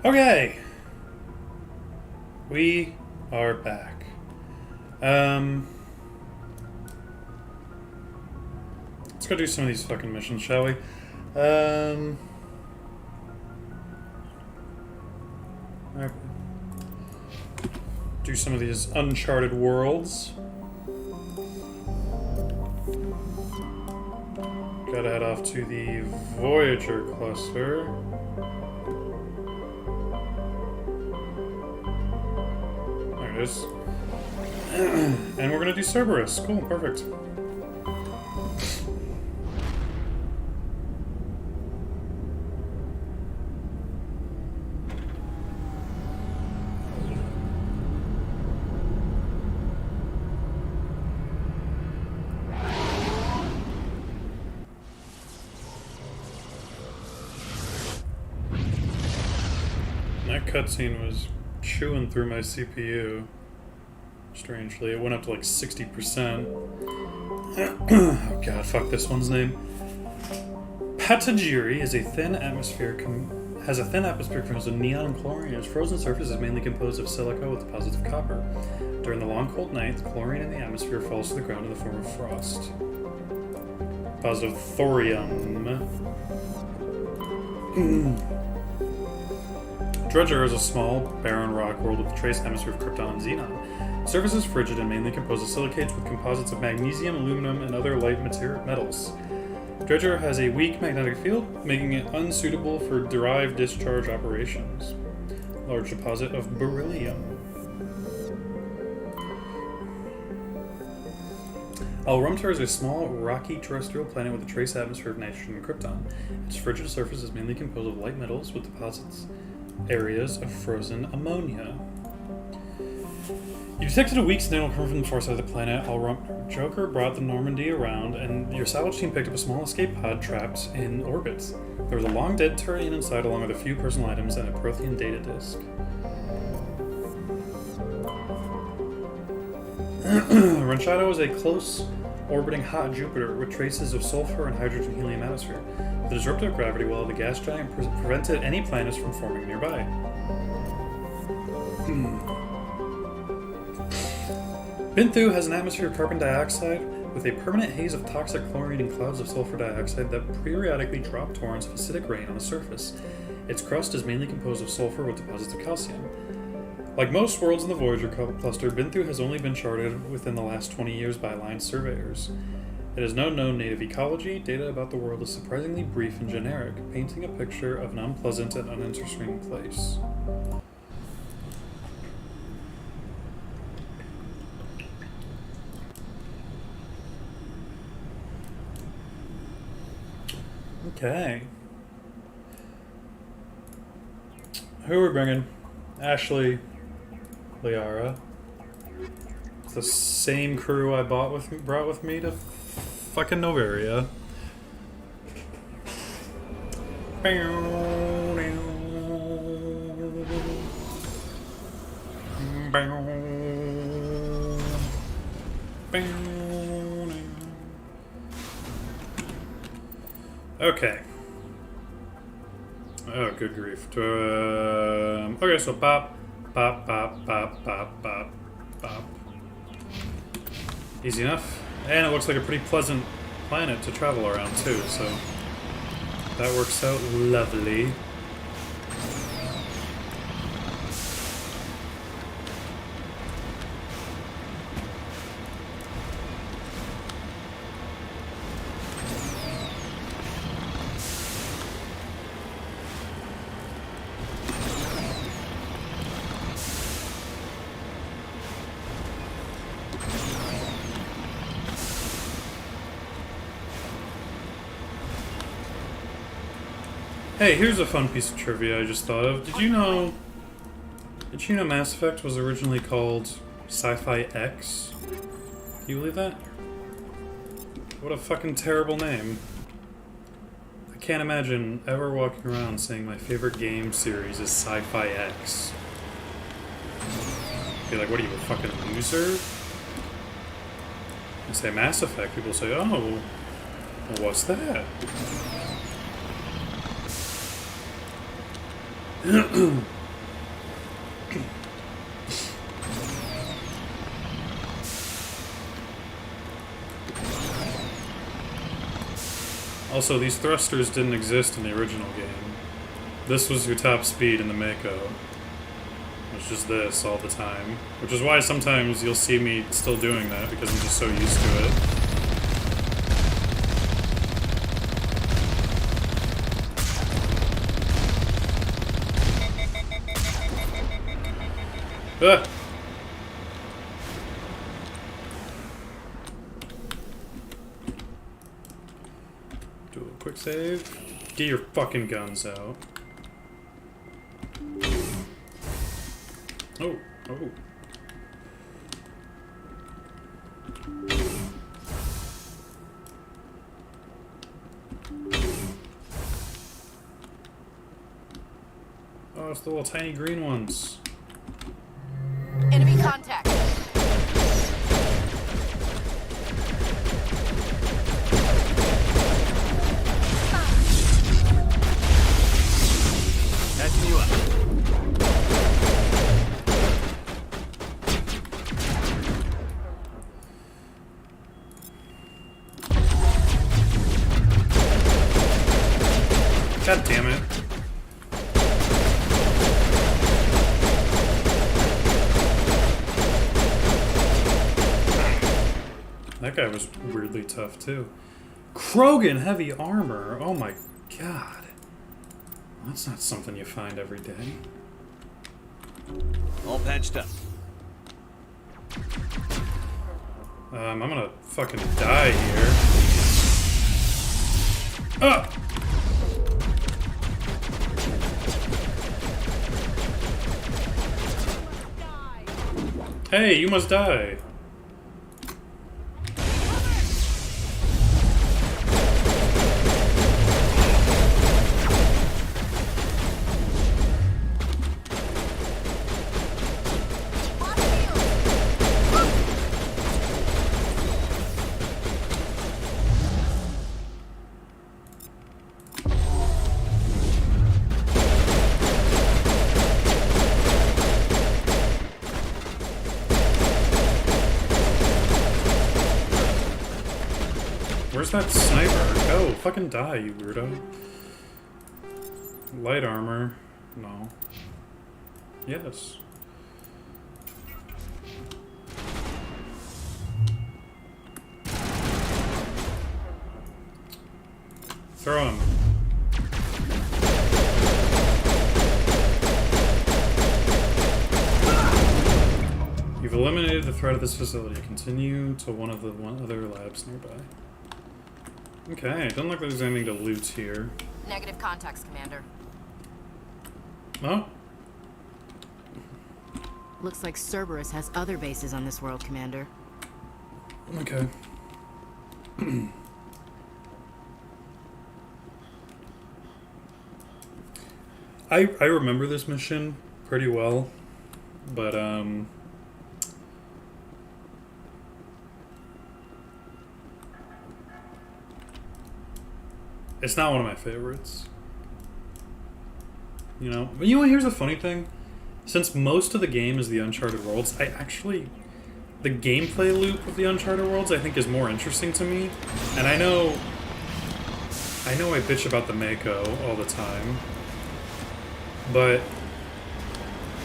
Okay, we are back. Let's go do some of these fucking missions, shall we? Do some of these uncharted worlds. Gotta head off to the Voyager cluster. There it is. And we're gonna do Cerberus. Cool, perfect. That cutscene was chewing through my CPU. Strangely, it went up to like 60%. Oh god, fuck this one's name. Patagiri is a thin atmosphere has a thin atmosphere composed of neon and chlorine. Its frozen surface is mainly composed of silica with deposits of copper. During the long cold night, the chlorine in the atmosphere falls to the ground in the form of frost. Deposit of thorium. Dredger is a small, barren rock world with a trace atmosphere of krypton and xenon. The surface is frigid and mainly composed of silicates with composites of magnesium, aluminum, and other light metals. Dredger has a weak magnetic field, making it unsuitable for derived discharge operations. Large deposit of beryllium. Alrumtar is a small, rocky terrestrial planet with a trace atmosphere of nitrogen and krypton. Its frigid surface is mainly composed of light metals with deposits areas of frozen ammonia. You detected a weak signal coming from the far side of the planet. Joker brought the Normandy around, and your salvage team picked up a small escape pod trapped in orbit. There was a long dead Turian inside, along with a few personal items and a Prothean data disk. Ranchado is a close orbiting hot Jupiter with traces of sulfur and hydrogen helium atmosphere. The disruptive gravity well of the gas giant prevented any planets from forming nearby. Binthu has an atmosphere of carbon dioxide with a permanent haze of toxic chlorine and clouds of sulfur dioxide that periodically drop torrents of acidic rain on the surface. Its crust is mainly composed of sulfur with deposits of calcium. Like most worlds in the Voyager cluster, Binthu has only been charted within the last 20 years by aligned surveyors. It has no known native ecology. Data about the world is surprisingly brief and generic, painting a picture of an unpleasant and uninteresting place. Okay. Who are we bringing? Ashley, Liara. It's the same crew I brought with me to fucking Noveria. Okay. Oh, good grief. Okay, so bop, bop, bop, bop, bop, bop, bop. Easy enough. And it looks like a pretty pleasant planet to travel around too, so that works out lovely. Hey, here's a fun piece of trivia I just thought of. Did you know Mass Effect was originally called Sci-Fi X? Can you believe that? What a fucking terrible name. I can't imagine ever walking around saying my favorite game series is Sci-Fi X. Be like, what are you, a fucking loser? I say Mass Effect, people say, oh, well, what's that? Also, these thrusters didn't exist in the original game. This was your top speed in the Mako. It's just this all the time. Which is why sometimes you'll see me still doing that, because I'm just so used to it. Ah! Do a quick save. Get your fucking guns out. Oh, oh. Oh, it's the little tiny green ones. Enemy contact. Catching you up. God damn it. That guy was weirdly tough, too. Krogan heavy armor. Oh my god. That's not something you find every day. All patched up. I'm gonna fucking die here. Ah! Hey, you must die. Where's that sniper? Go, fucking die, you weirdo. Light armor. No. Yes. Throw him. You've eliminated the threat of this facility. Continue to one of the other labs nearby. Okay, doesn't look like there's anything to loot here. Negative contacts, Commander. Oh? Looks like Cerberus has other bases on this world, Commander. Okay. I remember this mission pretty well, but it's not one of my favorites. You know? But you know what, here's the funny thing. Since most of the game is the Uncharted Worlds, the gameplay loop of the Uncharted Worlds I think is more interesting to me. And I know I bitch about the Mako all the time. But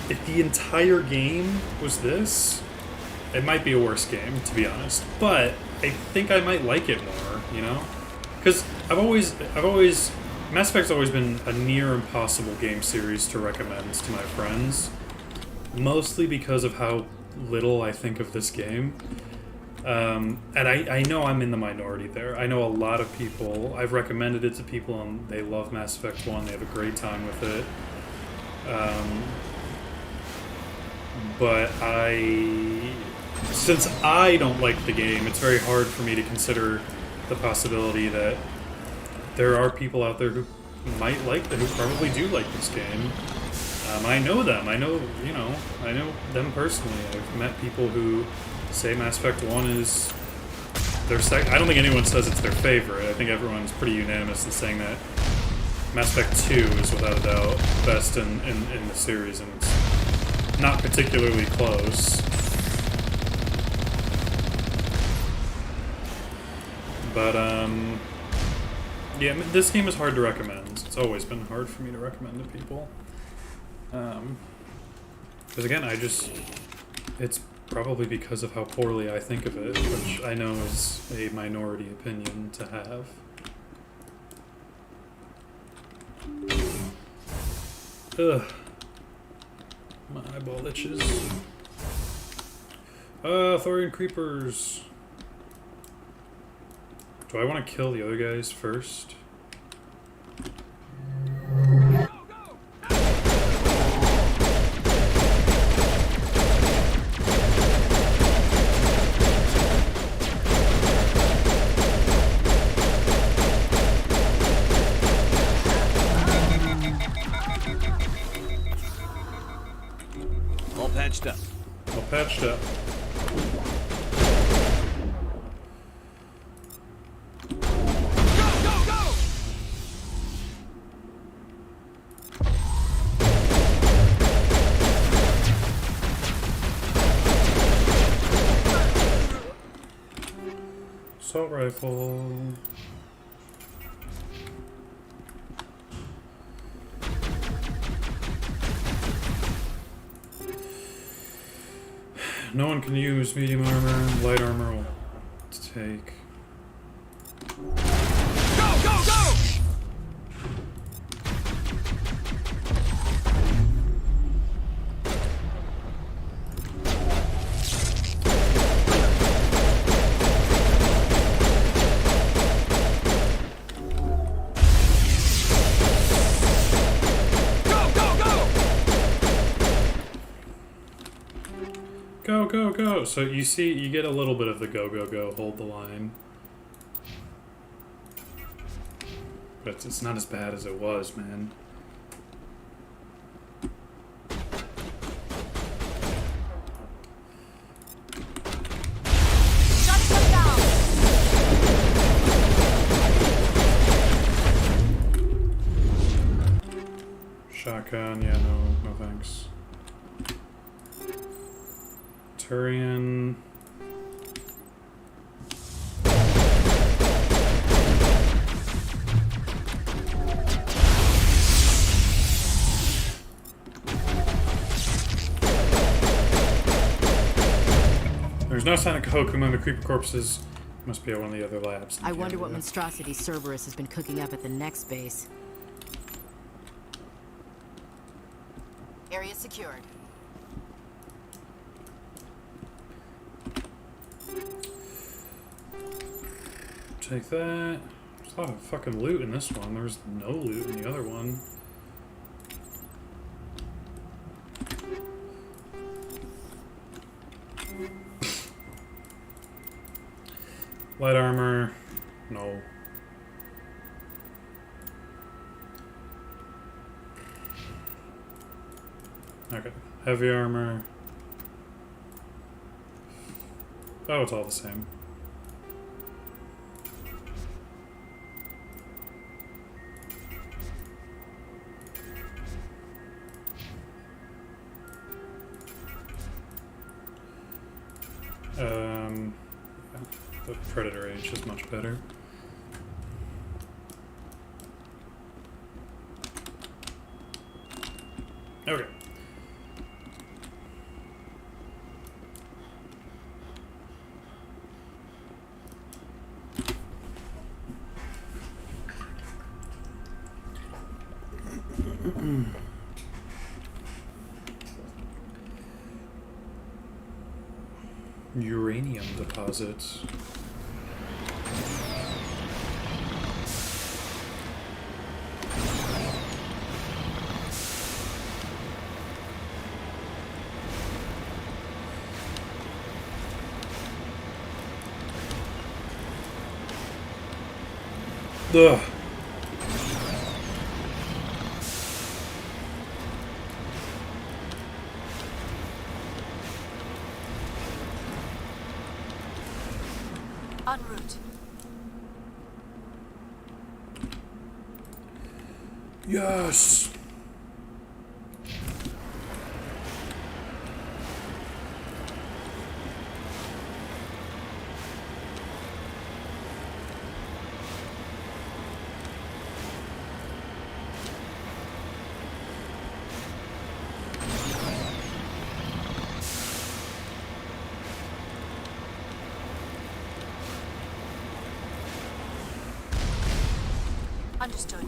if the entire game was this, it might be a worse game, to be honest. But I think I might like it more, you know? Because Mass Effect's always been a near impossible game series to recommend to my friends. Mostly because of how little I think of this game. And I know I'm in the minority there. I know a lot of people, I've recommended it to people and they love Mass Effect 1, they have a great time with it. But since I don't like the game, it's very hard for me to consider the possibility that there are people out there who might like who probably do like this game. I know them. I know them personally. I've met people who say Mass Effect 1 is their I don't think anyone says it's their favorite. I think everyone's pretty unanimous in saying that Mass Effect 2 is without a doubt best in the series, and it's not particularly close. But, yeah, this game is hard to recommend. It's always been hard for me to recommend to people. Because again, it's probably because of how poorly I think of it, which I know is a minority opinion to have. Ugh. My eyeball itches. Thorian creepers. Do I want to kill the other guys first? All patched up. All patched up. Assault rifle. No one can use medium armor. Light armor will take. Go, go, go! Go, go, go! So you see, you get a little bit of the go, go, go, hold the line. But it's not as bad as it was, man. Shotgun, yeah, no thanks. Turian. There's no sign of Kohaku among the creeper corpses. Must be at one of the other labs. I wonder what monstrosity Cerberus has been cooking up at the next base. Area secured. Take that. There's a lot of fucking loot in this one. There's no loot in the other one. Light armor. No. Okay. Heavy armor. Oh, it's all the same. The Predator H is much better. Okay. Uranium deposits. Ugh. En route. Yes! Understood.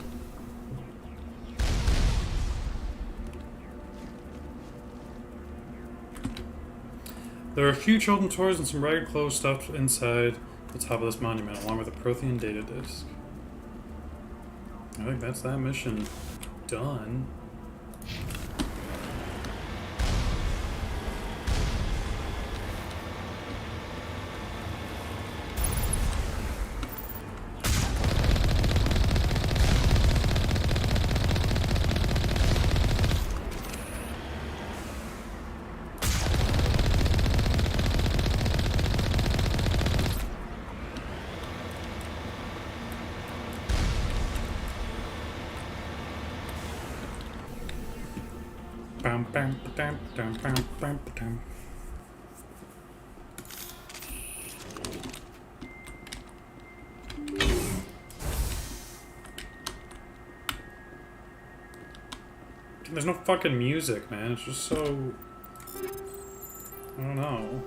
There are a few children's toys and some ragged clothes stuffed inside the top of this monument, along with a Prothean data disk. I think that's that mission done. Bam, bam, bam, bam, bam, bam, bam. There's no fucking music, man. It's just so... I don't know.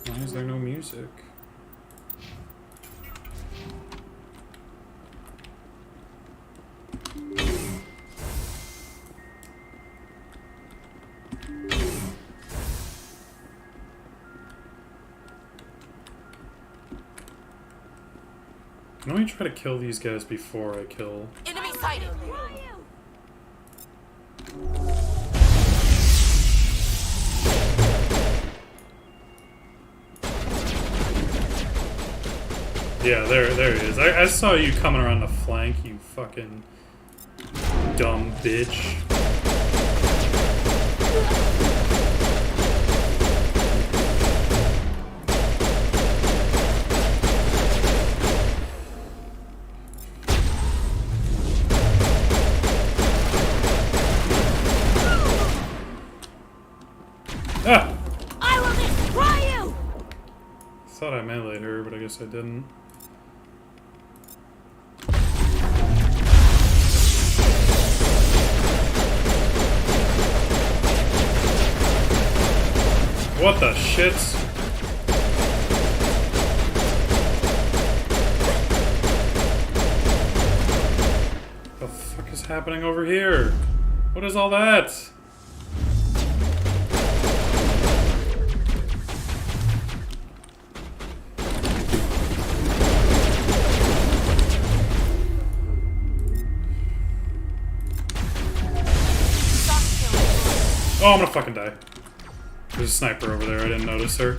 Why is there no music? Let me try to kill these guys before I kill... Enemy sighted. Yeah, there he is. I saw you coming around the flank, you fucking dumb bitch. Ah! I will destroy you! Thought I meleeed her, but I guess I didn't. What the shit? The fuck is happening over here? What is all that? Oh, I'm gonna fucking die. There's a sniper over there, I didn't notice her.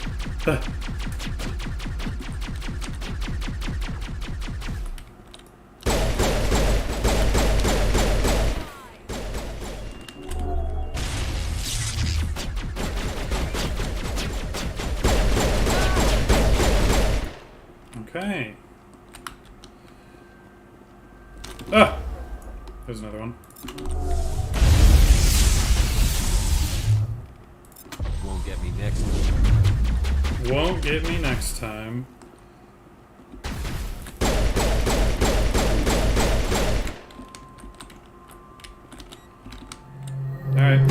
Okay. Ah! There's another one. Won't get me next time. Won't get me next time. Alright.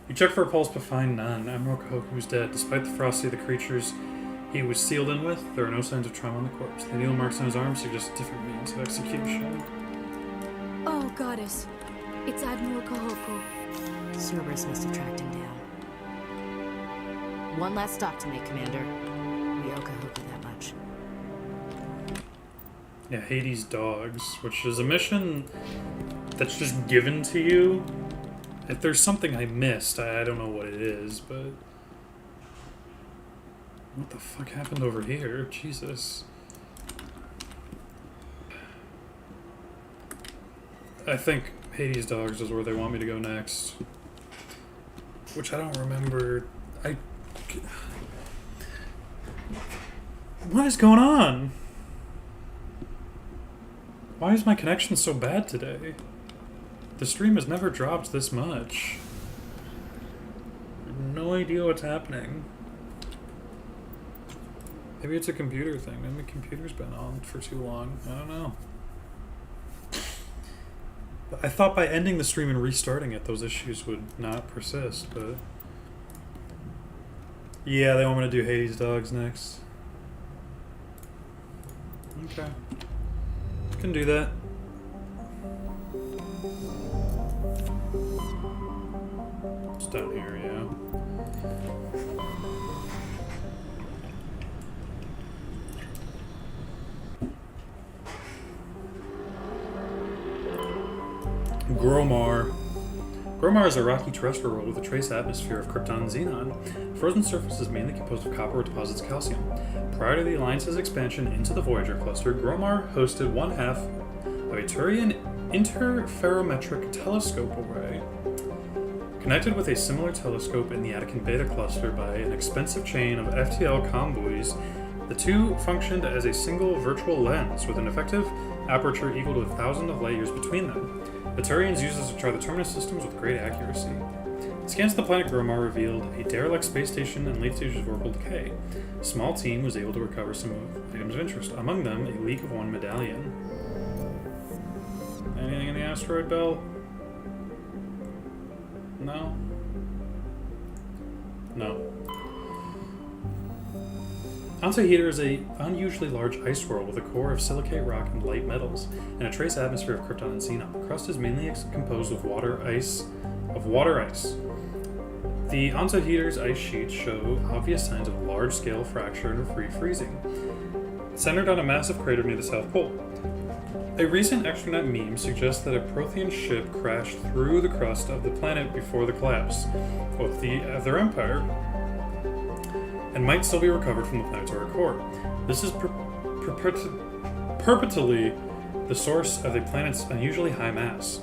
You check for a pulse but find none. Admiral Kahoku's dead. Despite the ferocity of the creatures he was sealed in with, there are no signs of trauma on the corpse. The needle marks on his arm suggest different means of execution. Oh, goddess. It's Admiral Kahoku. Cerberus must have tracked him down. One last stop to make, Commander. We owe Kahoku that much. Yeah, Hades' Dogs, which is a mission that's just given to you. If there's something I missed, I don't know what it is, but... What the fuck happened over here? Jesus. I think Hades' Dogs is where they want me to go next. which I don't remember. What is going on? Why is my connection so bad today? The stream has never dropped this much. No idea what's happening. Maybe it's a computer thing. Maybe the computer's been on for too long. I don't know. But I thought by ending the stream and restarting it, those issues would not persist, but... Yeah, they want me to do Hades Dogs next. Okay. Can do that. It's down here, yeah. Gromar. Gromar is a rocky terrestrial world with a trace atmosphere of krypton and xenon. The frozen surface is mainly composed of copper, which deposits calcium. Prior to the Alliance's expansion into the Voyager cluster, Gromar hosted one half of a Turian interferometric telescope array, connected with a similar telescope in the Attican Beta cluster by an expensive chain of FTL convoys. The two functioned as a single virtual lens with an effective aperture equal to 1,000 of light years between them. The Turians used this to chart the terminus systems with great accuracy. Scans of the planet Gromar revealed a derelict space station in late stages of orbital decay. A small team was able to recover some items of interest, among them a League of One medallion. Anything in the asteroid belt? No? No. Antiheater is an unusually large ice world with a core of silicate rock and light metals, and a trace atmosphere of krypton and xenon. The crust is mainly composed of water ice. The Antiheater's ice sheets show obvious signs of large-scale fracture and free-freezing, centered on a massive crater near the South Pole. A recent extranet meme suggests that a Prothean ship crashed through the crust of the planet before the collapse of their empire, and might still be recovered from the planetary core. This is perpetually the source of the planet's unusually high mass.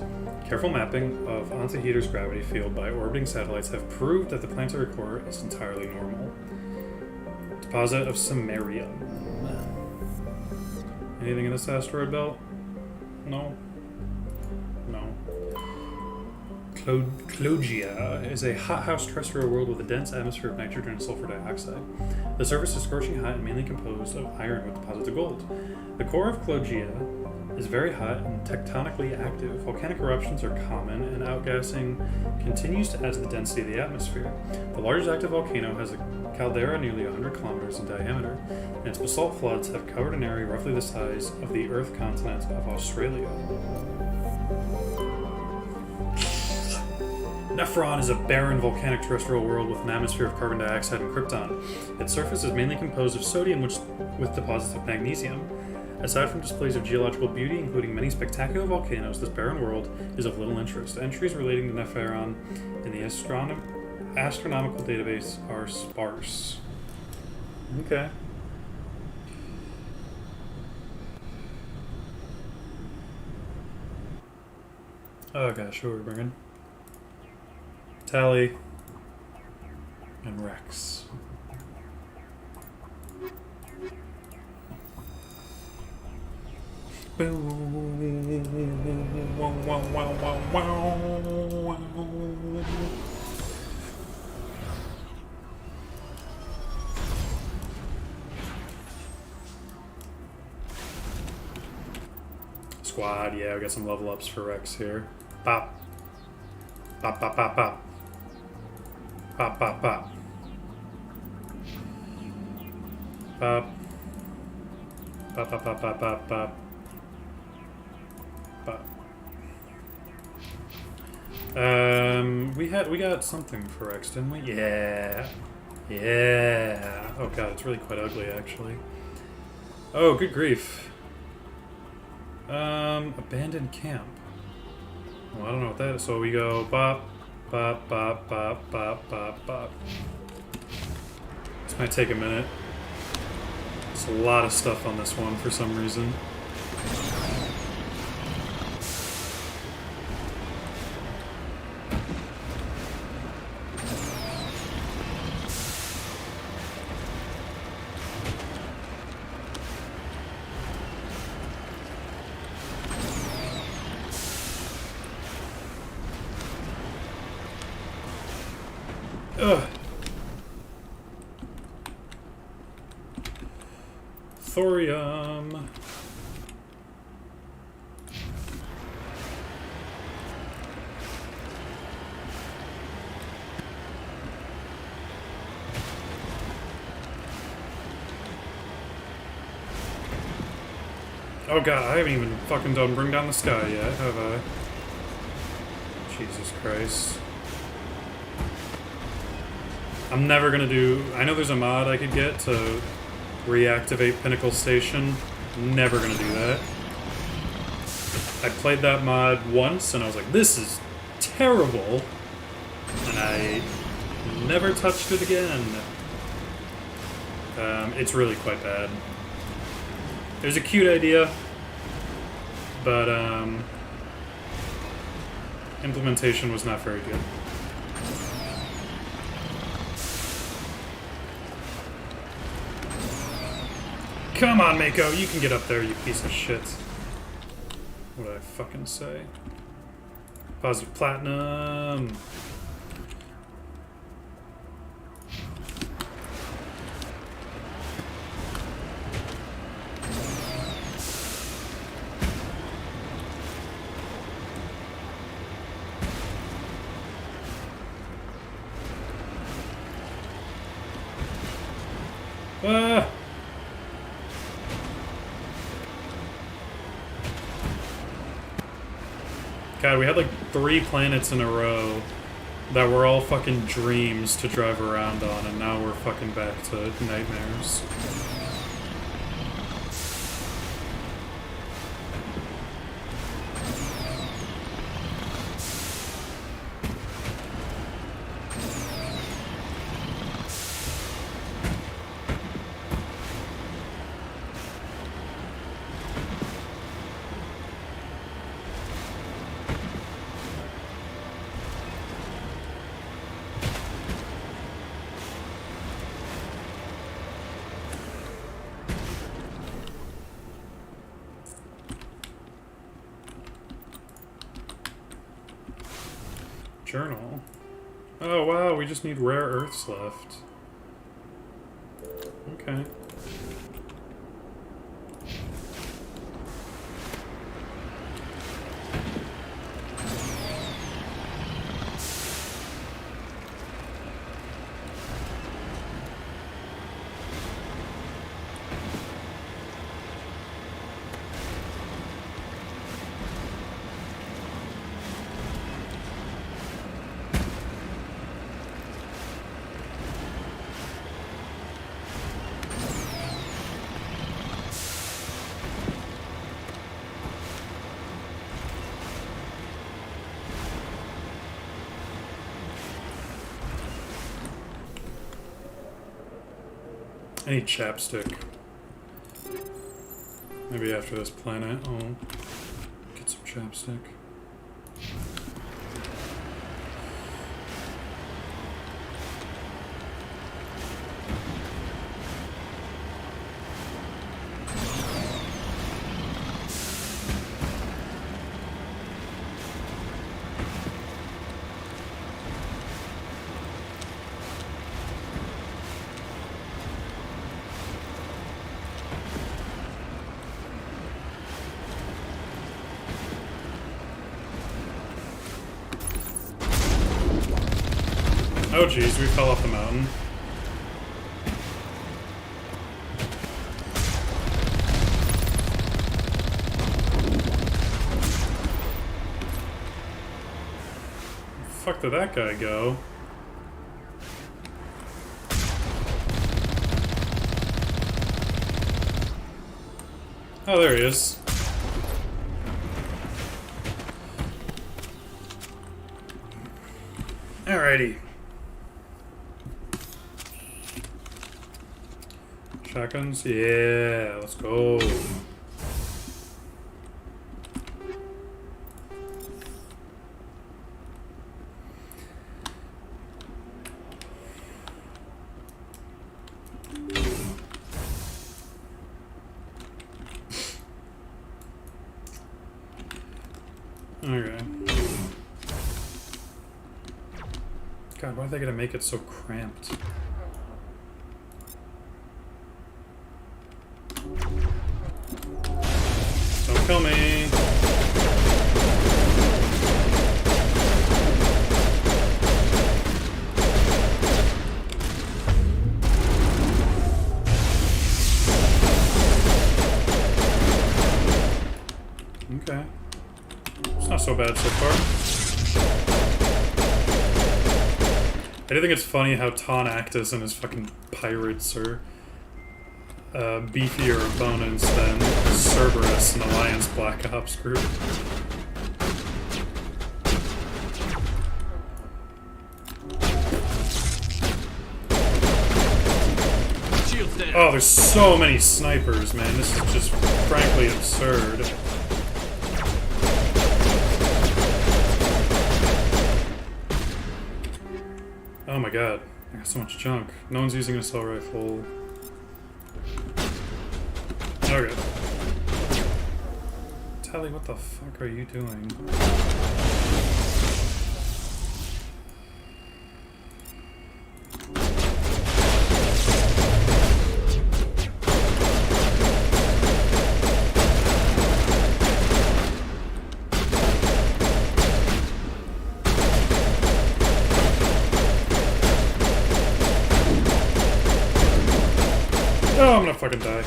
Careful mapping of Antiheater's gravity field by orbiting satellites have proved that the planetary core is entirely normal. Deposit of samarium. Anything in this asteroid belt? No? No. Clogia is a hothouse terrestrial world with a dense atmosphere of nitrogen and sulfur dioxide. The surface is scorching hot and mainly composed of iron with deposits of gold. The core of Clogia is very hot and tectonically active. Volcanic eruptions are common, and outgassing continues to add to the density of the atmosphere. The largest active volcano has a caldera nearly 100 kilometers in diameter, and its basalt floods have covered an area roughly the size of the Earth continent of Australia. Nephron is a barren volcanic terrestrial world with an atmosphere of carbon dioxide and krypton. Its surface is mainly composed of sodium with deposits of magnesium. Aside from displays of geological beauty, including many spectacular volcanoes, this barren world is of little interest. Entries relating to Nephron in the astronomical database are sparse. Okay. Oh gosh, who are we bringing? Tally and Rex. Squad, yeah, we got some level ups for Rex here. Bop. Bop, bop, bop, bop. Bop, bop, bop. Bop. Bop, bop, bop, bop, bop, bop. Bop. We got something for Rex, didn't we? Yeah. Yeah. Oh god, it's really quite ugly actually. Oh, good grief. Abandoned camp. Well, I don't know what that is. So we go bop, bop, bop, bop, bop, bop, bop. This might take a minute. There's a lot of stuff on this one for some reason. Ugh. Thorium. Oh god, I haven't even fucking done Bring Down the Sky yet, have I? Jesus Christ. I'm never gonna do... I know there's a mod I could get to reactivate Pinnacle Station. Never gonna do that. I played that mod once and I was like, this is terrible. And I never touched it again. It's really quite bad. There's a cute idea, but implementation was not very good. Come on, Mako, you can get up there, you piece of shit. What did I fucking say? Positive platinum. Ah! God, we had like 3 planets in a row that were all fucking dreams to drive around on, and now we're fucking back to nightmares. Journal. Oh wow, we just need rare earths left. Okay. I need chapstick. Maybe after this planet I'll get some chapstick. Oh geez, we fell off the mountain. Fuck did that guy go? Oh, there he is. Alrighty. Shotguns? Yeah, let's go. Okay. God, why are they gonna make it so cramped? Don't kill me. Okay. It's not so bad so far. I do think it's funny how Ton Actus and his fucking pirates are beefier opponents than Cerberus and Alliance Black Ops group. Shields down. Oh, there's so many snipers, man. This is just frankly absurd. Oh my god, I got so much junk. No one's using an assault rifle. Okay. Tally, what the fuck are you doing? Oh, I'm gonna fucking die.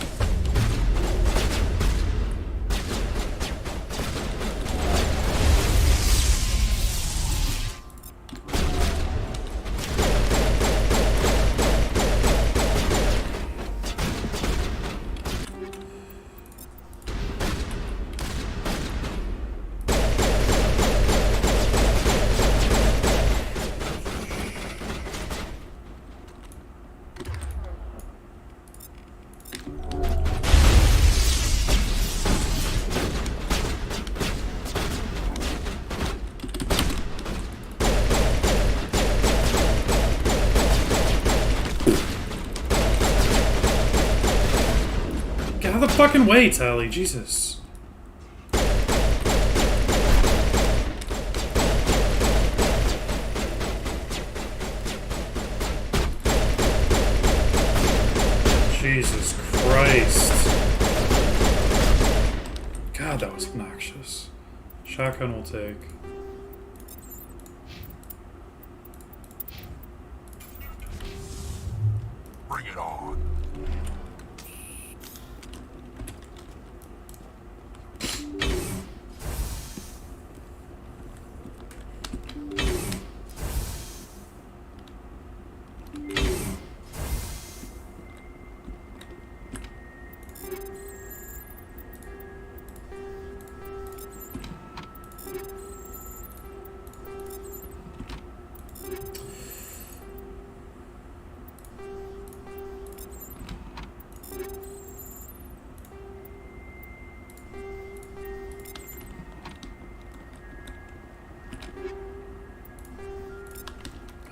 Get out of the fucking way, Tally. Jesus. Jesus Christ. God, that was obnoxious. Shotgun will take. Bring it on.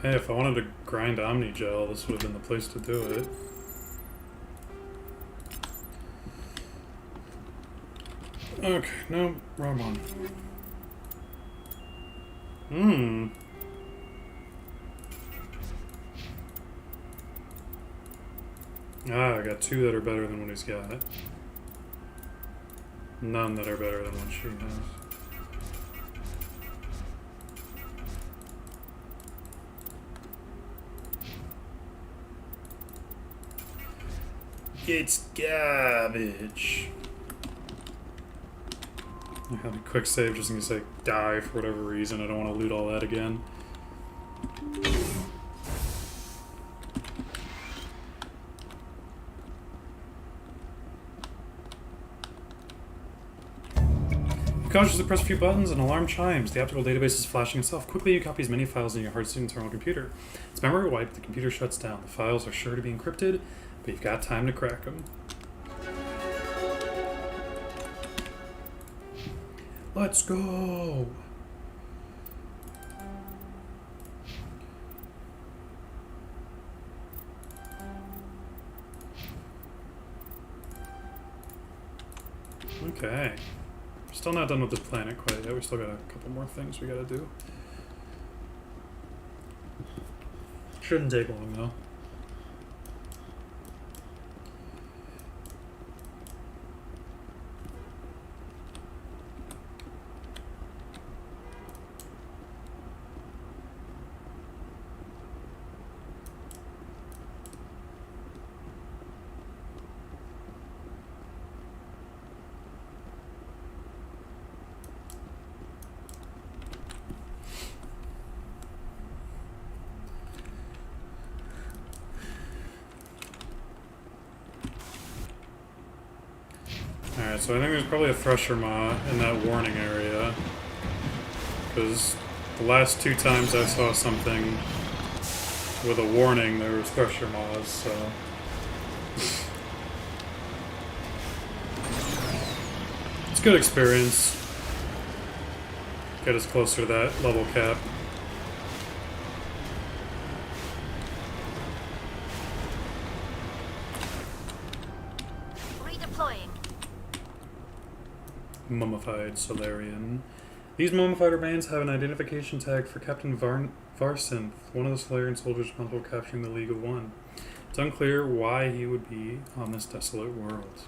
Hey, if I wanted to grind Omnigel, this would have been the place to do it. Okay, no, wrong one. Ah, I got two that are better than what he's got. None that are better than what she has. It's garbage. I have a quick save just in case I die for whatever reason. I don't want to loot all that again. You cautiously press a few buttons, an alarm chimes. The optical database is flashing itself. Quickly, you copy as many files in your hard internal computer. Its memory wiped, the computer shuts down. The files are sure to be encrypted, but you've got time to crack them. Let's go! Okay. Still not done with this planet quite yet. We still got a couple more things we gotta do. Shouldn't take long though. Alright, so I think there's probably a Thresher Maw in that warning area. Because the last 2 times I saw something with a warning, there was Thresher Maws, so... It's good experience. Get us closer to that level cap. Redeploying. Mummified Solarian. These mummified remains have an identification tag for Captain Varsinth, one of the Solarian soldiers responsible for capturing the League of One. It's unclear why he would be on this desolate world.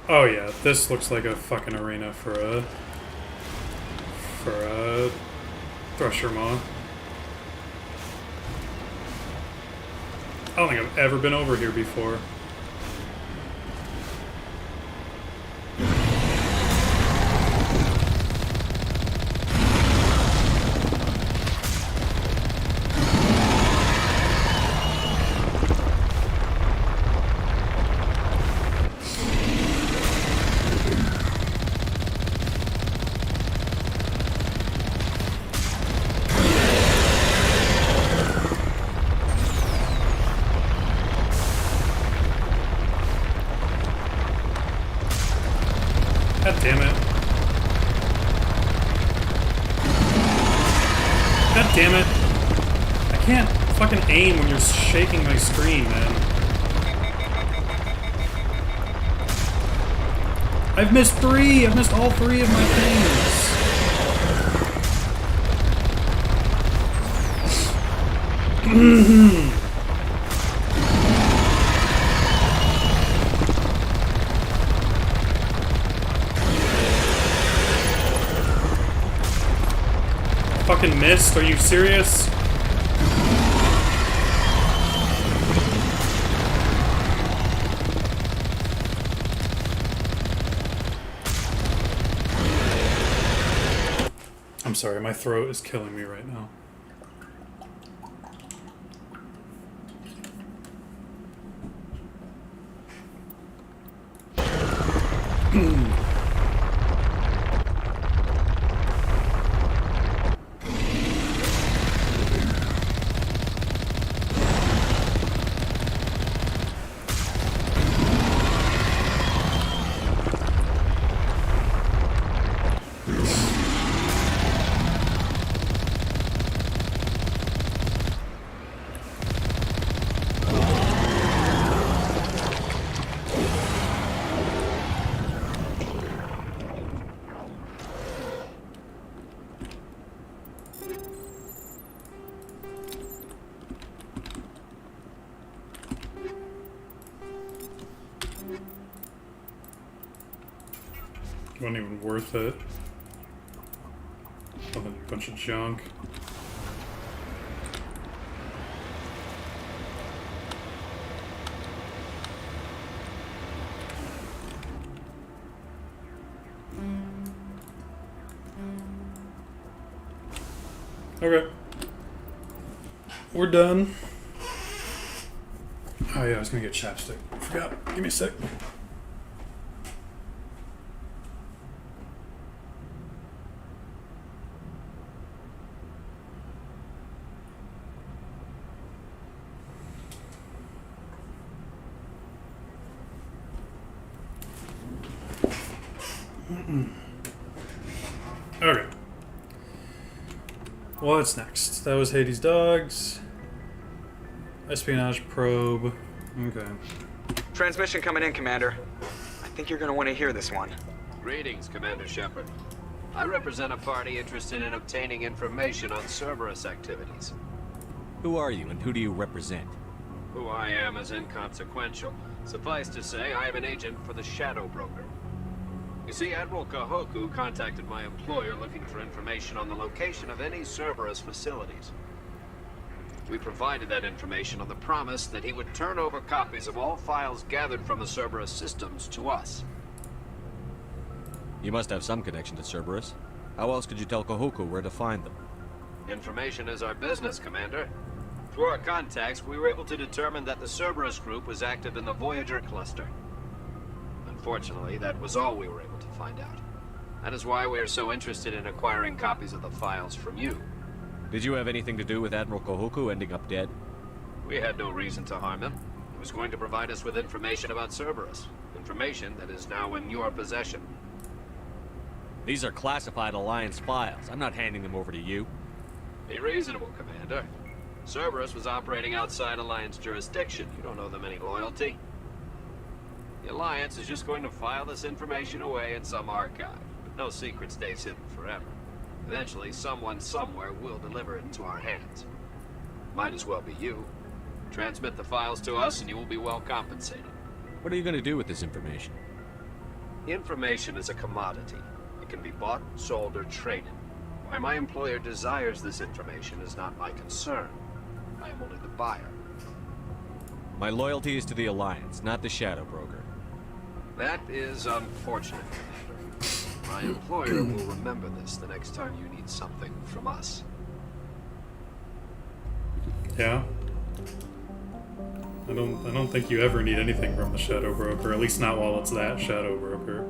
Oh yeah, this looks like a fucking arena for a Thresher Maw. I don't think I've ever been over here before. God damn it. God damn it. I can't fucking aim when you're shaking my screen, man. I've missed 3! I've missed all 3 of my things. Fucking missed? Are you serious? I'm sorry, my throat is killing me right now. Wasn't even worth it. A bunch of junk. Okay. We're done. Oh yeah, I was gonna get chapstick. I forgot. Give me a sec. Okay. What's next? That was Hades' Dogs. Espionage probe. Okay. Transmission coming in, Commander. I think you're gonna want to hear this one. Greetings, Commander Shepard. I represent a party interested in obtaining information on Cerberus activities. Who are you and who do you represent? Who I am is inconsequential. Suffice to say, I am an agent for the Shadow Broker. You see, Admiral Kahoku contacted my employer looking for information on the location of any Cerberus facilities. We provided that information on the promise that he would turn over copies of all files gathered from the Cerberus systems to us. You must have some connection to Cerberus. How else could you tell Kahoku where to find them? Information is our business, Commander. Through our contacts, we were able to determine that the Cerberus group was active in the Voyager cluster. Unfortunately, that was all we were able to find out. That is why we are so interested in acquiring copies of the files from you. Did you have anything to do with Admiral Kahoku ending up dead? We had no reason to harm him. He was going to provide us with information about Cerberus. Information that is now in your possession. These are classified Alliance files. I'm not handing them over to you. Be reasonable, Commander. Cerberus was operating outside Alliance jurisdiction. You don't owe them any loyalty. The Alliance is just going to file this information away in some archive. But no secret stays hidden forever. Eventually, someone somewhere will deliver it into our hands. Might as well be you. Transmit the files to us and you will be well compensated. What are you going to do with this information? Information is a commodity. It can be bought, sold, or traded. Why my employer desires this information is not my concern. I am only the buyer. My loyalty is to the Alliance, not the Shadow Broker. That is unfortunate, Commander. My employer will remember this the next time you need something from us. Yeah. I don't think you ever need anything from the Shadow Broker, at least not while it's that Shadow Broker.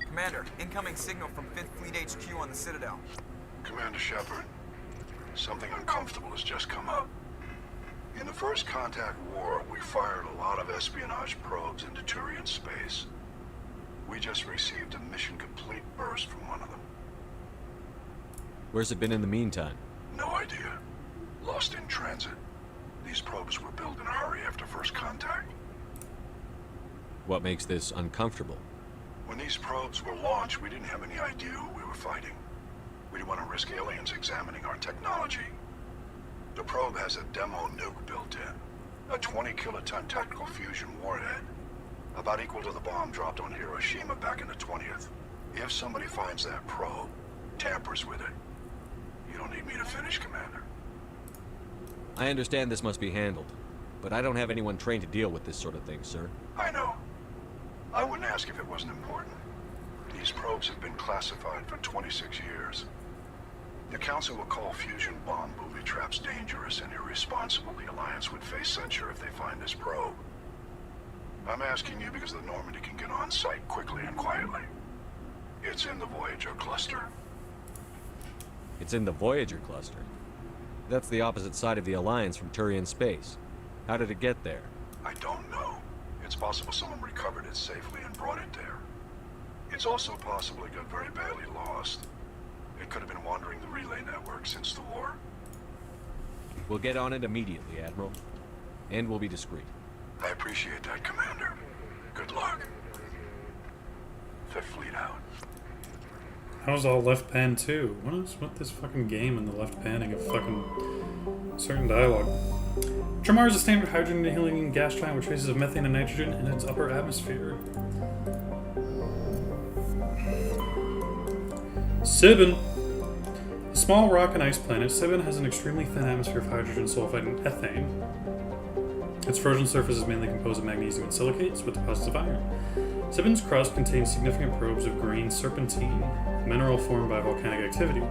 Commander, incoming signal from 5th Fleet HQ on the Citadel. Commander Shepard, something uncomfortable has just come up. In the First Contact War, we fired a lot of espionage probes into Turian space. We just received a mission complete burst from one of them. Where's it been in the meantime? No idea. Lost in transit. These probes were built in a hurry after First Contact. What makes this uncomfortable? When these probes were launched, we didn't have any idea who we were fighting. We didn't want to risk aliens examining our technology. The probe has a demo nuke built in. A 20-kiloton tactical fusion warhead. About equal to the bomb dropped on Hiroshima back in the 20th. If somebody finds that probe, tampers with it, you don't need me to finish, Commander. I understand this must be handled, but I don't have anyone trained to deal with this sort of thing, sir. I know. I wouldn't ask if it wasn't important. These probes have been classified for 26 years. The Council will call fusion bomb booby traps dangerous and irresponsible. The Alliance would face censure if they find this probe. I'm asking you because the Normandy can get on site quickly and quietly. It's in the Voyager cluster. It's in the Voyager cluster. That's the opposite side of the Alliance from Turian space. How did it get there? I don't know. It's possible someone recovered it safely and brought it there. It's also possible it got very badly lost. It could have been wandering the relay network since the war. We'll get on it immediately, Admiral. And we'll be discreet. I appreciate that, Commander. Good luck. Fifth Fleet out. How's all left pan too? What is with this fucking game and the left panning of fucking certain dialogue? Tramar is a standard hydrogen and helium gas giant with traces of methane and nitrogen in its upper atmosphere. Sibin. A small rock and ice planet, Sibin has an extremely thin atmosphere of hydrogen, sulfide, and ethane. Its frozen surface is mainly composed of magnesium and silicates with deposits of iron. Sibin's crust contains significant probes of green serpentine, a mineral formed by volcanic activity.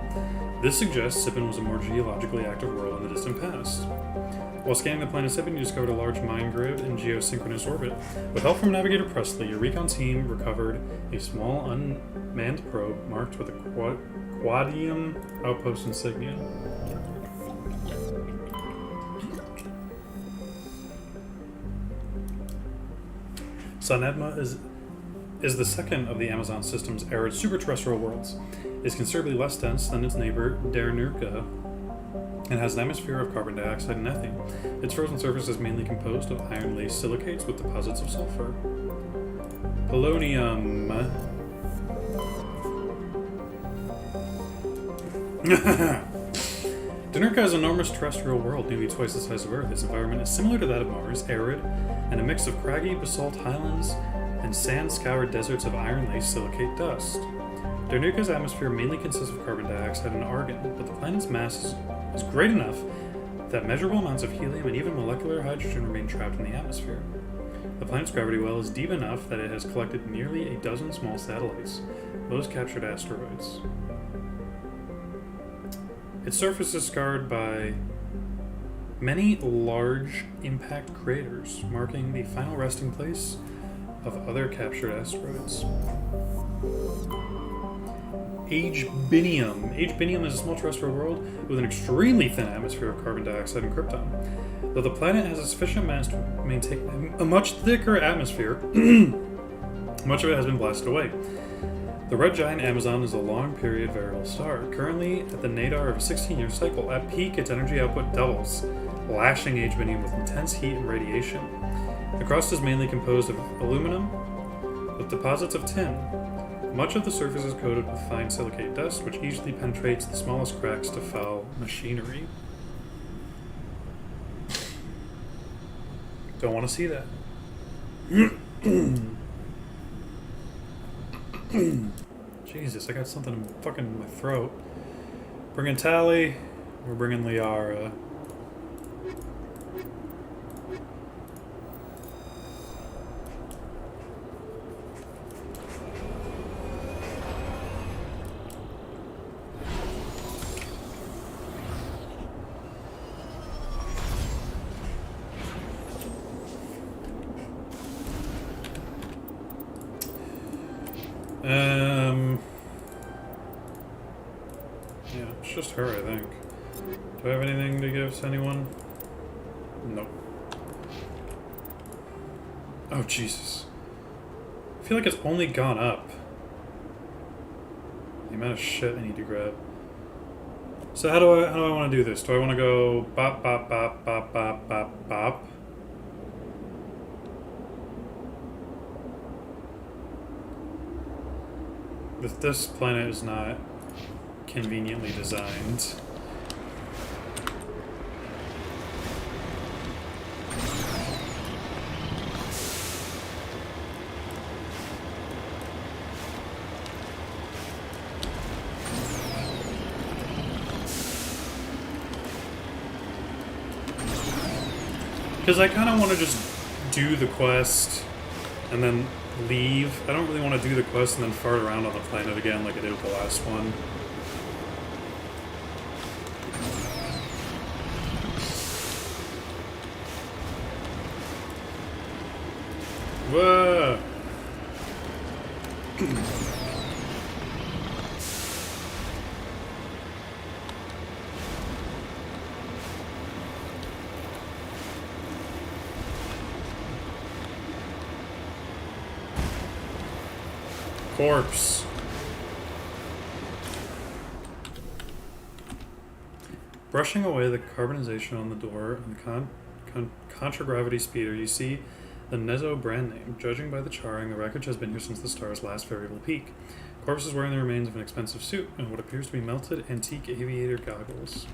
This suggests Sibin was a more geologically active world in the distant past. While scanning the planet Sibin, you discovered a large mine grid in geosynchronous orbit. With help from Navigator Presley, your recon team recovered a small unmanned probe marked with a Quadium outpost insignia. Sun Edma is the second of the Amazon system's arid superterrestrial worlds. is considerably less dense than its neighbor Dernurka and has an atmosphere of carbon dioxide and methane. Its frozen surface is mainly composed of iron-laced silicates with deposits of sulfur. Polonium. Dernurka is an enormous terrestrial world, nearly twice the size of Earth. Its environment is similar to that of Mars, arid, and a mix of craggy basalt highlands and sand-scoured deserts of iron-laced silicate dust. Dernurka's atmosphere mainly consists of carbon dioxide and argon, but the planet's mass is great enough that measurable amounts of helium and even molecular hydrogen remain trapped in the atmosphere. The planet's gravity well is deep enough that it has collected nearly a dozen small satellites, most captured asteroids. Its surface is scarred by many large impact craters, marking the final resting place of other captured asteroids. Agebinium. Agebinium is a small terrestrial world with an extremely thin atmosphere of carbon dioxide and krypton. Though the planet has a sufficient mass to maintain a much thicker atmosphere, much of it has been blasted away. The red giant Amazon is a long-period variable star, currently at the nadir of a 16-year cycle. At peak, its energy output doubles, lashing Agebinium with intense heat and radiation. The crust is mainly composed of aluminum, with deposits of tin. Much of the surface is coated with fine silicate dust, which easily penetrates the smallest cracks to foul machinery. Don't want to see that. Jesus, I got something in fucking my throat. Bringing Tali, we're bringing Liara. Yeah, it's just her, I think. Do I have anything to give to anyone? Nope. Oh, Jesus. I feel like it's only gone up. The amount of shit I need to grab. So how do I want to do this? Do I want to go bop, bop, bop, bop, bop, bop, bop? This planet is not conveniently designed. Because I kind of want to just do the quest and then leave. I don't really want to do the quest and then fart around on the planet again like I did with the last one. Whoa! Corpse. Brushing away the carbonization on the door and the contragravity speeder, you see the Nezo brand name. Judging by the charring, the wreckage has been here since the star's last variable peak. Corpse is wearing the remains of an expensive suit and what appears to be melted antique aviator goggles.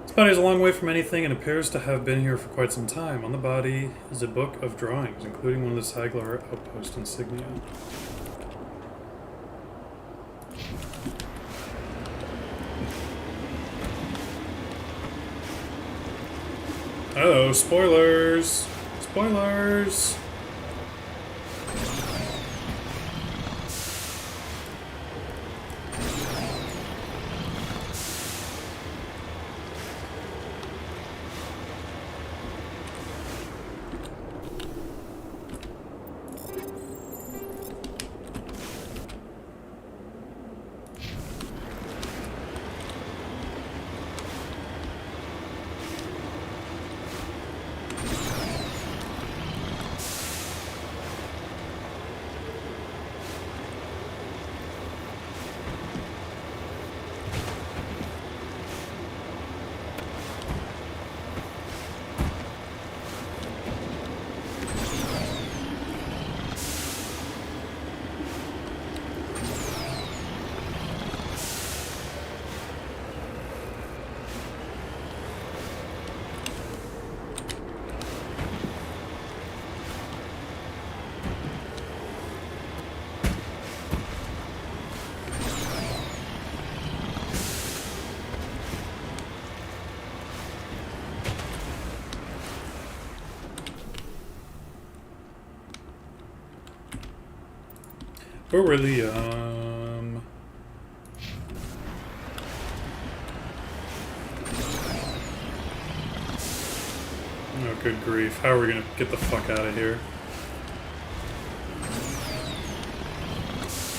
The body is a long way from anything and appears to have been here for quite some time. On the body is a book of drawings, including one of the Saglar outpost insignia. Oh, spoilers! Spoilers! Beryllium. Oh, good grief. How are we gonna get the fuck out of here?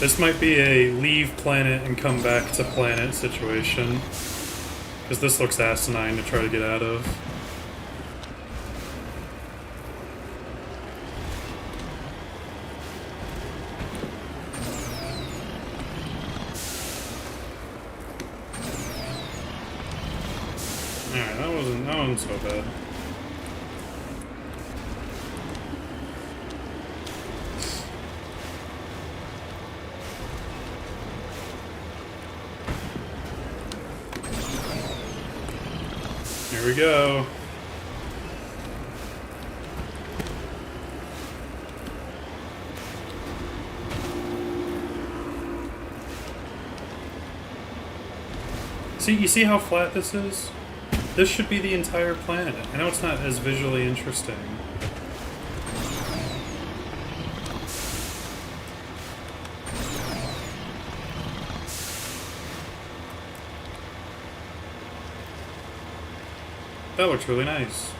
This might be a leave planet and come back to planet situation. Because this looks asinine to try to get out of. Alright, that wasn't so bad. Here we go. See, you see how flat this is? This should be the entire planet. I know it's not as visually interesting. That looks really nice.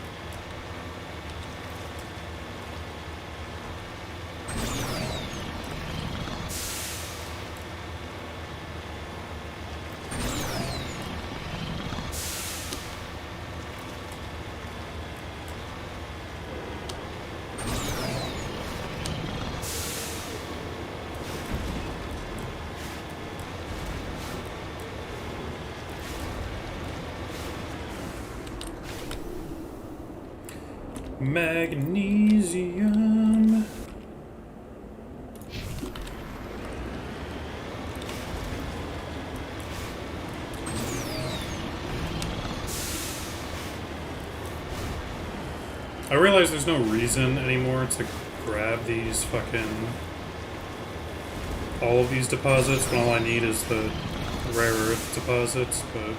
Magnesium. I realize there's no reason anymore to grab these all of these deposits when all I need is the rare earth deposits, but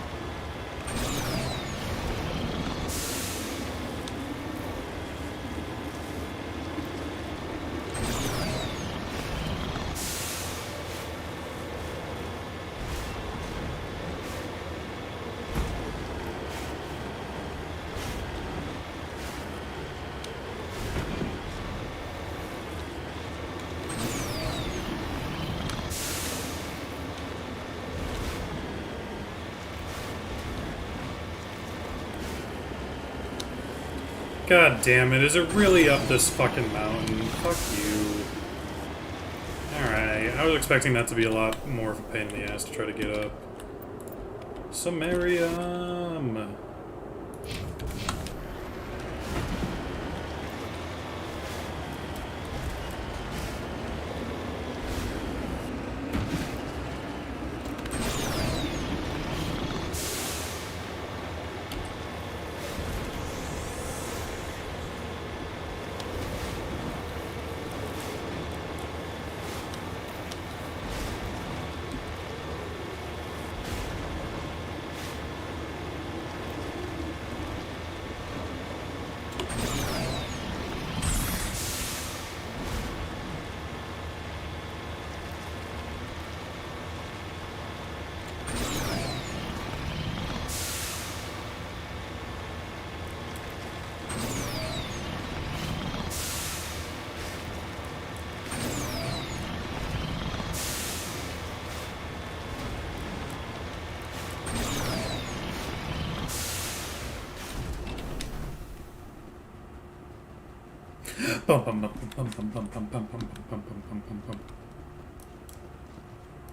God damn it, is it really up this fucking mountain? Fuck you. Alright, I was expecting that to be a lot more of a pain in the ass to try to get up. Samarium!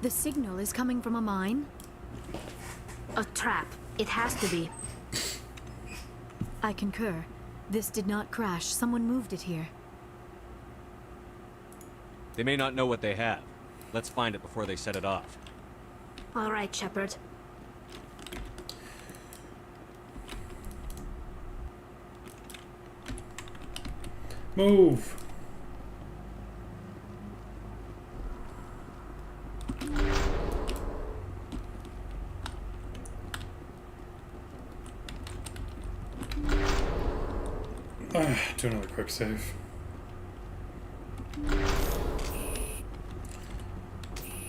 The signal is coming from a mine? A trap. It has to be. I concur. This did not crash. Someone moved it here. They may not know what they have. Let's find it before they set it off. All right, Shepard. Move! Do another quick save.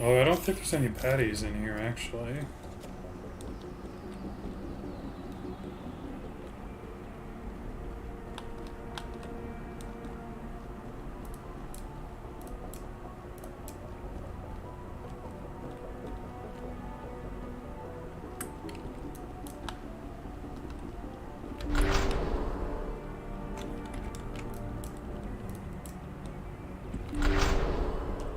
Oh, I don't think there's any patties in here, actually.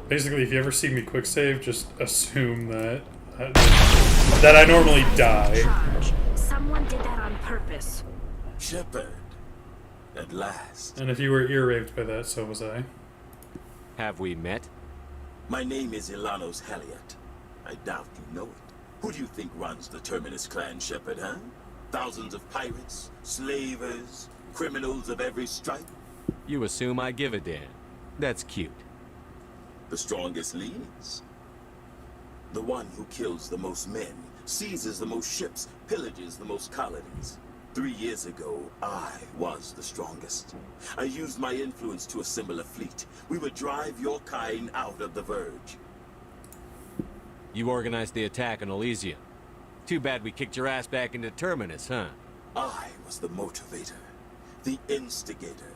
Basically, if you ever see me quick save, just assume that I normally die. Charge. Someone did that on purpose. Shepard, at last. And if you were ear raped by that, so was I. Have we met? My name is Ilanos Haliat. I doubt you know it. Who do you think runs the Terminus clan, Shepard, huh? Thousands of pirates, slavers, criminals of every stripe? You assume I give a damn. That's cute. The strongest leads. The one who kills the most men, seizes the most ships, pillages the most colonies. 3 years ago, I was the strongest. I used my influence to assemble a fleet. We would drive your kind out of the Verge. You organized the attack on Elysium. Too bad we kicked your ass back into Terminus, huh? I was the motivator, the instigator.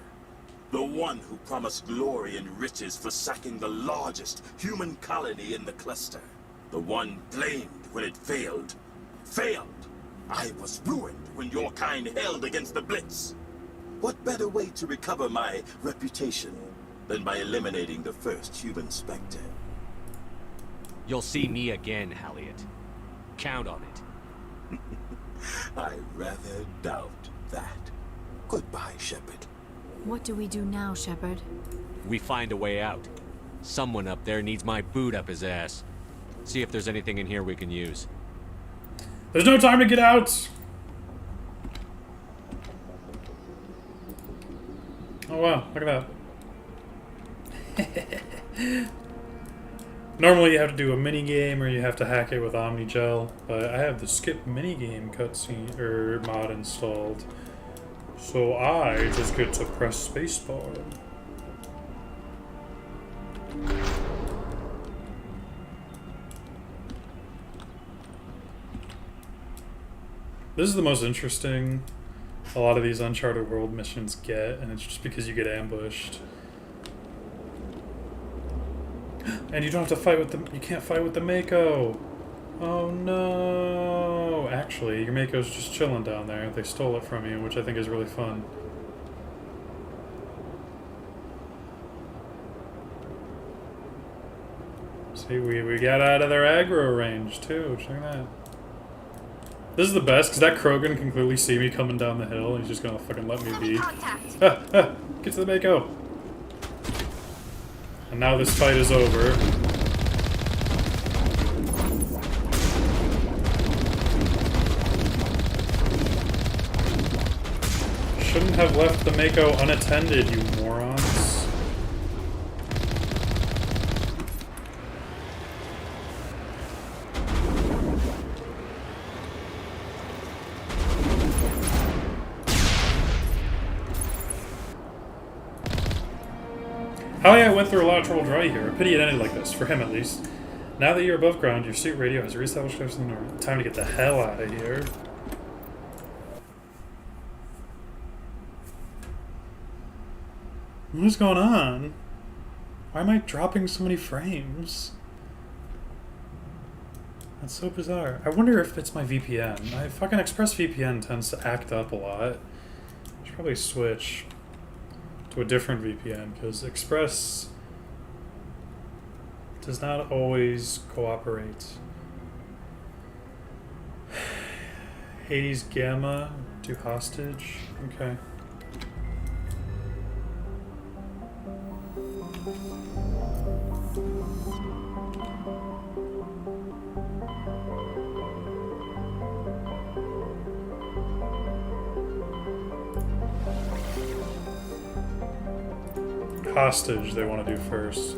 The one who promised glory and riches for sacking the largest human colony in the cluster. The one blamed when it failed. Failed! I was ruined when your kind held against the Blitz. What better way to recover my reputation than by eliminating the first human Spectre? You'll see me again, Haliat. Count on it. I rather doubt that. Goodbye, Shepard. What do we do now, Shepard? We find a way out. Someone up there needs my boot up his ass. See if there's anything in here we can use. There's no time to get out! Oh wow, look at that. Normally you have to do a mini-game or you have to hack it with Omnigel, but I have the skip mini-game cutscene, or mod installed. So I just get to press spacebar. This is the most interesting a lot of these Uncharted World missions get, and it's just because you get ambushed. And you don't have to fight with the... You can't fight with the Mako! Oh no! Actually, your Mako's just chilling down there. They stole it from you, which I think is really fun. See, we got out of their aggro range, too. Check that. This is the best, because that Krogan can clearly see me coming down the hill, and he's just gonna fucking let me be. Get to the Mako! And now this fight is over. Shouldn't have left the Mako unattended, you morons. Haliat went through a lot of trouble dry here. A pity it ended like this, for him at least. Now that you're above ground, your suit radio has reestablished everything in order. Time to get the hell out of here. What is going on? Why am I dropping so many frames? That's so bizarre. I wonder if it's my VPN. My fucking ExpressVPN tends to act up a lot. I should probably switch to a different VPN, because Express does not always cooperate. Hades Gamma, do hostage. Okay. Hostage they want to do first.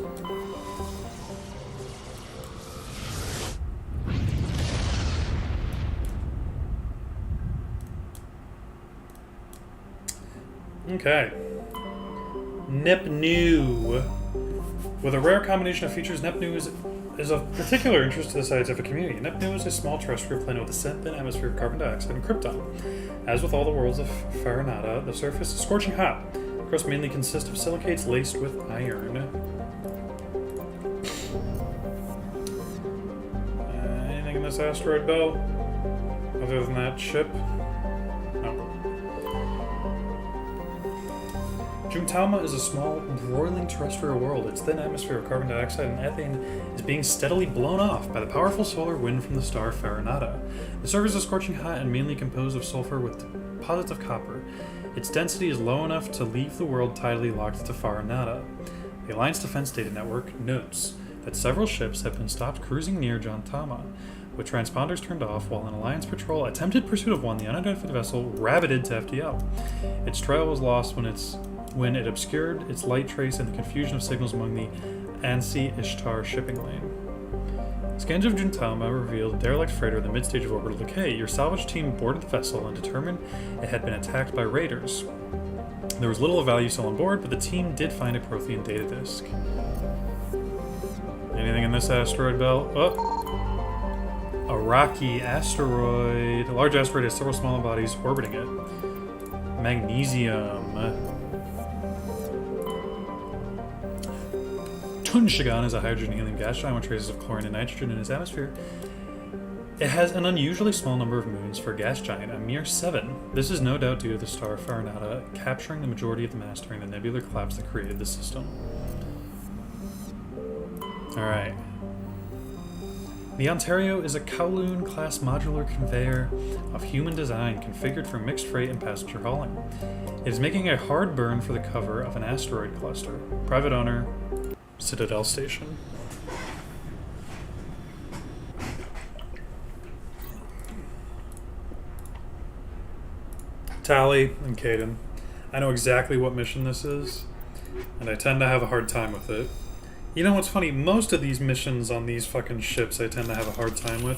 Okay. Nepnu. With a rare combination of features, Nepnu is of particular interest to the scientific community. Neptune is a small terrestrial planet with a thin atmosphere of carbon dioxide and krypton. As with all the worlds of Farinata, the surface is scorching hot. The crust mainly consists of silicates laced with iron. Anything in this asteroid belt? Other than that ship? No. Juntama is a small, broiling terrestrial world. Its thin atmosphere of carbon dioxide and ethane is being steadily blown off by the powerful solar wind from the star Farinata. The surface is scorching hot and mainly composed of sulfur with deposits of copper. Its density is low enough to leave the world tidally locked to Farinata. The Alliance Defense Data Network notes that several ships have been stopped cruising near Juntama, with transponders turned off while an Alliance patrol attempted pursuit of one, the unidentified vessel, rabbited to FTL. Its trail was lost when it obscured its light trace in the confusion of signals among the Ansi Ishtar shipping lane. Scans of Juntama revealed a derelict freighter in the mid-stage of orbital decay. Your salvage team boarded the vessel and determined it had been attacked by raiders. There was little of value still on board, but the team did find a Prothean data disk. Anything in this asteroid belt? Oh! A rocky asteroid. A large asteroid has several smaller bodies orbiting it. Magnesium. Tunshagan is a hydrogen helium gas giant with traces of chlorine and nitrogen in its atmosphere. It has an unusually small number of moons for a gas giant, a mere 7. This is no doubt due to the star Farinata capturing the majority of the mass during the nebular collapse that created the system. Alright. The Ontario is a Kowloon-class modular conveyor of human design configured for mixed freight and passenger hauling. It is making a hard burn for the cover of an asteroid cluster. Private owner, Citadel Station. Tali and Caden. I know exactly what mission this is, and I tend to have a hard time with it. You know what's funny? Most of these missions on these fucking ships I tend to have a hard time with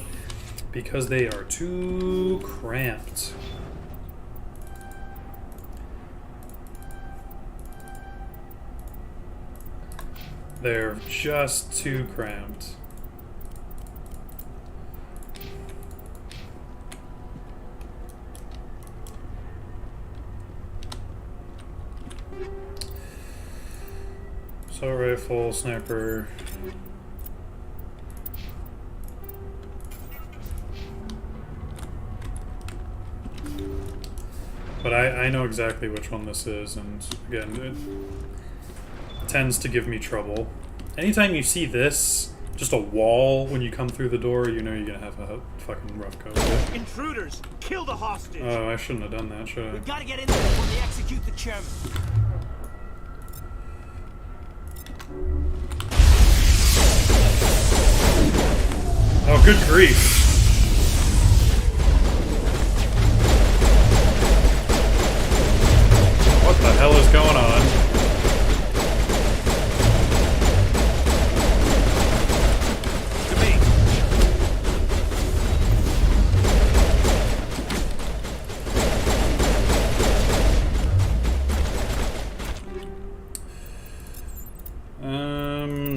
because they are too cramped. They're just too cramped. Assault rifle, sniper. But I know exactly which one this is, and again, it tends to give me trouble. Anytime you see this, just a wall when you come through the door, you know you're gonna have a fucking rough go. Intruders! Kill the hostage! Oh, I shouldn't have done that, should I? We gotta get in there before they execute the chairman. Oh, good grief. What the hell is going on? To me.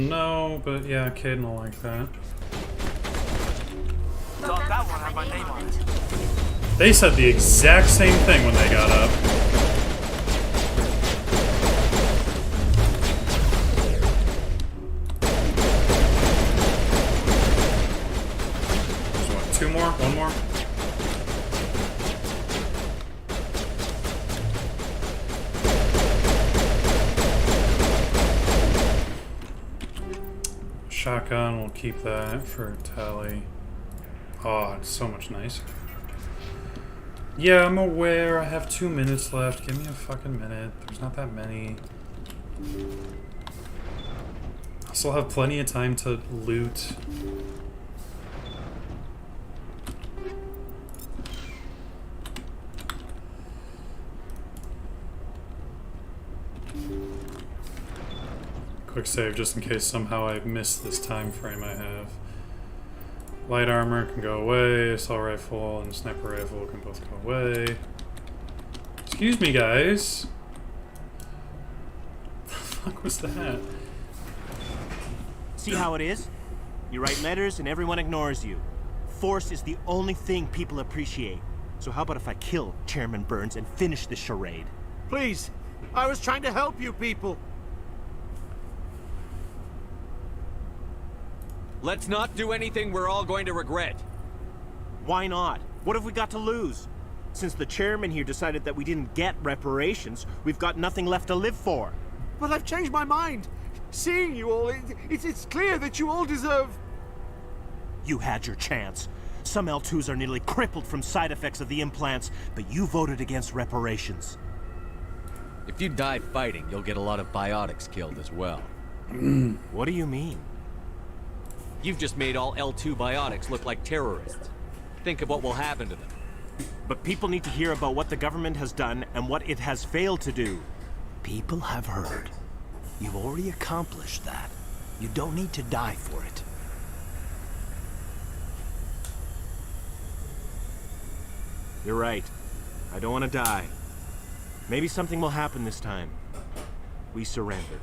No, but yeah, Caden will like that. Thought that one had my name on it. They said the exact same thing when they got up. There's what, 2 more? 1 more? Shotgun, we'll keep that for Tali. Oh, it's so much nicer. Yeah, I'm aware. I have 2 minutes left. Give me a fucking minute. There's not that many. I still have plenty of time to loot. Quick save just in case somehow I miss this time frame I have. Light armor can go away, assault rifle and sniper rifle can both go away. Excuse me, guys. What the fuck was that? See how it is? You write letters and everyone ignores you. Force is the only thing people appreciate. So how about if I kill Chairman Burns and finish this charade? Please, I was trying to help you people. Let's not do anything we're all going to regret. Why not? What have we got to lose? Since the chairman here decided that we didn't get reparations, we've got nothing left to live for. But I've changed my mind. Seeing you all, it's clear that you all deserve... You had your chance. Some L2s are nearly crippled from side effects of the implants, but you voted against reparations. If you die fighting, you'll get a lot of biotics killed as well. What do you mean? You've just made all L2 biotics look like terrorists. Think of what will happen to them. But people need to hear about what the government has done and what it has failed to do. People have heard. You've already accomplished that. You don't need to die for it. You're right. I don't want to die. Maybe something will happen this time. We surrender.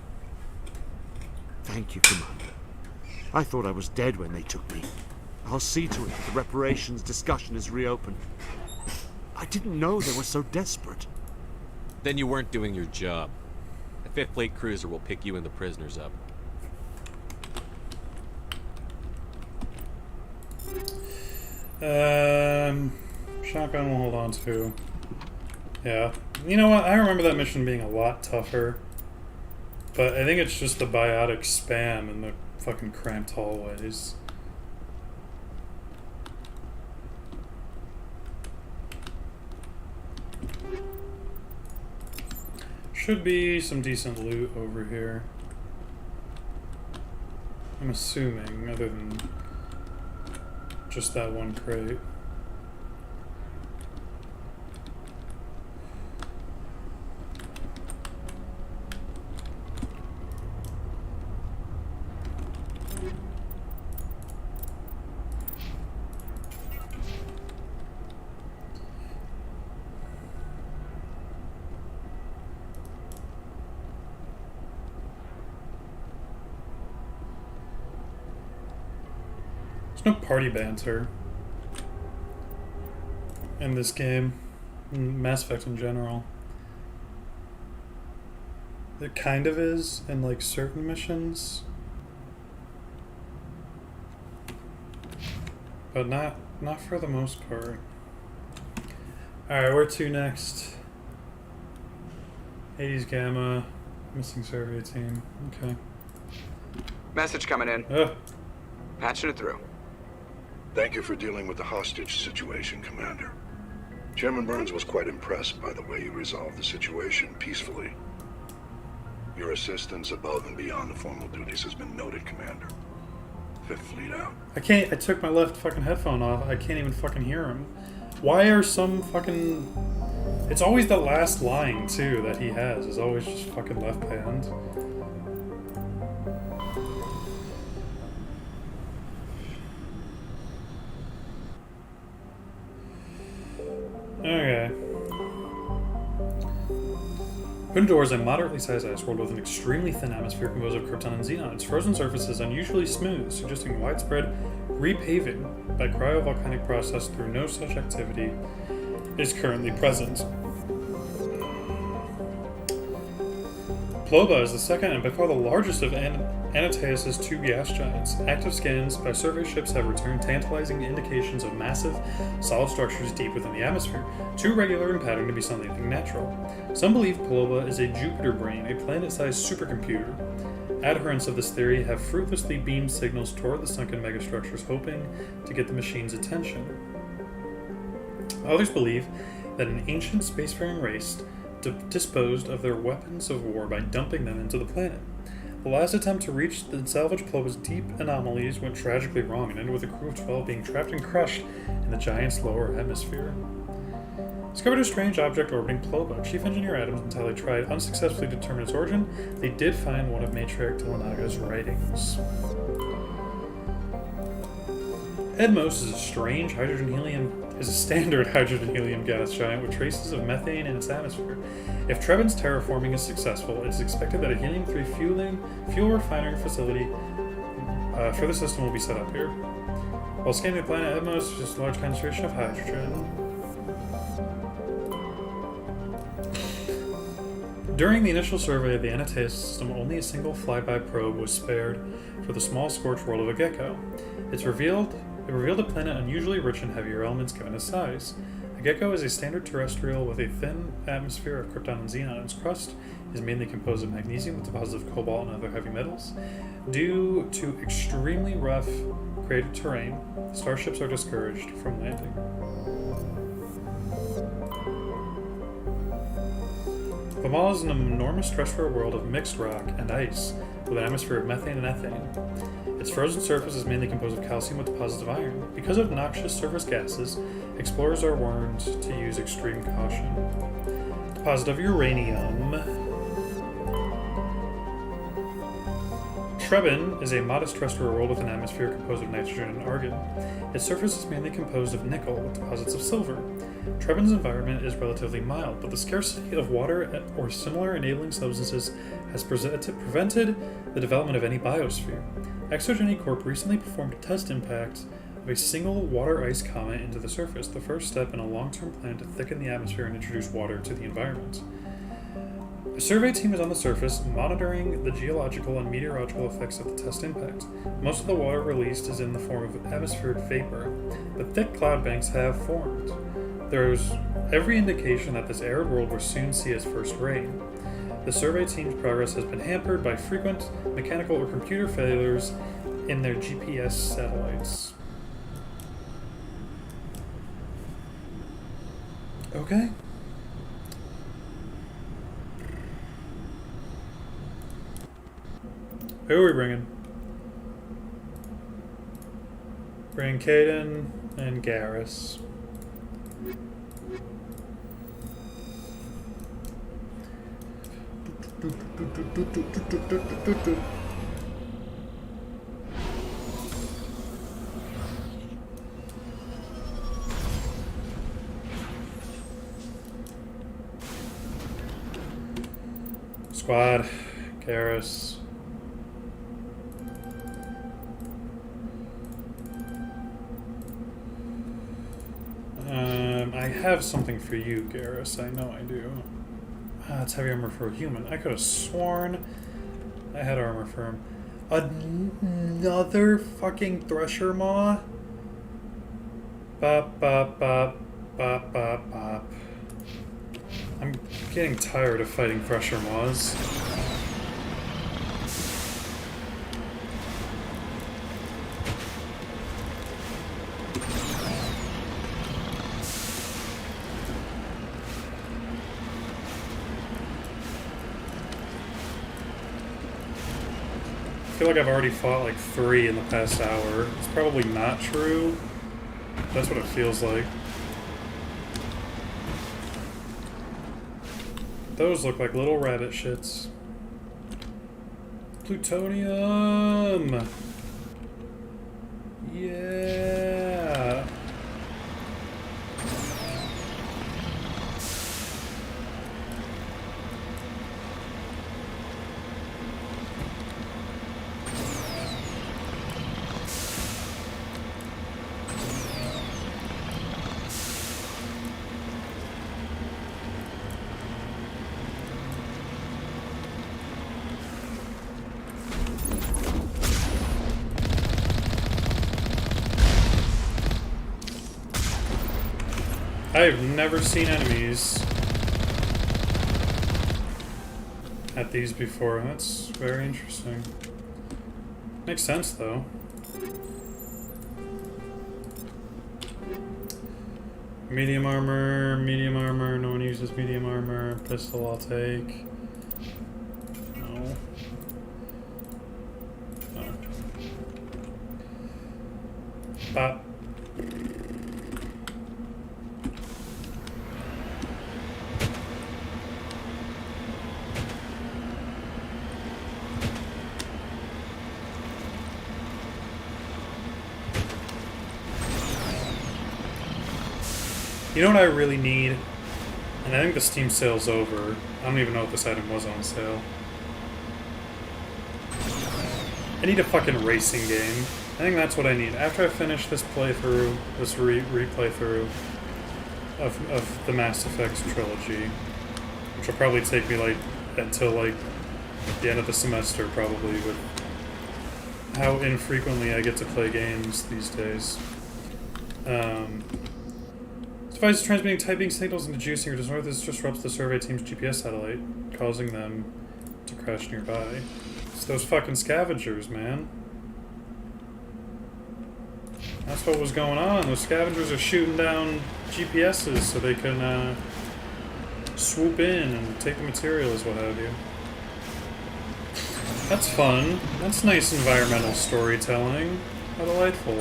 Thank you, Commander. I thought I was dead when they took me. I'll see to it that the reparations discussion is reopened. I didn't know they were so desperate. Then you weren't doing your job. The 5th Fleet cruiser will pick you and the prisoners up. Shotgun we'll hold on to. Yeah. You know what? I remember that mission being a lot tougher. But I think it's just the biotic spam in the fucking cramped hallways. Should be some decent loot over here. I'm assuming, other than just that one crate. There's no party banter in this game, in Mass Effect in general. There kind of is in like certain missions, but not for the most part. Alright, where to next? Hades Gamma, missing survey team. Okay. Message coming in. Patching it through. Thank you for dealing with the hostage situation, Commander. Chairman Burns was quite impressed by the way you resolved the situation peacefully. Your assistance above and beyond the formal duties has been noted, Commander. 5th Fleet out. I took my left fucking headphone off. I can't even fucking hear him. Why are some fucking... It's always the last line, too, that he has. Is always just fucking left hand. Okay. Undor is a moderately sized ice world with an extremely thin atmosphere composed of krypton and xenon. Its frozen surface is unusually smooth, suggesting widespread repaving by cryovolcanic process through no such activity is currently present. Ploba is the second and by far the largest of Anateus' 2 gas giants. Active scans by survey ships have returned tantalizing indications of massive, solid structures deep within the atmosphere, too regular in pattern to be something natural. Some believe Ploba is a Jupiter brain, a planet-sized supercomputer. Adherents of this theory have fruitlessly beamed signals toward the sunken megastructures, hoping to get the machine's attention. Others believe that an ancient spacefaring race disposed of their weapons of war by dumping them into the planet. The last attempt to reach and salvage Ploba's deep anomalies went tragically wrong and ended with a crew of 12 being trapped and crushed in the giant's lower atmosphere. Discovered a strange object orbiting Ploba. Chief Engineer Adams and Tali tried unsuccessfully to determine its origin. They did find one of Matriarch Tolenaga's writings. Edmos is a strange standard hydrogen-helium gas giant with traces of methane in its atmosphere. If Treven's terraforming is successful, it is expected that a helium-3 fuel refinery facility Further system will be set up here. While scanning the planet, Atmos is just a large concentration of hydrogen. During the initial survey of the Antaeus system, only a single flyby probe was spared for the small scorched world of a gecko. It revealed a planet unusually rich in heavier elements given its size. A gecko is a standard terrestrial with a thin atmosphere of krypton and xenon. Its crust is mainly composed of magnesium with deposits of cobalt and other heavy metals. Due to extremely rough cratered terrain, starships are discouraged from landing. Vamal is an enormous terrestrial world of mixed rock and ice with an atmosphere of methane and ethane. Its frozen surface is mainly composed of calcium with deposits of iron. Because of noxious surface gases, explorers are warned to use extreme caution. Deposit of uranium. Trebin is a modest terrestrial world with an atmosphere composed of nitrogen and argon. Its surface is mainly composed of nickel with deposits of silver. Trebin's environment is relatively mild, but the scarcity of water or similar enabling substances has prevented the development of any biosphere. Exogeny Corp recently performed a test impact of a single water-ice comet into the surface, the first step in a long-term plan to thicken the atmosphere and introduce water to the environment. A survey team is on the surface, monitoring the geological and meteorological effects of the test impact. Most of the water released is in the form of atmospheric vapor, but thick cloud banks have formed. There is every indication that this arid world will soon see its first rain. The survey team's progress has been hampered by frequent mechanical or computer failures in their GPS satellites. Okay. Who are we bringing? Bring Kaidan and Garrus. Squad, Garrus. I have something for you, Garrus. I know I do. It's heavy armor for a human. I could have sworn I had armor for him. Another fucking Thresher Maw? Bop, bop, bop, bop, bop, bop. I'm getting tired of fighting Thresher Maws. I feel like I've already fought like 3 in the past hour. It's probably not true. That's what it feels like. Those look like little rabbit shits. Plutonium! Yeah! I've never seen enemies at these before. That's very interesting. Makes sense, though. Medium armor, no one uses medium armor. Pistol I'll take. No. No. Bop. You know what I really need? And I think the Steam sale's over. I don't even know if this item was on sale. I need a fucking racing game. I think that's what I need. After I finish this playthrough, this replay through of the Mass Effect trilogy, which will probably take me like until like the end of the semester, probably, with how infrequently I get to play games these days. Device is transmitting typing signals into juicing or disorders. This disrupts the survey team's GPS satellite, causing them to crash nearby. It's those fucking scavengers, man. That's what was going on. Those scavengers are shooting down GPSs so they can swoop in and take the materials, what have you. That's fun. That's nice environmental storytelling. How delightful.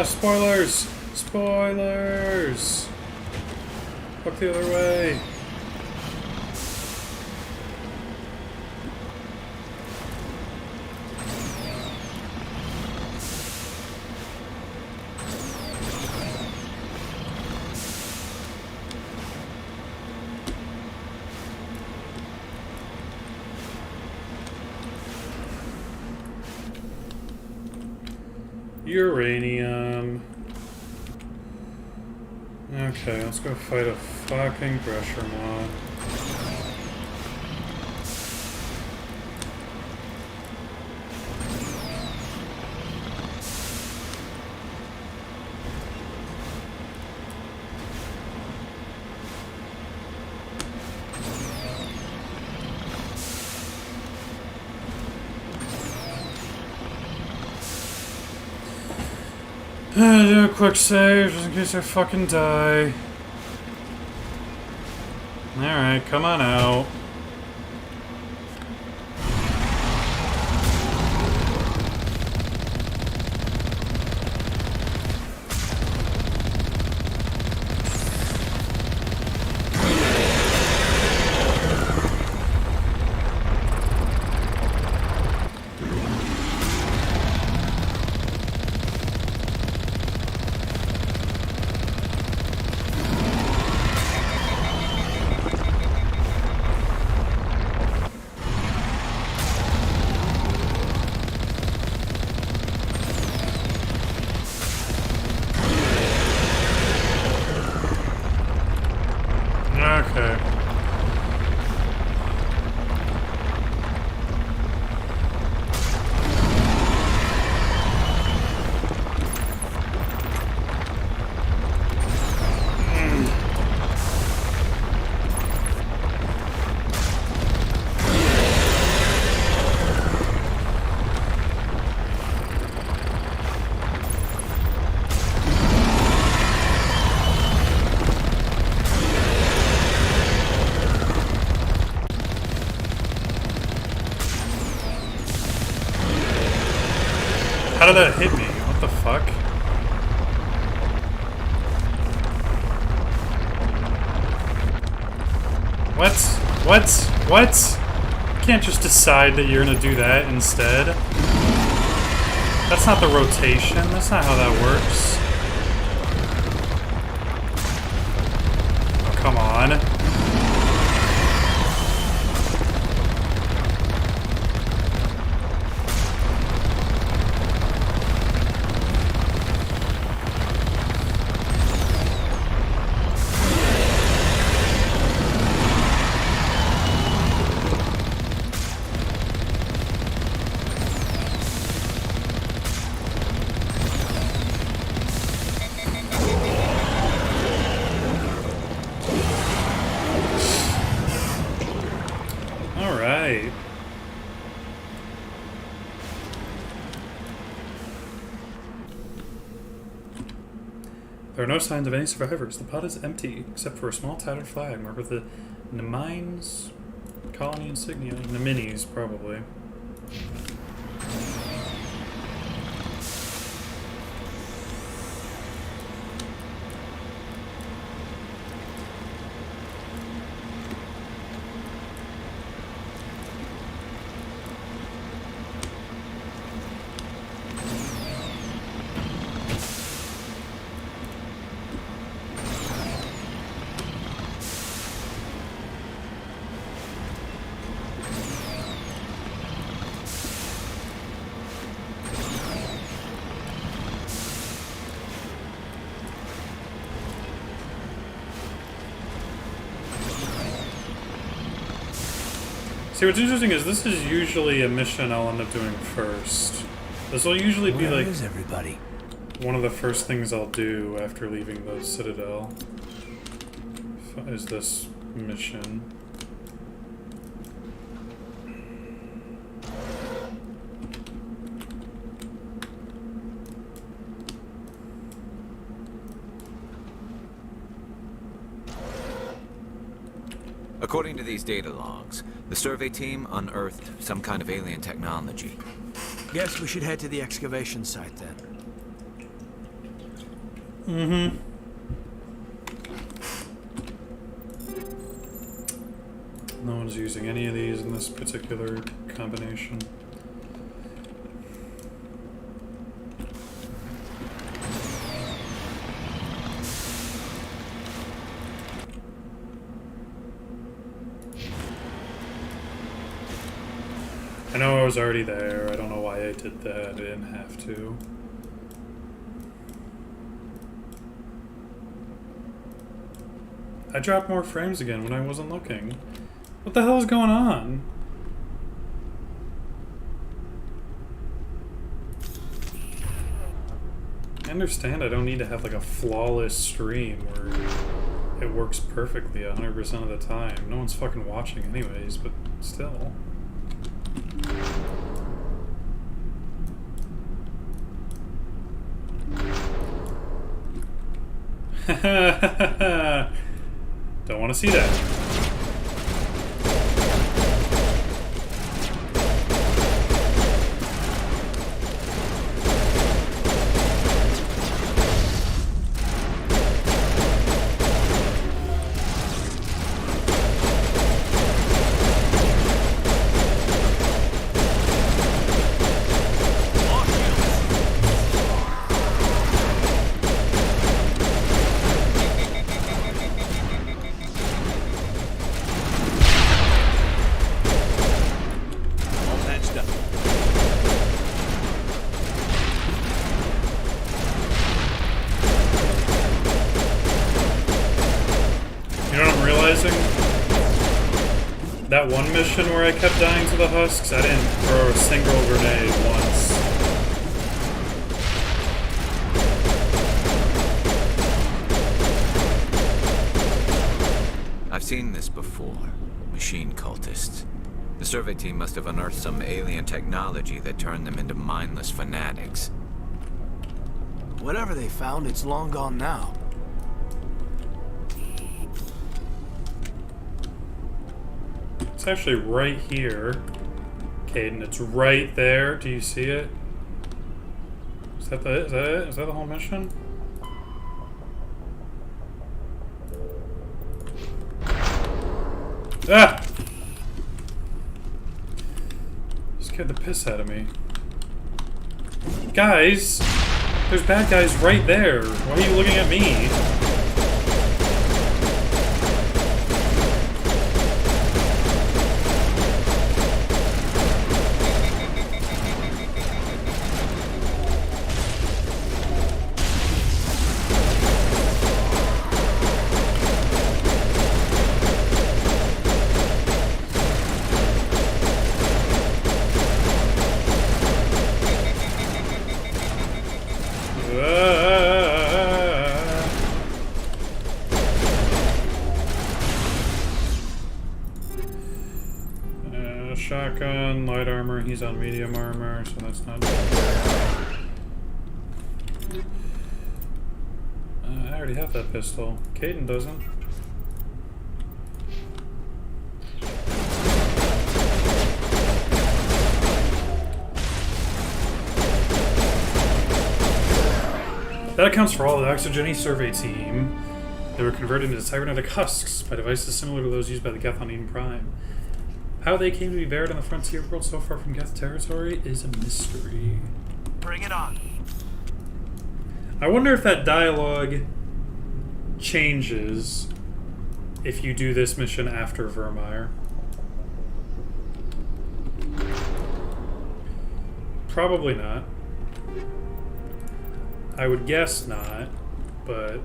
Spoilers! Spoilers! Look the other way. Uranium. Okay, let's go fight a fucking Gresham mod. Do a quick save just in case I fucking die. Alright, come on out. Okay. How did that hit me? What the fuck? What? What? What? You can't just decide that you're gonna do that instead. That's not the rotation. That's not how that works. Oh, come on. There are no signs of any survivors. The pod is empty, except for a small tattered flag marked with the Nemines Colony insignia. The minis, probably. See, what's interesting is this is usually a mission I'll end up doing first. This will usually be Where like is everybody? one of the first things I'll do after leaving the Citadel. Is this mission. According to these data logs, the survey team unearthed some kind of alien technology. Guess we should head to the excavation site then. Mm-hmm. No one's using any of these in this particular combination. I know I was already there. I don't know why I did that. I didn't have to. I dropped more frames again when I wasn't looking. What the hell is going on? I understand I don't need to have like a flawless stream where it works perfectly 100% of the time. No one's fucking watching anyways, but still. Don't want to see that. That one mission where I kept dying to the husks, I didn't throw a single grenade once. I've seen this before. Machine cultists. The survey team must have unearthed some alien technology that turned them into mindless fanatics. Whatever they found, it's long gone now. It's actually right here, Caden. It's right there. Do you see it? Is that it? Is that the whole mission? Ah! Scared the piss out of me. Guys! There's bad guys right there. Why are you looking at me? Shotgun, light armor, he's on medium armor, so that's not I already have that pistol. Caden doesn't. That accounts for all the Oxygeny survey team. They were converted into cybernetic husks by devices similar to those used by the Geth on Eden Prime. How they came to be buried on the frontier world so far from Geth territory is a mystery. Bring it on. I wonder if that dialogue changes if you do this mission after Vermeer. Probably not. I would guess not, but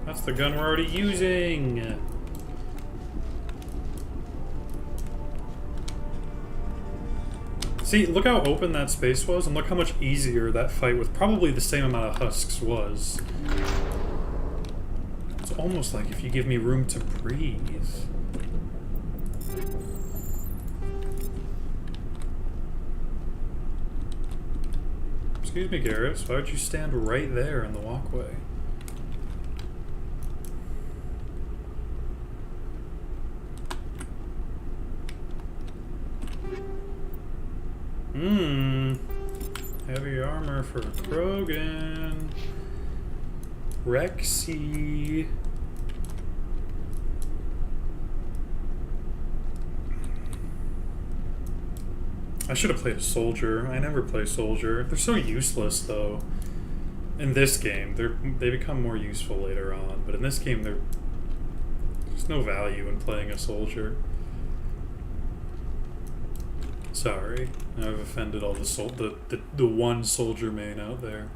that's the gun we're already using. See, look how open that space was, and look how much easier that fight with probably the same amount of husks was. It's almost like if you give me room to breathe. Excuse me, Garrus, why would you stand right there in the walkway? Heavy armor for Krogan. Rexy. I should have played a soldier. I never play soldier. They're so useless, though. In this game, they become more useful later on, but in this game, there's no value in playing a soldier. Sorry, I've offended all the one soldier main out there.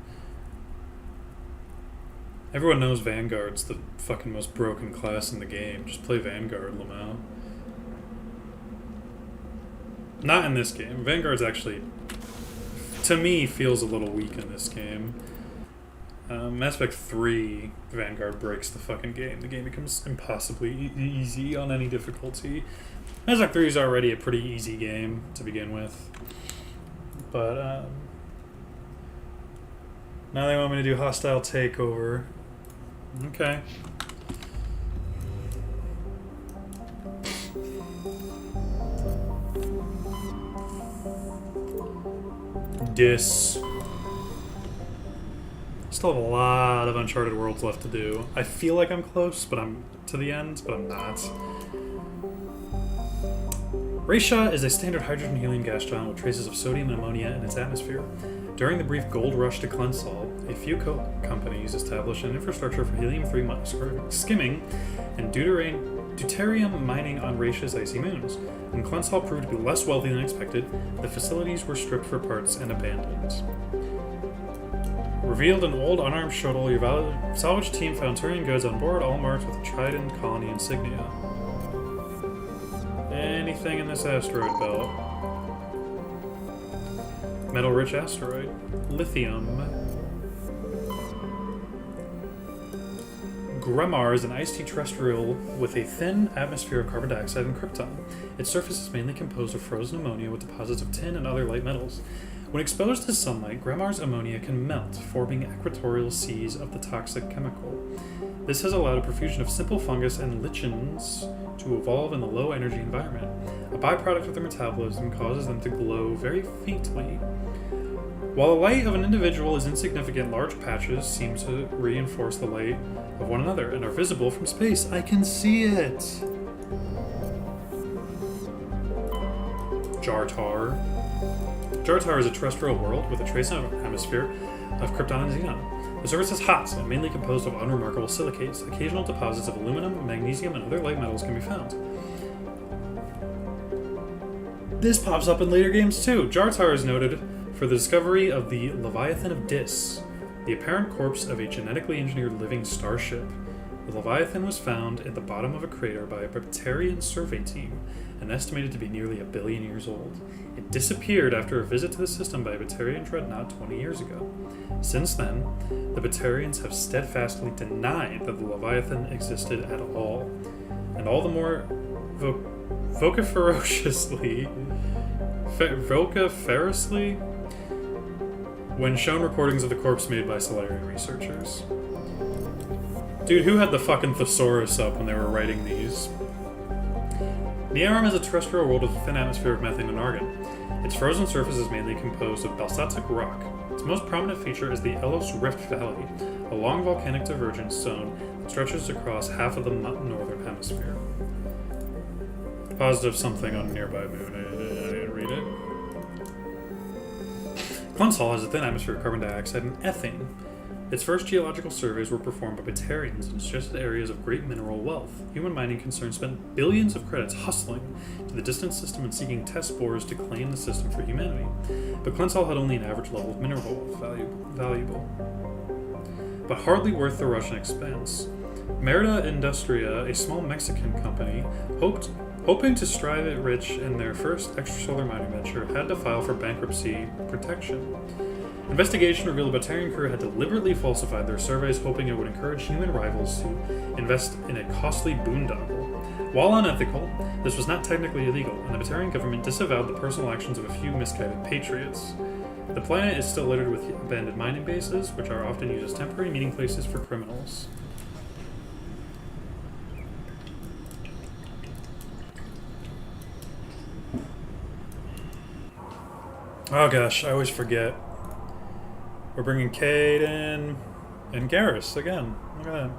Everyone knows Vanguard's the fucking most broken class in the game. Just play Vanguard, Lamau. Not in this game. Vanguard's actually, to me, feels a little weak in this game. Mass Effect 3, Vanguard breaks the fucking game. The game becomes impossibly easy on any difficulty. Mass Effect 3 is already a pretty easy game to begin with. But, now they want me to do Hostile Takeover. Okay. Still have a lot of Uncharted Worlds left to do. I feel like I'm close, but I'm to the end, but I'm not. Rayshaw is a standard hydrogen-helium gas giant with traces of sodium and ammonia in its atmosphere. During the brief gold rush to Clensal, a few companies established an infrastructure for helium-3 skimming and deuterium mining on Rayshaw's icy moons. When Clensal proved to be less wealthy than expected, the facilities were stripped for parts and abandoned. Revealed an old unarmed shuttle, your salvage team found Turian goods on board, all marked with a Trident colony insignia. Anything in this asteroid belt? Metal-rich asteroid. Lithium. Gremar is an ice-tea terrestrial with a thin atmosphere of carbon dioxide and krypton. Its surface is mainly composed of frozen ammonia with deposits of tin and other light metals. When exposed to sunlight, Gremar's ammonia can melt, forming equatorial seas of the toxic chemical. This has allowed a profusion of simple fungus and lichens to evolve in the low-energy environment. A byproduct of their metabolism causes them to glow very faintly. While the light of an individual is insignificant, large patches seem to reinforce the light of one another and are visible from space. I can see it! Jartar. Jartar is a terrestrial world with a trace atmosphere of krypton and xenon. The surface is hot and mainly composed of unremarkable silicates. Occasional deposits of aluminum, magnesium, and other light metals can be found. This pops up in later games too. Jartar is noted for the discovery of the Leviathan of Dis, the apparent corpse of a genetically engineered living starship. The Leviathan was found at the bottom of a crater by a Batarian survey team and estimated to be nearly 1 billion years old. It disappeared after a visit to the system by a Batarian dreadnought 20 years ago. Since then, the Batarians have steadfastly denied that the Leviathan existed at all, and all the more vociferously when shown recordings of the corpse made by Solarian researchers. Dude, who had the fucking thesaurus up when they were writing these? Nearum is a terrestrial world with a thin atmosphere of methane and argon. Its frozen surface is mainly composed of basaltic rock. Its most prominent feature is the Elos Rift Valley, a long volcanic divergence zone that stretches across half of the northern hemisphere. Positive something on a nearby moon. I didn't read it. Clunsall has a thin atmosphere of carbon dioxide and ethane. Its first geological surveys were performed by Batarians and suggested areas of great mineral wealth. Human mining concerns spent billions of credits hustling to the distant system and seeking test spores to claim the system for humanity. But Clunsall had only an average level of mineral wealth valuable. But hardly worth the Russian expense. Merida Industria, a small Mexican company, hoping to strive it rich in their first extrasolar mining venture, had to file for bankruptcy protection. Investigation revealed the Batarian crew had deliberately falsified their surveys, hoping it would encourage human rivals to invest in a costly boondoggle. While unethical, this was not technically illegal, and the Batarian government disavowed the personal actions of a few misguided patriots. The planet is still littered with abandoned mining bases, which are often used as temporary meeting places for criminals. Oh gosh, I always forget. We're bringing Cade in, and Garrus again. Look at that.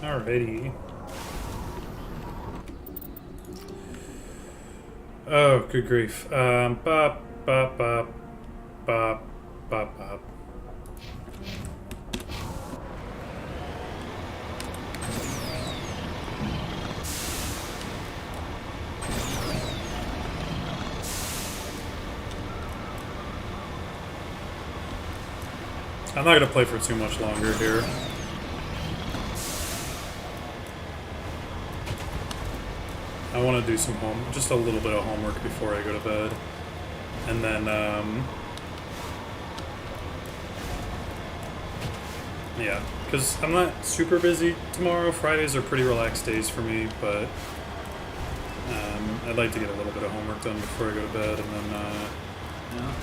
Alrighty. Oh, good grief. Bop, bop, bop, bop, bop, bop. I'm not gonna play for too much longer here. I want to do some just a little bit of homework before I go to bed. And then, yeah, because I'm not super busy tomorrow. Fridays are pretty relaxed days for me, but I'd like to get a little bit of homework done before I go to bed, and then, yeah.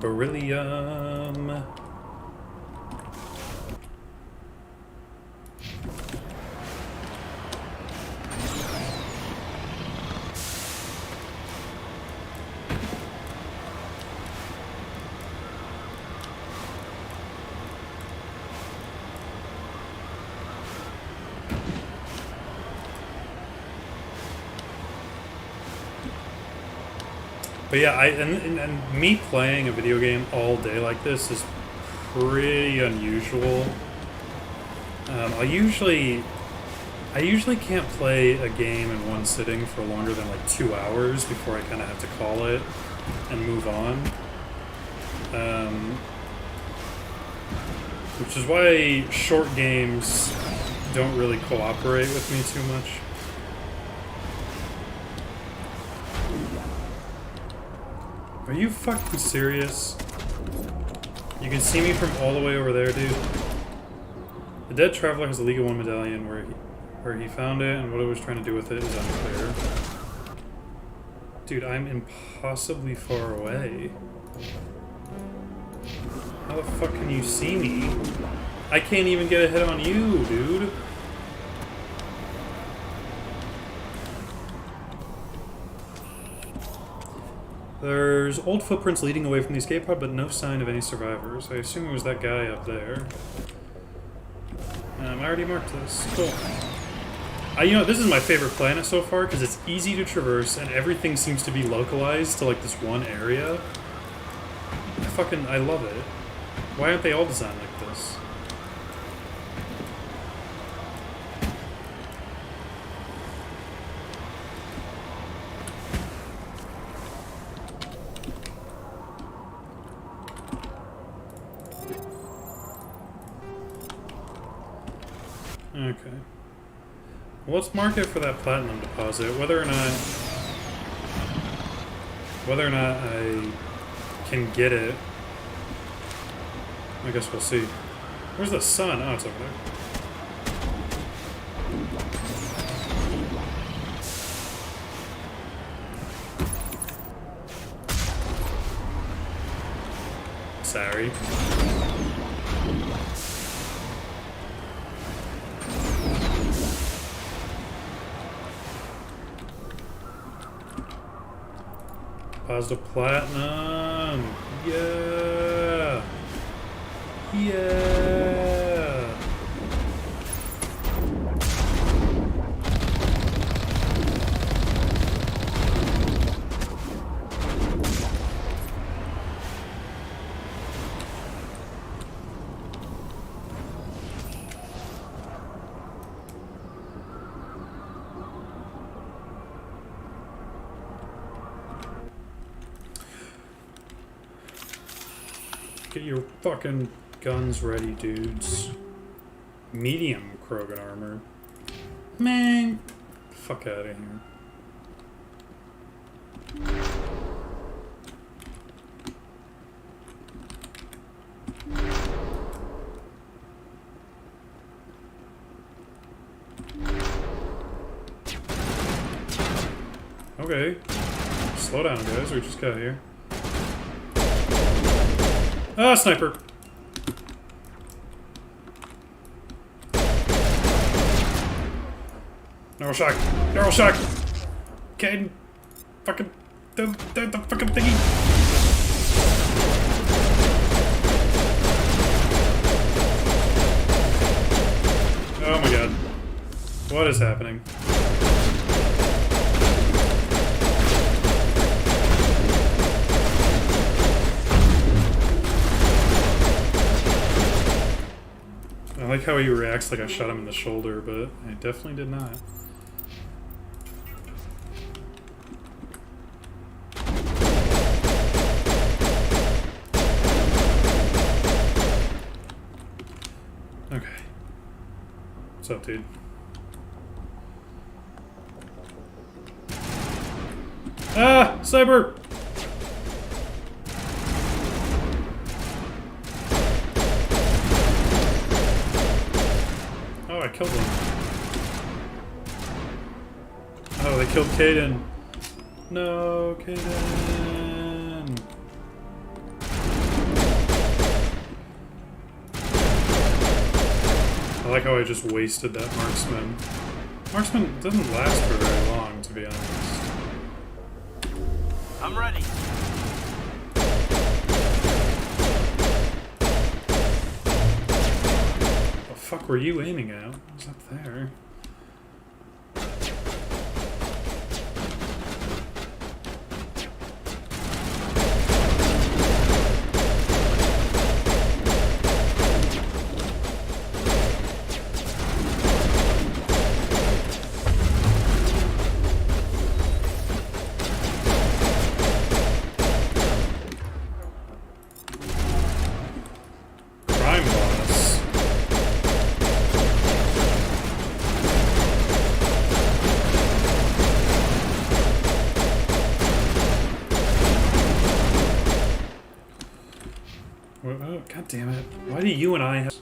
Beryllium. But yeah, and me playing a video game all day like this is pretty unusual. I usually can't play a game in one sitting for longer than like 2 hours before I kind of have to call it and move on. Which is why short games don't really cooperate with me too much. Are you fucking serious? You can see me from all the way over there, dude. The dead traveler has a League of One medallion where he found it, and what it was trying to do with it is unclear. Dude, I'm impossibly far away. How the fuck can you see me? I can't even get a hit on you, dude. There's old footprints leading away from the escape pod, but no sign of any survivors. I assume it was that guy up there. I already marked this. Cool. You know, this is my favorite planet so far, because it's easy to traverse, and everything seems to be localized to, like, this one area. I love it. Why aren't they all designed like this? Okay. Well, let's mark it for that platinum deposit. Whether or not I can get it I guess we'll see. Where's the sun? Oh, it's over there. Sorry. Positive platinum. Yeah. Yeah. Get your fucking guns ready, dudes. Medium Krogan armor. Man, fuck out of here. Okay. Slow down, guys. We just got here. Ah, sniper! Neural shock! Neural shock! Caden! Fucking... the fucking thingy! Oh my god. What is happening? I like how he reacts like I shot him in the shoulder, but I definitely did not. Okay. What's up, dude? Ah! Cyber! I killed him. Oh, they killed Caden. No, Caden. I like how I just wasted that marksman. Marksman doesn't last for very long, to be honest. I'm ready. The fuck were you aiming at? What was up there? Oh, God damn it. Why do you and I have...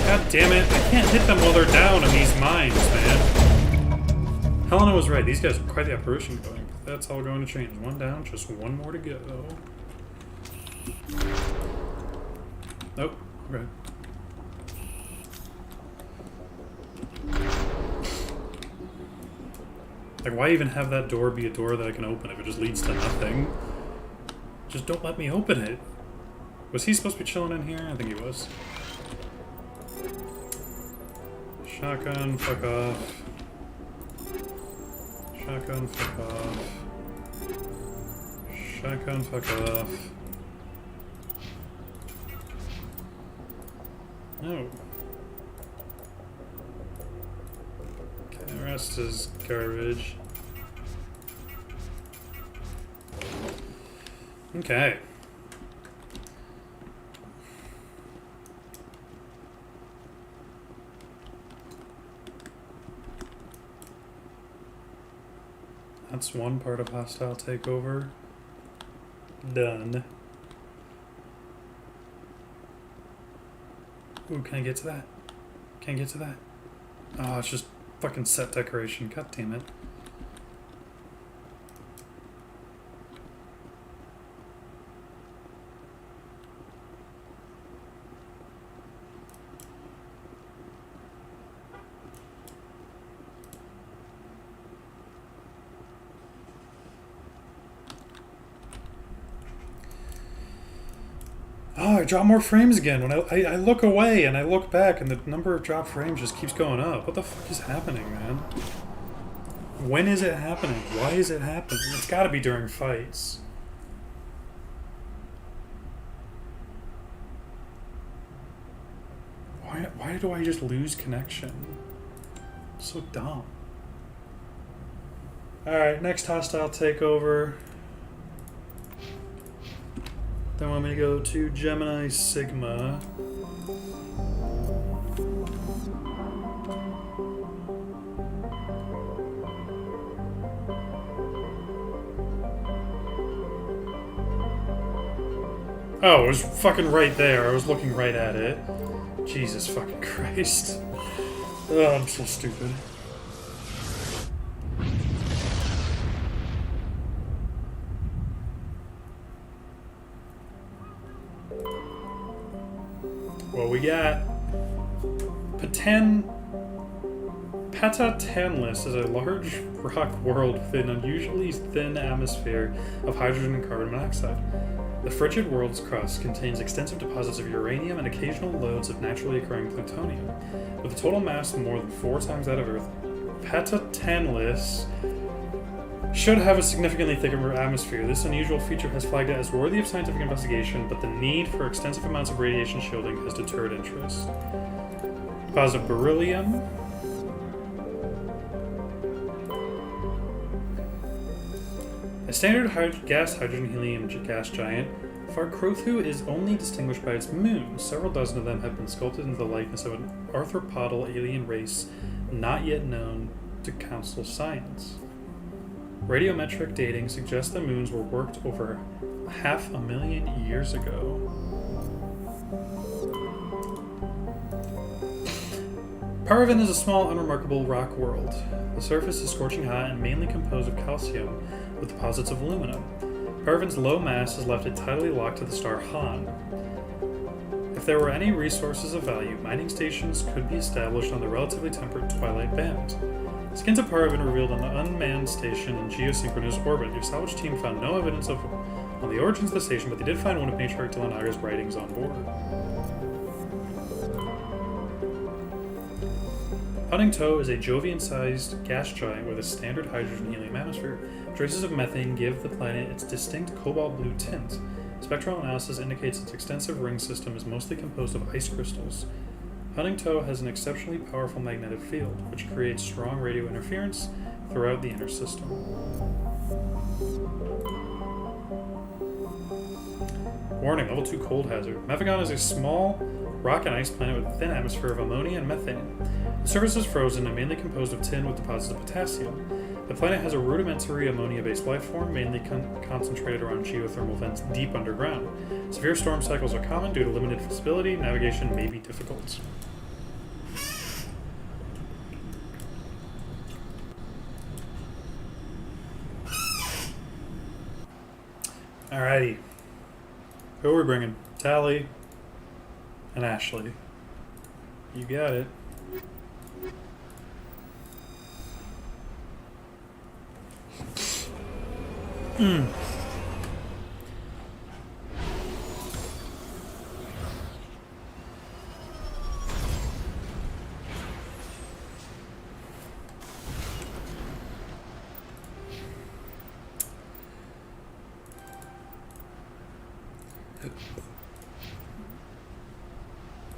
God damn it. I can't hit them while they're down in these mines, man. Helena was right. These guys are quite the apparition going. That's all going to change. One down, just one more to go. Nope. Okay. Like, why even have that door be a door that I can open if it just leads to nothing? Just don't let me open it. Was he supposed to be chilling in here? I think he was. Shotgun, fuck off. Shotgun, fuck off. Shotgun, fuck off. No. Okay, the rest is garbage. Okay. That's one part of hostile takeover. Done. Ooh, can I get to that? Can't get to that. Oh, it's just fucking set decoration. God damn it. Oh, I drop more frames again. When I look away and I look back and the number of drop frames just keeps going up. What the fuck is happening, man? When is it happening? Why is it happening? It's gotta be during fights. Why do I just lose connection? So dumb. Alright, next hostile takeover. They want me to go to Gemini Sigma. Oh, it was fucking right there. I was looking right at it. Jesus fucking Christ. Oh, I'm so stupid. What we got? Patatanlis is a large rock world with an unusually thin atmosphere of hydrogen and carbon monoxide. The frigid world's crust contains extensive deposits of uranium and occasional loads of naturally occurring plutonium. With a total mass more than 4 times that of Earth, Patatanlis should have a significantly thicker atmosphere. This unusual feature has flagged it as worthy of scientific investigation, but the need for extensive amounts of radiation shielding has deterred interest. Deposit of beryllium. A standard gas hydrogen helium gas giant, Farkrothu is only distinguished by its moons. Several dozen of them have been sculpted into the likeness of an arthropodal alien race not yet known to Council science. Radiometric dating suggests the moons were worked over 500,000 years ago. Paravan is a small, unremarkable rock world. The surface is scorching hot and mainly composed of calcium with deposits of aluminum. Paravan's low mass has left it tidally locked to the star Han. If there were any resources of value, mining stations could be established on the relatively temperate Twilight Band. Skins of Paravan revealed an unmanned station in geosynchronous orbit. Your salvage team found no evidence on the origins of the station, but they did find one of Matriarch Tilanaga's writings on board. Huntington is a Jovian-sized gas giant with a standard hydrogen-helium atmosphere. Traces of methane give the planet its distinct cobalt blue tint. Spectral analysis indicates its extensive ring system is mostly composed of ice crystals. Huntington has an exceptionally powerful magnetic field, which creates strong radio interference throughout the inner system. Warning, level 2 cold hazard. Mevagon is a small rock and ice planet with a thin atmosphere of ammonia and methane. The surface is frozen and mainly composed of tin with deposits of potassium. The planet has a rudimentary ammonia-based life form, mainly concentrated around geothermal vents deep underground. Severe storm cycles are common due to limited visibility. Navigation may be difficult. Alrighty. Who are we bringing? Tali and Ashley. You got it.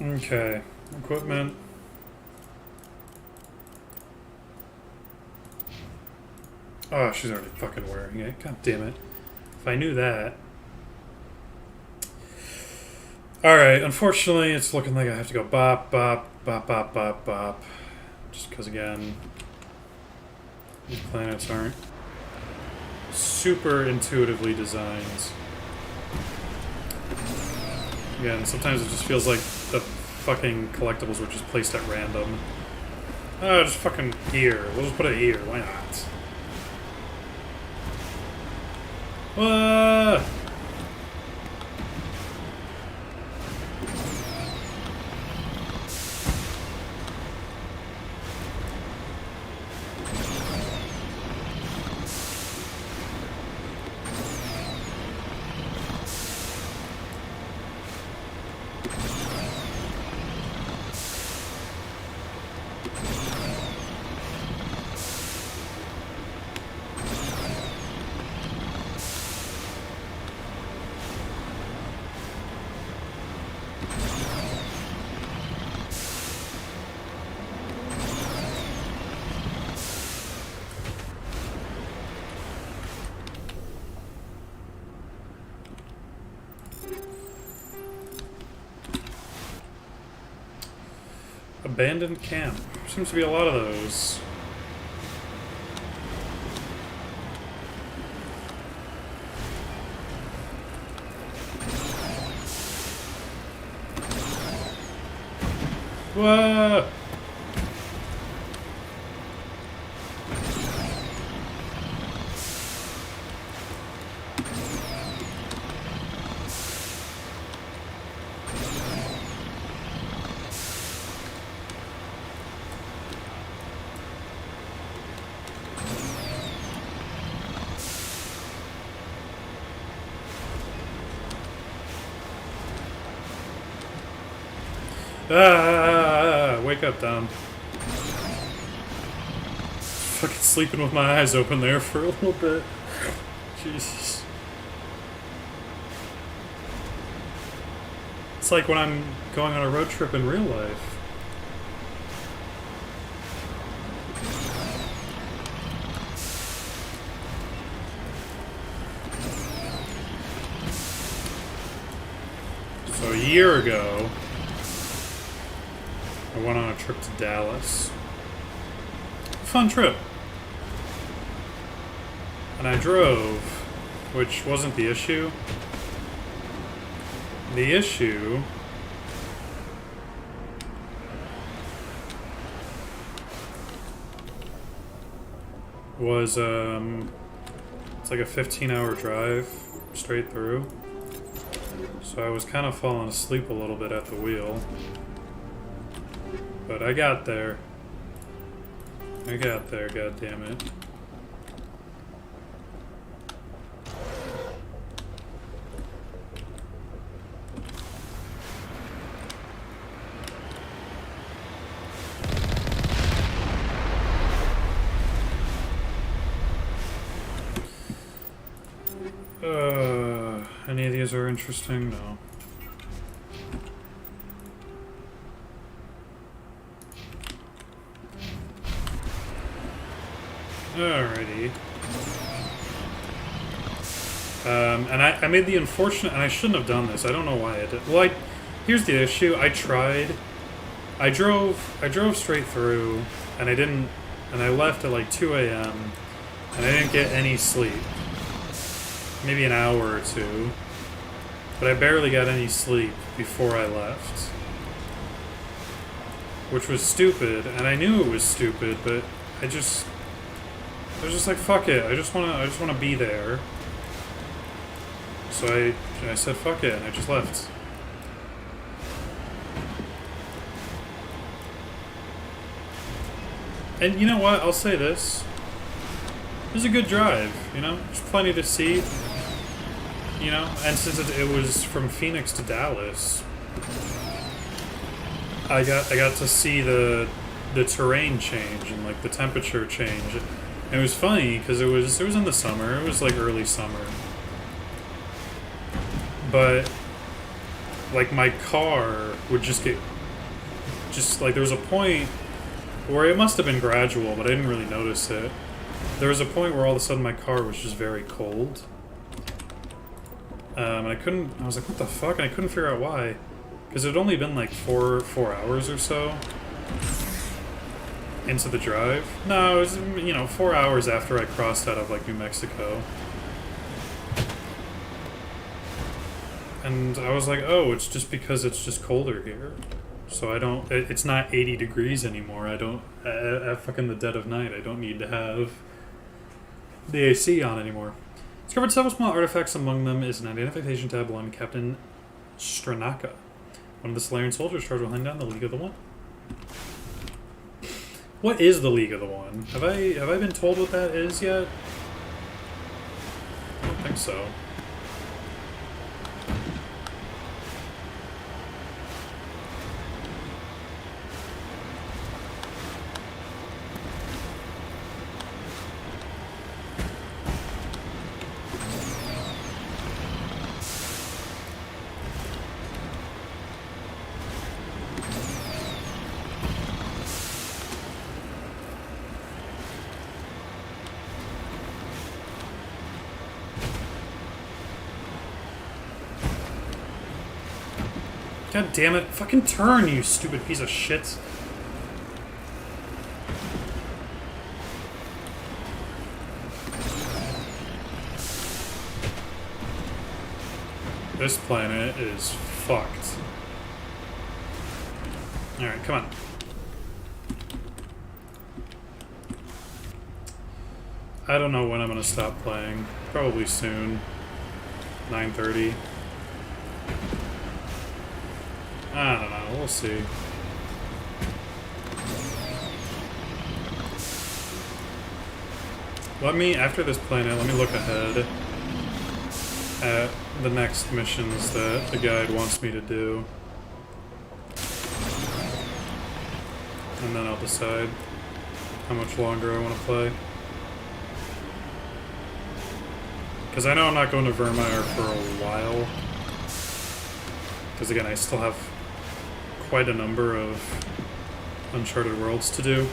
Okay, equipment. Oh, she's already fucking wearing it. God damn it. If I knew that. Alright, unfortunately, it's looking like I have to go bop, bop, bop, bop, bop, bop. Just because, again, these planets aren't super intuitively designed. Again, sometimes it just feels like the fucking collectibles were just placed at random. Oh, just fucking here. We'll just put it here. Why not? Abandoned camp. Seems to be a lot of those. Whoa! Wake up, Dom. Fucking sleeping with my eyes open there for a little bit. Jesus. It's like when I'm going on a road trip in real life. So a year ago, I went on a trip to Dallas. Fun trip. And I drove, which wasn't the issue. The issue was, it's like a 15-hour drive straight through. So I was kind of falling asleep a little bit at the wheel. But I got there. I got there, goddammit. Any of these are interesting? No. Alrighty. And I made the unfortunate, and I shouldn't have done this. I don't know why I did. Well, here's the issue. I tried. I drove straight through, and I didn't, and I left at like 2 a.m. and I didn't get any sleep. Maybe an hour or two. But I barely got any sleep before I left. Which was stupid, and I knew it was stupid, but I was just like, fuck it. I just wanna be there. So I said fuck it, and I just left. And you know what? I'll say this. It was a good drive, you know? There's plenty to see. You know? And since it was from Phoenix to Dallas, I got to see the terrain change and like the temperature change. And it was funny because it was in the summer. It was like early summer. But like my car would just like there was a point where it must have been gradual, but I didn't really notice it. There was a point where all of a sudden my car was just very cold. And I was like, what the fuck? And I couldn't figure out why. Because it had only been like four hours or so into the drive. No, it was, you know, 4 hours after I crossed out of like New Mexico. And I was like, oh, it's just because it's just colder here. So I don't, it's not 80 degrees anymore. I don't, at fucking the dead of night, I don't need to have the AC on anymore. Discovered several small artifacts. Among them is an identification tab on Captain Stranaka, one of the Solarian soldiers charged with hunting down the League of the One. What is the League of the One? Have I been told what that is yet? I don't think so. God damn it. Fucking turn, you stupid piece of shit. This planet is fucked. Alright, come on. I don't know when I'm gonna stop playing. Probably soon. 9:30. I don't know, we'll see. After this planet, let me look ahead at the next missions that the guide wants me to do. And then I'll decide how much longer I want to play. Because I know I'm not going to Vermeer for a while. Because again, I still have quite a number of Uncharted Worlds to do.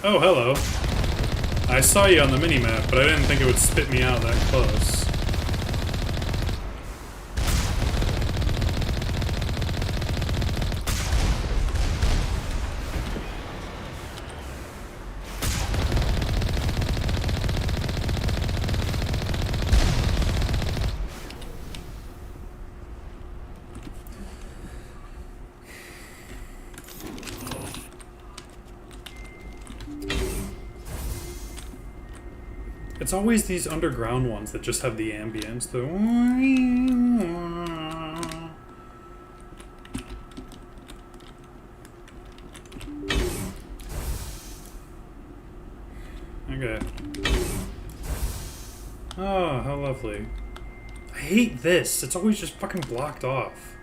Oh, hello. I saw you on the minimap, but I didn't think it would spit me out that close. It's always these underground ones that just have the ambience. Okay. Oh, how lovely. I hate this. It's always just fucking blocked off.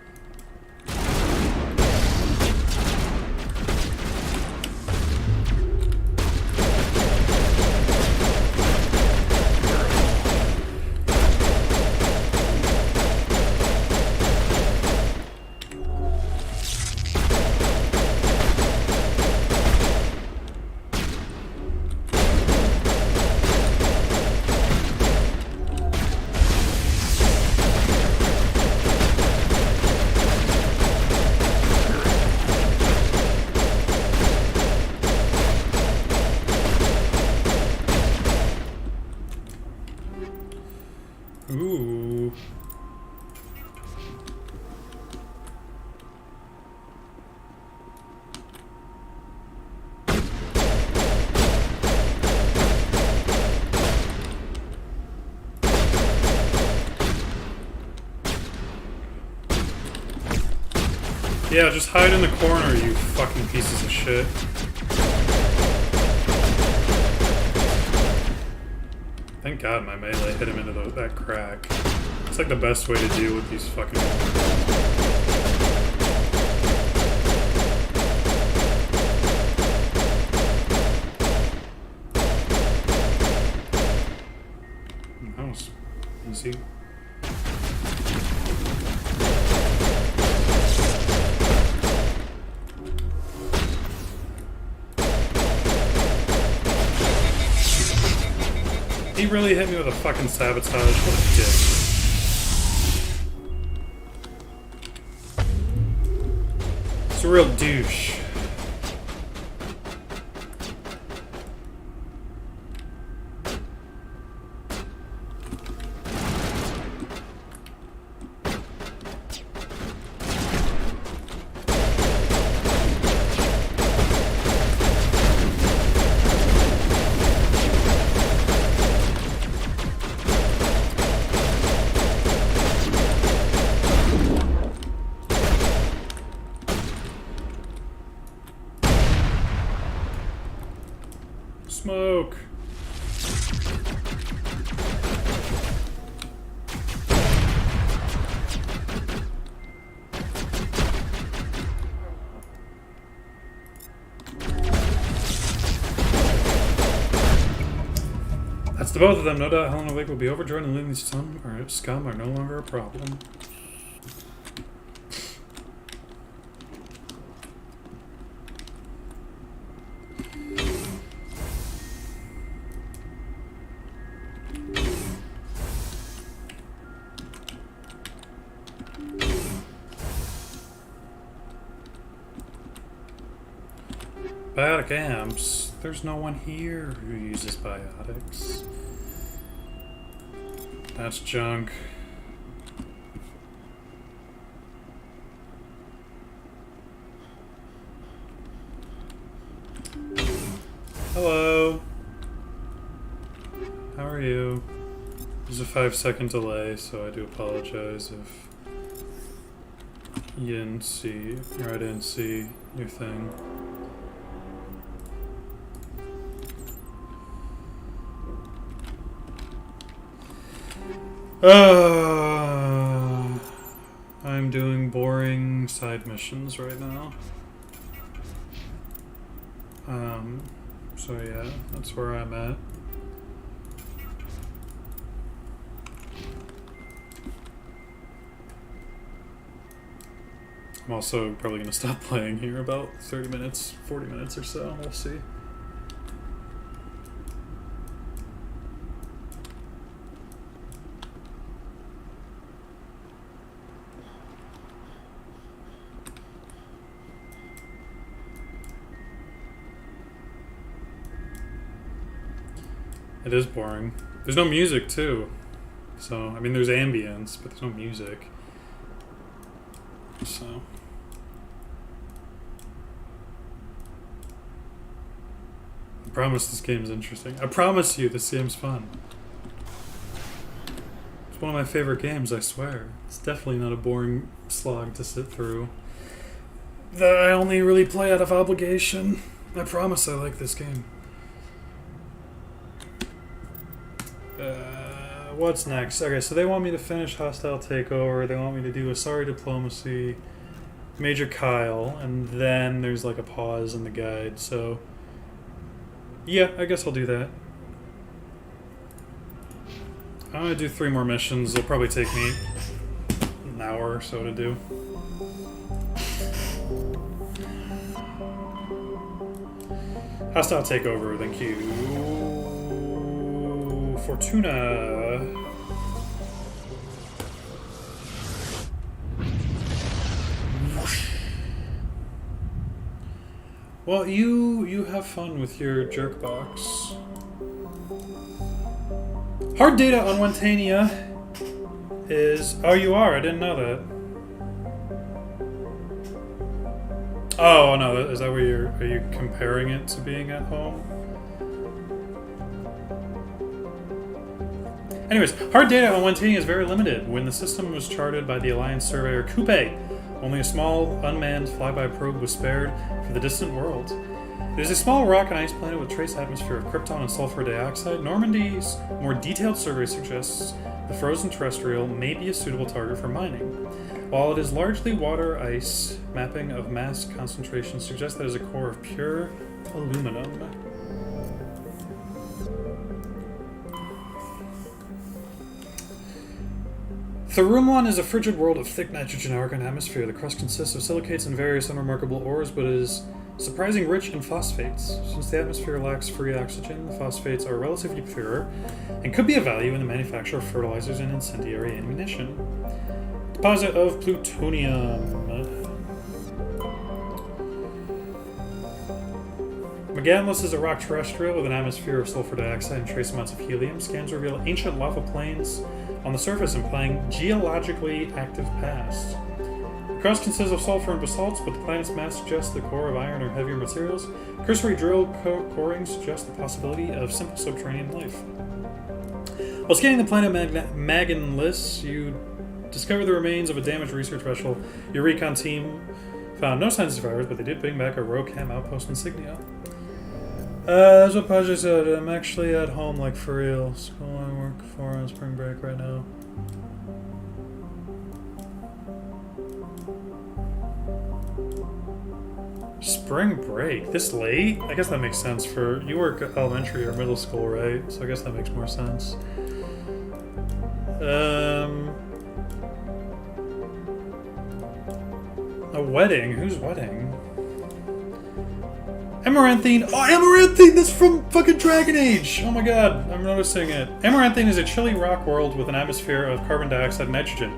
Ooh. Yeah, just hide in the corner, you fucking pieces of shit. Thank God my melee hit him into that crack. It's like the best way to deal with these fucking... easy. He really hit me with a fucking sabotage. What a dick. It's a real douche. Smoke. That's the both of them. No doubt Helena Lake will be overjoyed and leaving these scum are no longer a problem. Biotic amps. There's no one here who uses biotics. That's junk. Hello. How are you? There's a 5-second delay, so I do apologize if you didn't see, or I didn't see your thing. I'm doing boring side missions right now. So yeah, that's where I'm at. I'm also probably gonna stop playing here about 30 minutes, 40 minutes or so, we'll see. It is boring. There's no music, too. So, I mean, there's ambience, but there's no music. So. I promise this game's interesting. I promise you this game's fun. It's one of my favorite games, I swear. It's definitely not a boring slog to sit through. That I only really play out of obligation. I promise I like this game. What's next? Okay, so they want me to finish Hostile Takeover, they want me to do Asari Diplomacy, Major Kyle, and then there's like a pause in the guide, so yeah, I guess I'll do that. I'm gonna do 3 more missions. It'll probably take me an hour or so to do. Hostile Takeover, thank you. Fortuna. Well, you have fun with your jerk box. Hard data on Wentania is... Oh, you are? I didn't know that. Oh, no, is that where you're... Are you comparing it to being at home? Anyways, hard data on Wentania is very limited. When the system was charted by the Alliance surveyor Coupe, only a small, unmanned flyby probe was spared for the distant world. It is a small rock and ice planet with trace atmosphere of krypton and sulfur dioxide. Normandy's more detailed survey suggests the frozen terrestrial may be a suitable target for mining. While it is largely water-ice, mapping of mass concentration suggests that it is a core of pure aluminum. Thurumlan is a frigid world of thick nitrogen argon atmosphere. The crust consists of silicates and various unremarkable ores, but is surprisingly rich in phosphates. Since the atmosphere lacks free oxygen, the phosphates are relatively pure and could be of value in the manufacture of fertilizers and incendiary ammunition. Deposit of plutonium. Meganis is a rock terrestrial with an atmosphere of sulfur dioxide and trace amounts of helium. Scans reveal ancient lava plains on the surface, implying geologically active past. The crust consists of sulfur and basalts, but the planet's mass suggests the core of iron or heavier materials. Cursory drill coring suggests the possibility of simple subterranean life. While scanning the planet Meganis, you discover the remains of a damaged research vessel. Your recon team found no signs of survivors, but they did bring back a Rocam outpost insignia. That's what Paja said. I'm actually at home, like, for real. School I work for on spring break right now. Spring break? This late? I guess that makes sense for... You work elementary or middle school, right? So I guess that makes more sense. A wedding? Whose wedding? Amaranthine! Oh, Amaranthine! That's from fucking Dragon Age! Oh my god, I'm noticing it. Amaranthine is a chilly rock world with an atmosphere of carbon dioxide and nitrogen.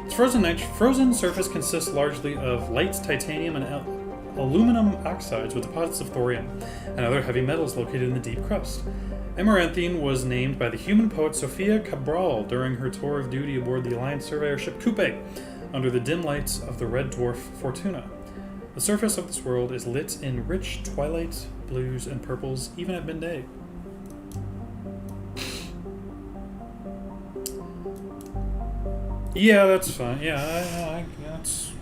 Its frozen surface consists largely of light titanium and aluminum oxides with deposits of thorium and other heavy metals located in the deep crust. Amaranthine was named by the human poet Sofia Cabral during her tour of duty aboard the Alliance surveyor ship Coupe under the dim lights of the red dwarf Fortuna. The surface of this world is lit in rich twilight blues and purples, even at midday. Yeah, that's fine. Yeah, that's...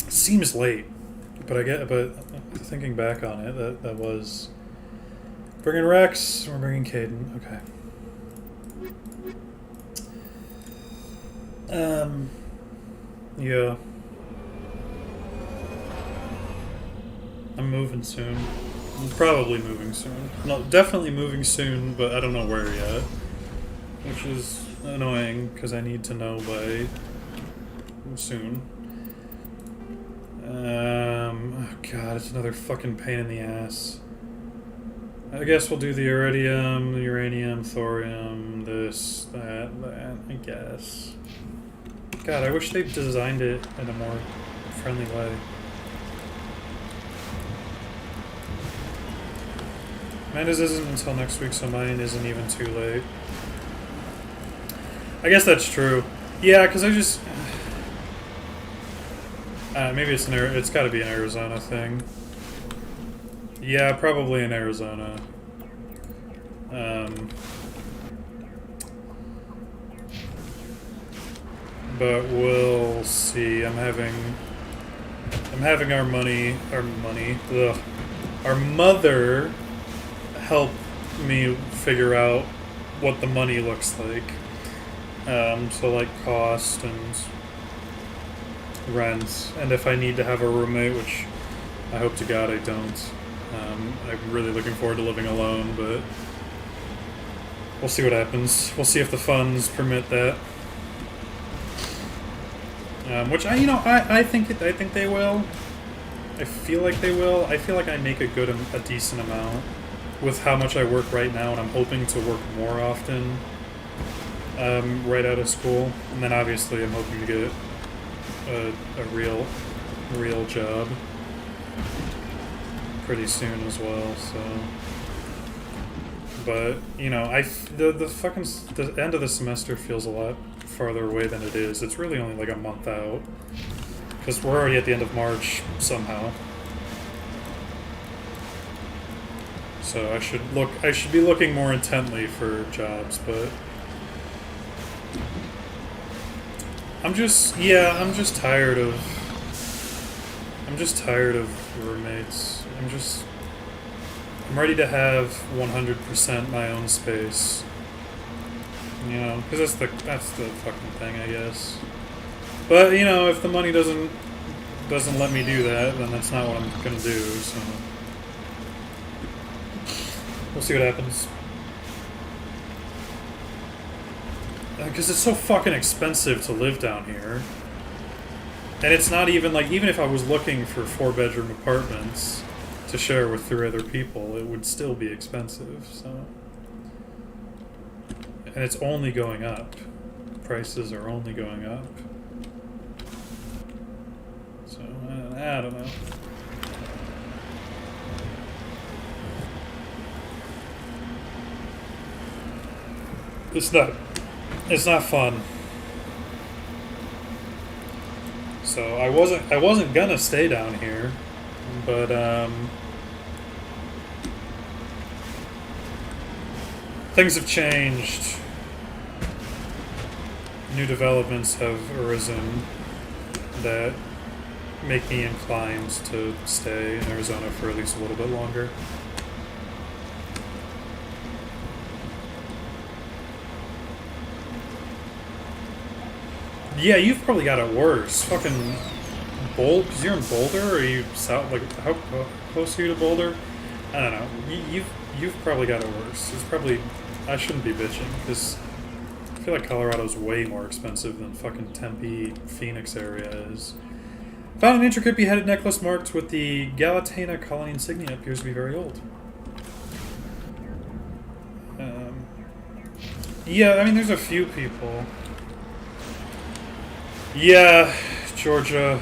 Seems late, but thinking back on it, that was... Bringing Rex, we're bringing Caden. Okay. Yeah. I'm moving soon. I'm probably moving soon. No, definitely moving soon, but I don't know where yet. Which is annoying, because I need to know by soon. Oh god, it's another fucking pain in the ass. I guess we'll do the iridium, the uranium, thorium, this, that, I guess. God, I wish they designed it in a more friendly way. Amanda's isn't until next week, so mine isn't even too late. I guess that's true. Yeah, because I just... maybe it's gotta be an Arizona thing. Yeah, probably in Arizona. But we'll see. I'm having our mother help me figure out what the money looks like. So like cost and rent, and if I need to have a roommate, which I hope to God I don't. I'm really looking forward to living alone, but we'll see what happens. We'll see if the funds permit that. Which I think they will. I feel like they will. I feel like I make a decent amount with how much I work right now, and I'm hoping to work more often right out of school. And then obviously I'm hoping to get a real job pretty soon as well. So, but the end of the semester feels a lot farther away than it is. It's really only like a month out, because we're already at the end of March somehow. So I should be looking more intently for jobs, but I'm just tired of roommates. I'm ready to have 100% my own space. You know, because that's the fucking thing, I guess. But if the money doesn't let me do that, then that's not what I'm gonna do. So We'll see what happens. Because it's so fucking expensive to live down here. And it's not even like, even if I was looking for 4-bedroom apartments to share with 3 other people, it would still be expensive, so. And it's only going up. Prices are only going up. So, I don't know. It's not fun. So I wasn't gonna stay down here, but things have changed. New developments have arisen that make me inclined to stay in Arizona for at least a little bit longer. Yeah, you've probably got it worse. Fucking Boulder, because you're in Boulder, or are you south? Like, how close are you to Boulder? I don't know. You've probably got it worse. It's probably, I shouldn't be bitching, because I feel like Colorado's way more expensive than fucking Tempe, Phoenix area is. Found an intricate beheaded necklace marked with the Galatena colony insignia. Appears to be very old. Yeah, I mean, there's a few people. Yeah, Georgia.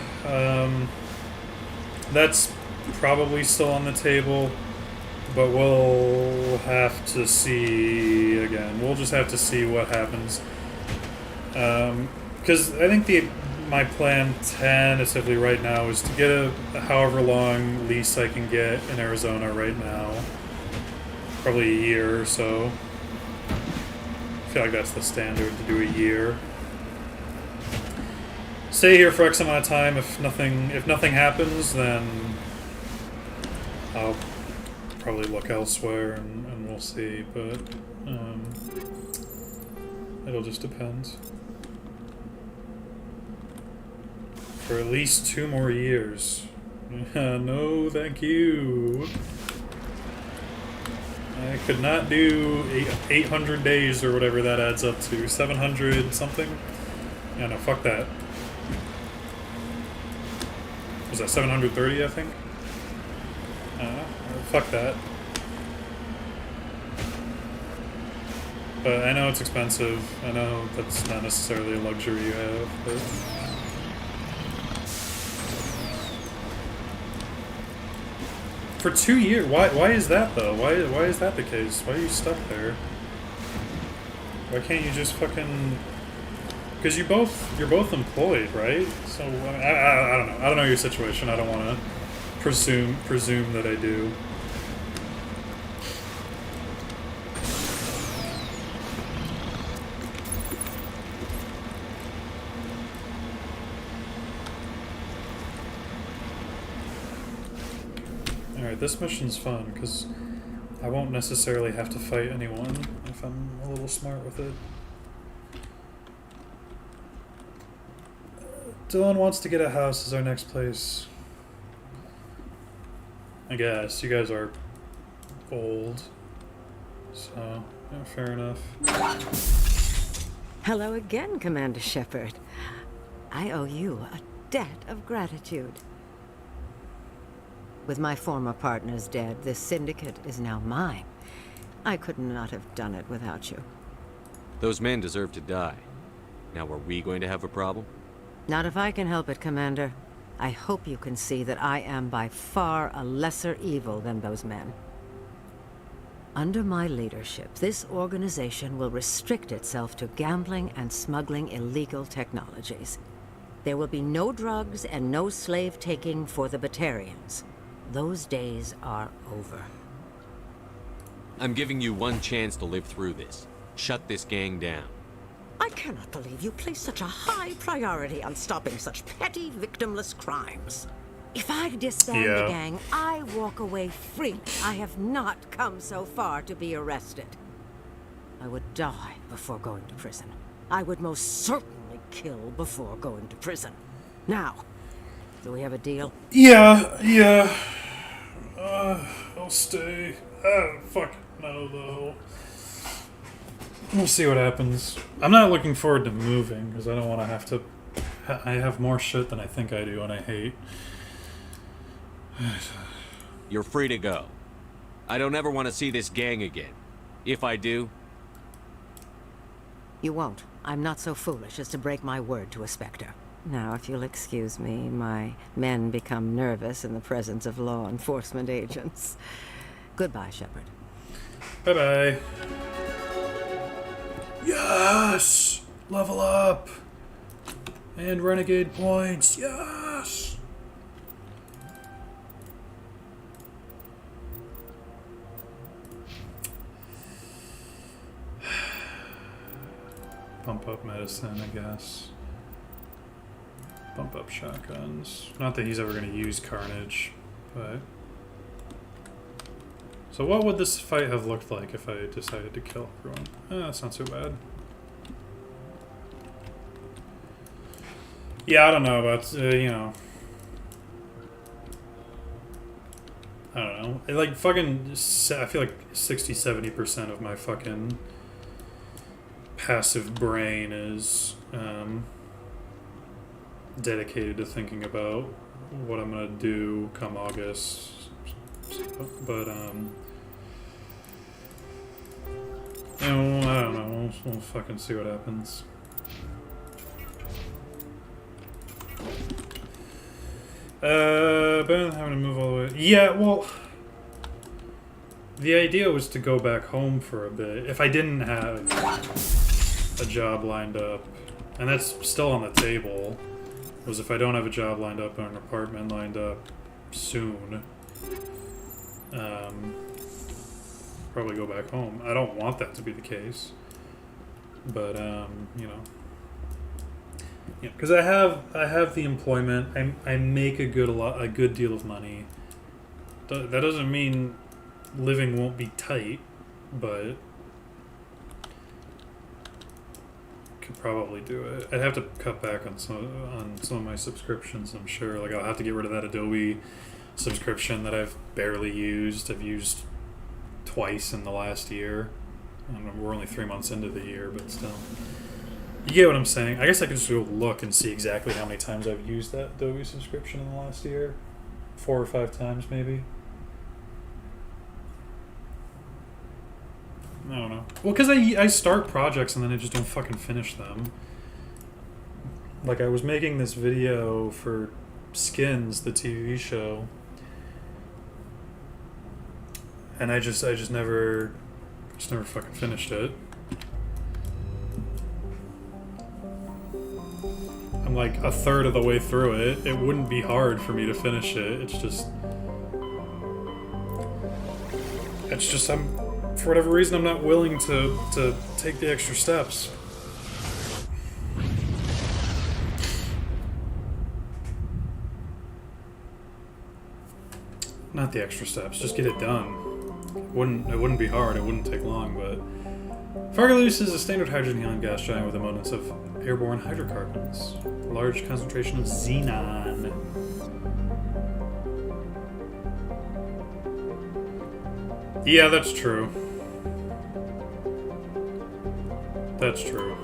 That's probably still on the table, but we'll have to see again. We'll just have to see what happens. Because I think my plan tentatively right now is to get a however long lease I can get in Arizona right now. Probably a year or so. I feel like that's the standard, to do a year. Stay here for X amount of time. If nothing happens, then I'll probably look elsewhere and we'll see. But it'll just depend. For at least 2 more years. No, thank you. I could not do 800 days or whatever that adds up to. 700 something. Yeah, no, fuck that. Was that 730, I think? Fuck that. But I know it's expensive. I know that's not necessarily a luxury you have, but... For 2 years? Why is that, though? Why is that the case? Why are you stuck there? Why can't you just fucking... Because you're both employed, right? So I don't know. I don't know your situation. I don't want to presume that I do. All right, this mission's fun because I won't necessarily have to fight anyone if I'm a little smart with it. Dylan wants to get a house as our next place. I guess. You guys are old. So, yeah, fair enough. Hello again, Commander Shepard. I owe you a debt of gratitude. With my former partners dead, this syndicate is now mine. I could not have done it without you. Those men deserve to die. Now, are we going to have a problem? Not if I can help it, Commander. I hope you can see that I am by far a lesser evil than those men. Under my leadership, this organization will restrict itself to gambling and smuggling illegal technologies. There will be no drugs and no slave-taking for the Batarians. Those days are over. I'm giving you one chance to live through this. Shut this gang down. I cannot believe you place such a high priority on stopping such petty, victimless crimes. If I disband the gang, I walk away free. I have not come so far to be arrested. I would die before going to prison. I would most certainly kill before going to prison. Now, do we have a deal? Yeah. I'll stay. Fuck. know, though. We'll see what happens. I'm not looking forward to moving, because I don't want to have to... I have more shit than I think I do, and I hate. You're free to go. I don't ever want to see this gang again. If I do... You won't. I'm not so foolish as to break my word to a Spectre. Now, if you'll excuse me, my men become nervous in the presence of law enforcement agents. Goodbye, Shepard. Bye-bye. Yes! Level up! And renegade points, yes! Pump up medicine, I guess. Bump up shotguns. Not that he's ever going to use Carnage, but... So what would this fight have looked like if I decided to kill everyone? That's not so bad. Yeah, I don't know about, you know... I don't know. Like, fucking... I feel like 60-70% of my fucking passive brain is, dedicated to thinking about what I'm gonna do come August. But, you know, I don't know. We'll fucking see what happens. Better than having to move all the way. Yeah, well, the idea was to go back home for a bit. If I didn't have a job lined up, and that's still on the table, was if I don't have a job lined up and an apartment lined up soon, probably go back home. I don't want that to be the case, but you know, yeah, because I have the employment. I make a good deal of money. That doesn't mean living won't be tight, but could probably do it. I'd have to cut back on some of my subscriptions, I'm sure. Like, I'll have to get rid of that Adobe subscription that I've barely used. I've used twice in the last year. And we're only 3 months into the year, but still. You get what I'm saying? I guess I could just go look and see exactly how many times I've used that Adobe subscription in the last year. 4 or 5 times, maybe. I don't know. Well, because I start projects and then I just don't fucking finish them. Like, I was making this video for Skins, the TV show, and I just never fucking finished it. I'm like a third of the way through it. It wouldn't be hard for me to finish it. It's just for whatever reason, I'm not willing to take the extra steps. Not the extra steps, just get it done. It wouldn't be hard, it wouldn't take long, but... Fargalus is a standard hydrogen helium gas giant with abundance of airborne hydrocarbons. A large concentration of xenon. Yeah, that's true. That's true.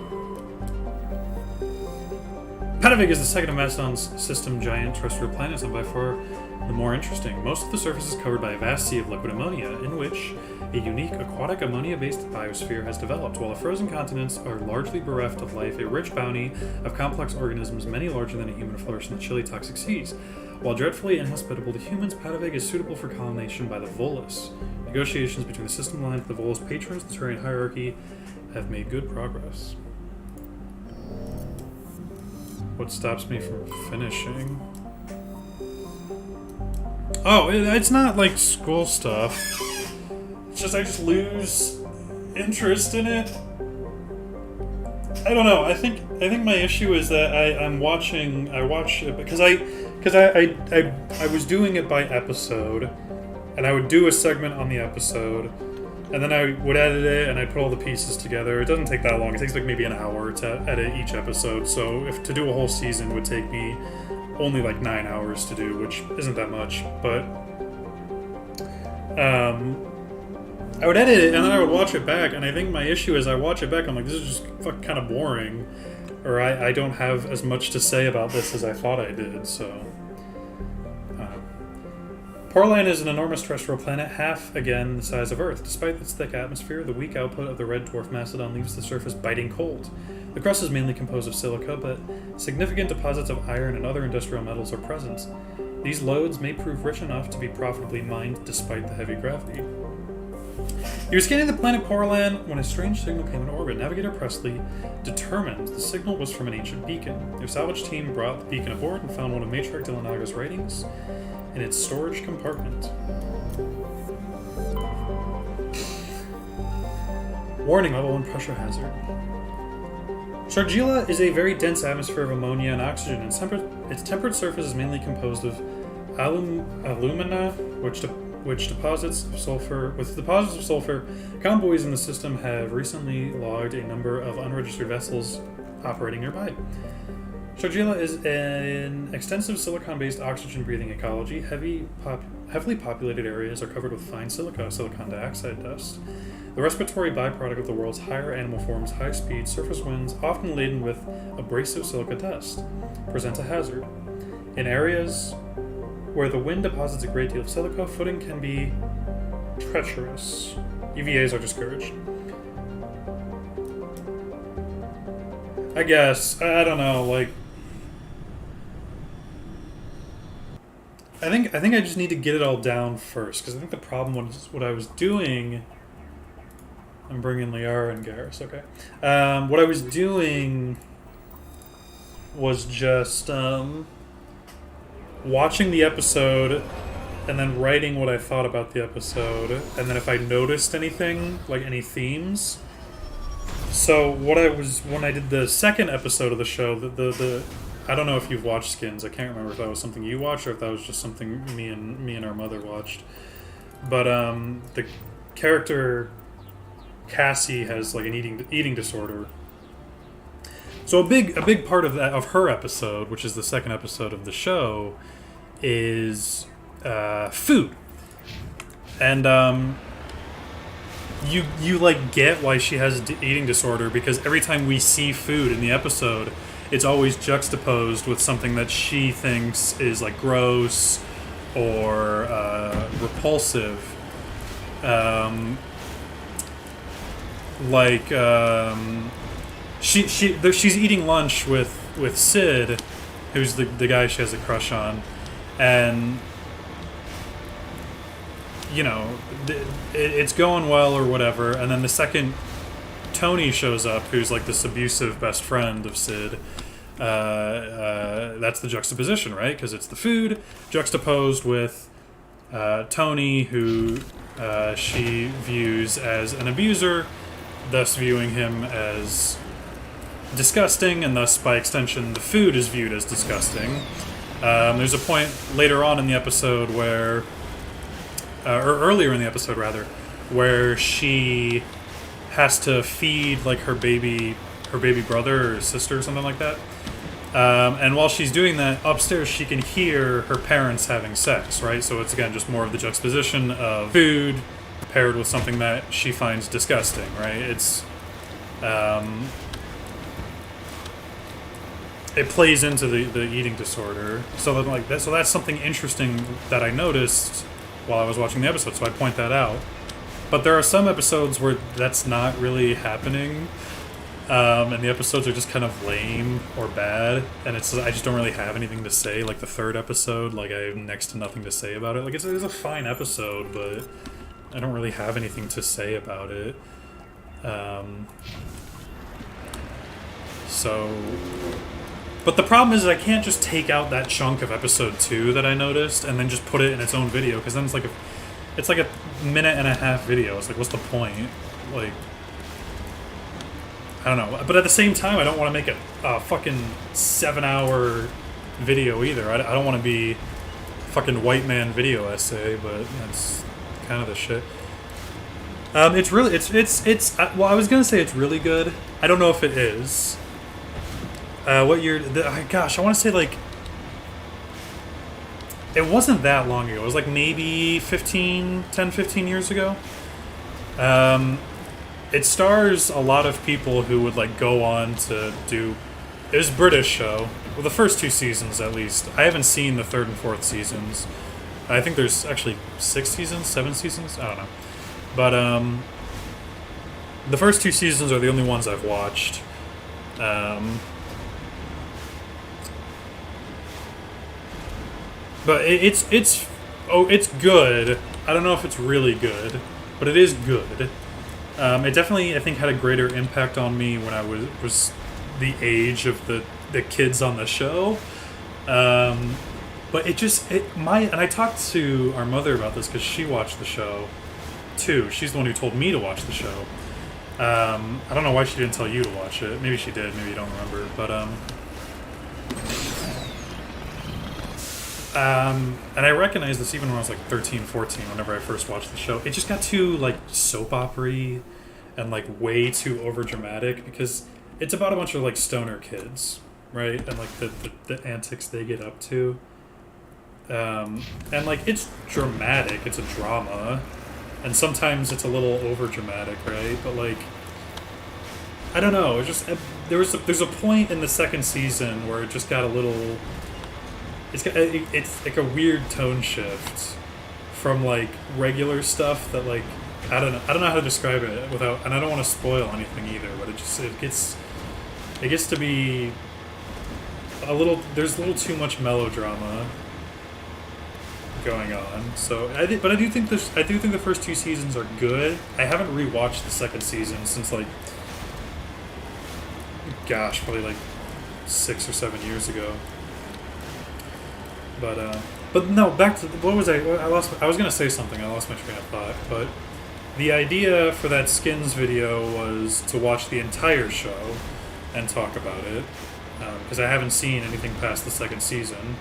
Patavig is the second of Mastodon's system giant terrestrial planets and by far the more interesting. Most of the surface is covered by a vast sea of liquid ammonia, in which a unique aquatic ammonia-based biosphere has developed. While the frozen continents are largely bereft of life, a rich bounty of complex organisms, many larger than a human, flourish in the chilly, toxic seas. While dreadfully inhospitable to humans, Patavig is suitable for colonization by the Volus. Negotiations between the system line and the Volus patrons, the Turian hierarchy, have made good progress. What stops me from finishing? Oh, it's not like school stuff. It's just I just lose interest in it. I don't know. I think my issue is that I watch it because I was doing it by episode, and I would do a segment on the episode, and then I would edit it and I'd put all the pieces together. It doesn't take that long. It takes like maybe an hour to edit each episode. So if to do a whole season would take me only like 9 hours to do, which isn't that much, but I would edit it and then I would watch it back, and I think my issue is I watch it back, I'm like, this is just fucking kind of boring, or I don't have as much to say about this as I thought I did, so... Portland is an enormous terrestrial planet, half, again, the size of Earth. Despite its thick atmosphere, the weak output of the red dwarf Mastodon leaves the surface biting cold. The crust is mainly composed of silica, but significant deposits of iron and other industrial metals are present. These lodes may prove rich enough to be profitably mined despite the heavy gravity. He was scanning the planet Portland when a strange signal came in orbit. Navigator Presley determined the signal was from an ancient beacon. Their salvage team brought the beacon aboard and found one of Matriarch Dillanaga's writings in its storage compartment. Warning, level 1 pressure hazard. Shargila is a very dense atmosphere of ammonia and oxygen, and its temperate surface is mainly composed of alumina, which deposits of sulfur. With deposits of sulfur, convoys in the system have recently logged a number of unregistered vessels operating nearby. Shargila is an extensive silicon-based oxygen-breathing ecology. Heavily populated areas are covered with fine silicon dioxide dust. The respiratory byproduct of the world's higher animal forms, high-speed surface winds, often laden with abrasive silica dust, present a hazard. In areas where the wind deposits a great deal of silica, footing can be treacherous. EVAs are discouraged. I guess. I don't know, like... I think I just need to get it all down first, because I think the problem was what I was doing... I'm bringing Liara and Garrus, okay. What I was doing was just watching the episode and then writing what I thought about the episode, and then if I noticed anything, like any themes. So what I was, when I did the second episode of the show, the I don't know if you've watched Skins. I can't remember if that was something you watched or if that was just something me and our mother watched. But the character Cassie has like an eating disorder. So a big part of that, of her episode, which is the second episode of the show, is food. And you like get why she has an eating disorder, because every time we see food in the episode, it's always juxtaposed with something that she thinks is like gross or repulsive. She's eating lunch with Sid, who's the guy she has a crush on, and you know it's going well or whatever, and then the second Tony shows up, who's like this abusive best friend of Sid, that's the juxtaposition, right? Because it's the food juxtaposed with Tony, who she views as an abuser, thus viewing him as disgusting, and thus by extension the food is viewed as disgusting. There's a point later on in the episode where, or earlier in the episode rather, where she has to feed like her baby brother or sister or something like that. And while she's doing that, upstairs she can hear her parents having sex, right? So it's again just more of the juxtaposition of food paired with something that she finds disgusting, right? It's it plays into the eating disorder. So that, like that, so that's something interesting that I noticed while I was watching the episode. So I point that out. But there are some episodes where that's not really happening, and the episodes are just kind of lame or bad, and I just don't really have anything to say. Like the third episode, like I have next to nothing to say about it. Like it's a fine episode, but I don't really have anything to say about it. But the problem is that I can't just take out that chunk of episode 2 that I noticed and then just put it in its own video, because then it's like a minute and a half video. It's like, what's the point? Like, I don't know. But at the same time, I don't want to make a fucking 7-hour video either. I don't want to be fucking white man video essay, but that's kind of the shit. It's really, well, I was gonna say it's really good. I don't know if it is. What year? Gosh, I want to say like it wasn't that long ago. It was like maybe 10, 15 years ago. It stars a lot of people who would like go on to do. It was a British show. Well, the first 2 seasons at least. I haven't seen the 3rd and 4th seasons. I think there's actually 6 seasons, 7 seasons. I don't know, but the first 2 seasons are the only ones I've watched. But it's good. I don't know if it's really good, but it is good. It definitely, I think, had a greater impact on me when I was the age of the kids on the show. But and I talked to our mother about this because she watched the show too. She's the one who told me to watch the show. I don't know why she didn't tell you to watch it. Maybe she did. Maybe you don't remember. But and I recognized this even when I was like 13, 14, whenever I first watched the show. It just got too like soap opera-y and like way too overdramatic because it's about a bunch of like stoner kids, right? And like the antics they get up to. And like it's dramatic, it's a drama, and sometimes it's a little over dramatic, right? But like I don't know, it just there's a point in the 2nd season where it just got a little. It's like a weird tone shift from like regular stuff that like I don't know how to describe it without, and I don't want to spoil anything either, but it gets to be there's a little too much melodrama going on. So I do think the first 2 seasons are good. I haven't rewatched the 2nd season since like probably like 6 or 7 years ago. But no, back to what was I was gonna say something. I lost my train of thought. But the idea for that Skins video was to watch the entire show and talk about it, because I haven't seen anything past the 2nd season.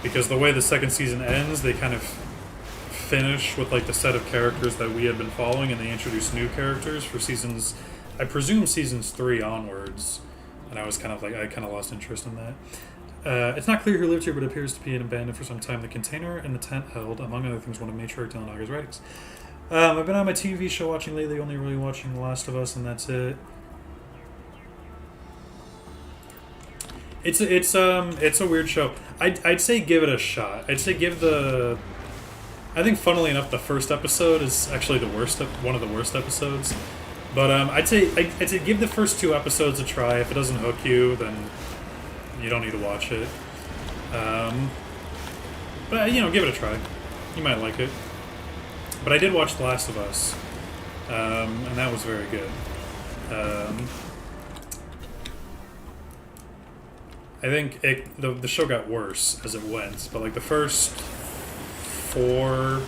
Because the way the 2nd season ends, they kind of finish with like the set of characters that we had been following, and they introduce new characters for seasons. I presume seasons 3 onwards, and I kind of lost interest in that. It's not clear who lived here, but it appears to be abandoned for some time. The container and the tent held, among other things, one of Matriarch Dylan writings. I've been on my TV show watching lately, only really watching The Last of Us, and that's it. It's a weird show. I'd say give it a shot. I'd say I think, funnily enough, the first episode is actually one of the worst episodes. But I'd say give the first 2 episodes a try. If it doesn't hook you, then you don't need to watch it. But give it a try. You might like it. But I did watch The Last of Us, and that was very good. I think the show got worse as it went, but like the first 4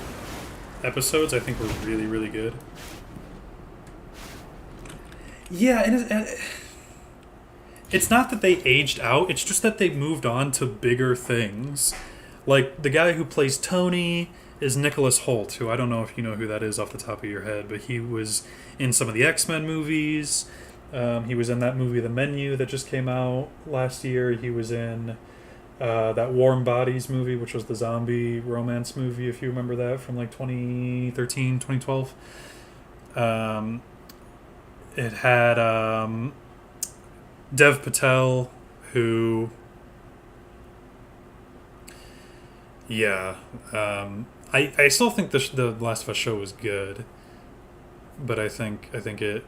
episodes I think were really, really good. Yeah, and it's not that they aged out, it's just that they moved on to bigger things. Like, the guy who plays Tony is Nicholas Hoult, who I don't know if you know who that is off the top of your head, but he was in some of the X-Men movies. He was in that movie The Menu that just came out last year. He was in that Warm Bodies movie, which was the zombie romance movie, if you remember that, from like 2013, 2012. It had Dev Patel, who... Yeah. I still think the Last of Us show was good, but I think the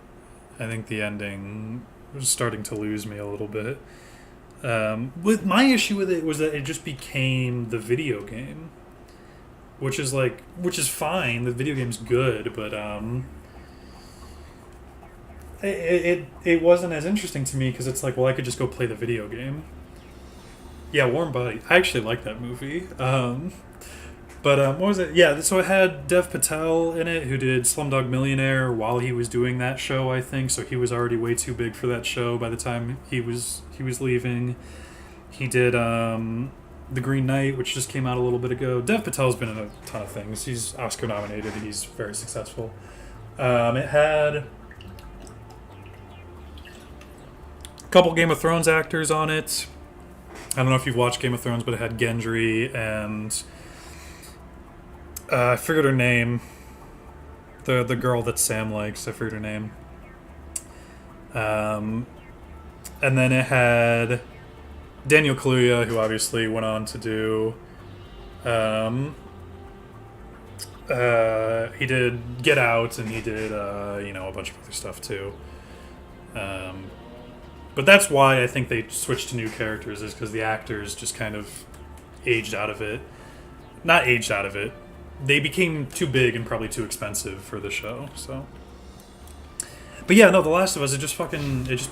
ending was starting to lose me a little bit. With my issue with it was that it just became the video game, which is fine. The video game's good, but it wasn't as interesting to me because it's like, well, I could just go play the video game. Yeah, Warm Body. I actually like that movie. But what was it? Yeah, so it had Dev Patel in it, who did Slumdog Millionaire while he was doing that show, I think. So he was already way too big for that show by the time he was leaving. He did The Green Knight, which just came out a little bit ago. Dev Patel's been in a ton of things. He's Oscar nominated. He's very successful. It had a couple Game of Thrones actors on it. I don't know if you've watched Game of Thrones, but it had Gendry and... I forget her name. the girl that Sam likes. I forget her name. And then it had Daniel Kaluuya, who obviously went on to do. He did Get Out, and he did you know, a bunch of other stuff too. But that's why I think they switched to new characters, is because the actors just kind of aged out of it. Not aged out of it. They became too big and probably too expensive for the show. So, but yeah, no, The Last of Us, it just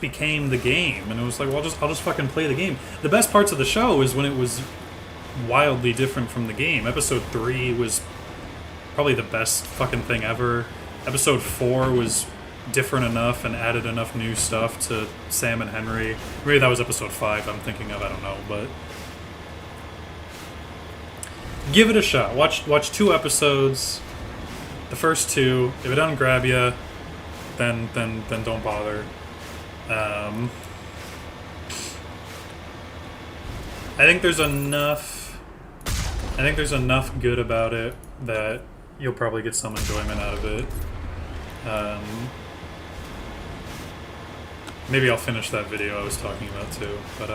became the game, and it was like, well, I'll just fucking play the game. The best parts of the show is when it was wildly different from the game. Episode 3 was probably the best fucking thing ever. Episode 4 was different enough and added enough new stuff to Sam and Henry. Maybe that was episode 5 I'm thinking of, I don't know, but give it a shot. Watch 2 episodes. The first 2. If it doesn't grab you, then don't bother. I think there's enough good about it that you'll probably get some enjoyment out of it. Maybe I'll finish that video I was talking about too, but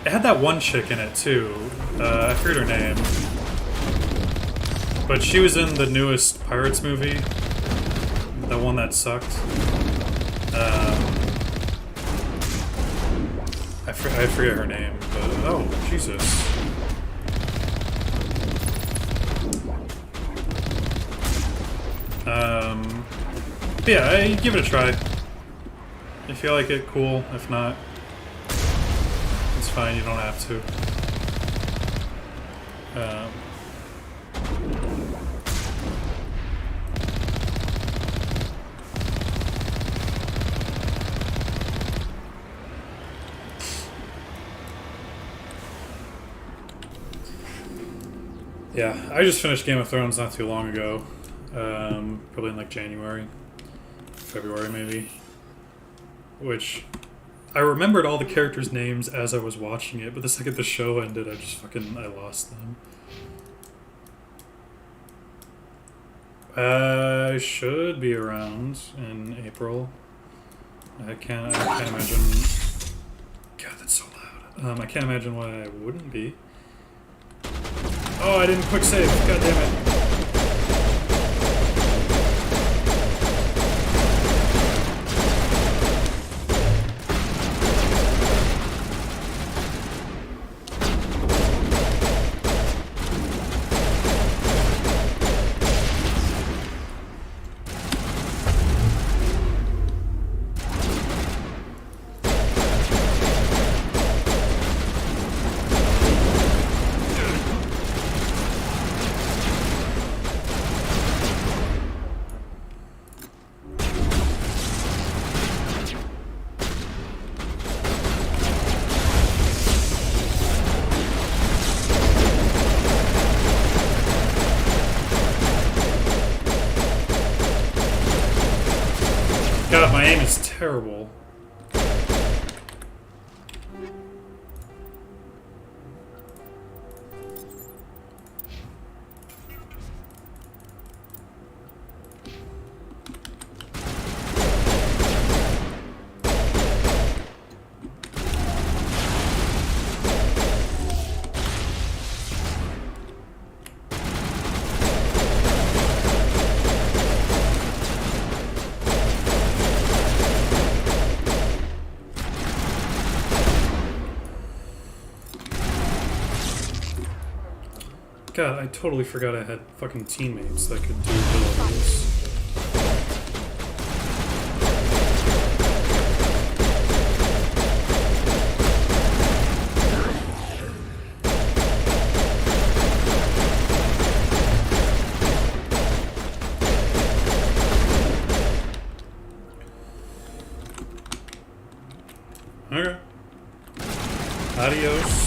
it had that one chick in it too. I forget her name, but she was in the newest Pirates movie, the one that sucked. I forget her name, but oh Jesus. But yeah, give it a try. If you like it, cool. If not, it's fine. You don't have to. Yeah, I just finished Game of Thrones not too long ago. Probably in like January, February maybe. Which, I remembered all the characters' names as I was watching it, but the second the show ended, I lost them. I should be around in April. I can't imagine. God, that's so loud. I can't imagine why I wouldn't be. Oh, I didn't quick save. God damn it. God, my aim is terrible. God, I totally forgot I had fucking teammates that could do abilities. Okay. Adios.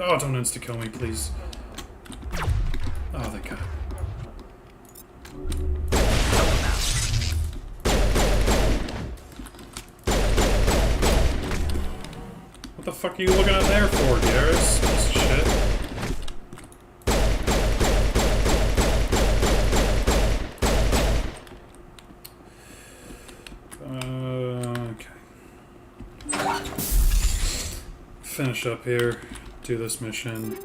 Oh, don't insta-kill me, please. Oh, thank God. fuck are you looking out there for, Garrus? Piece of shit. Okay. Finish up here. Do this mission.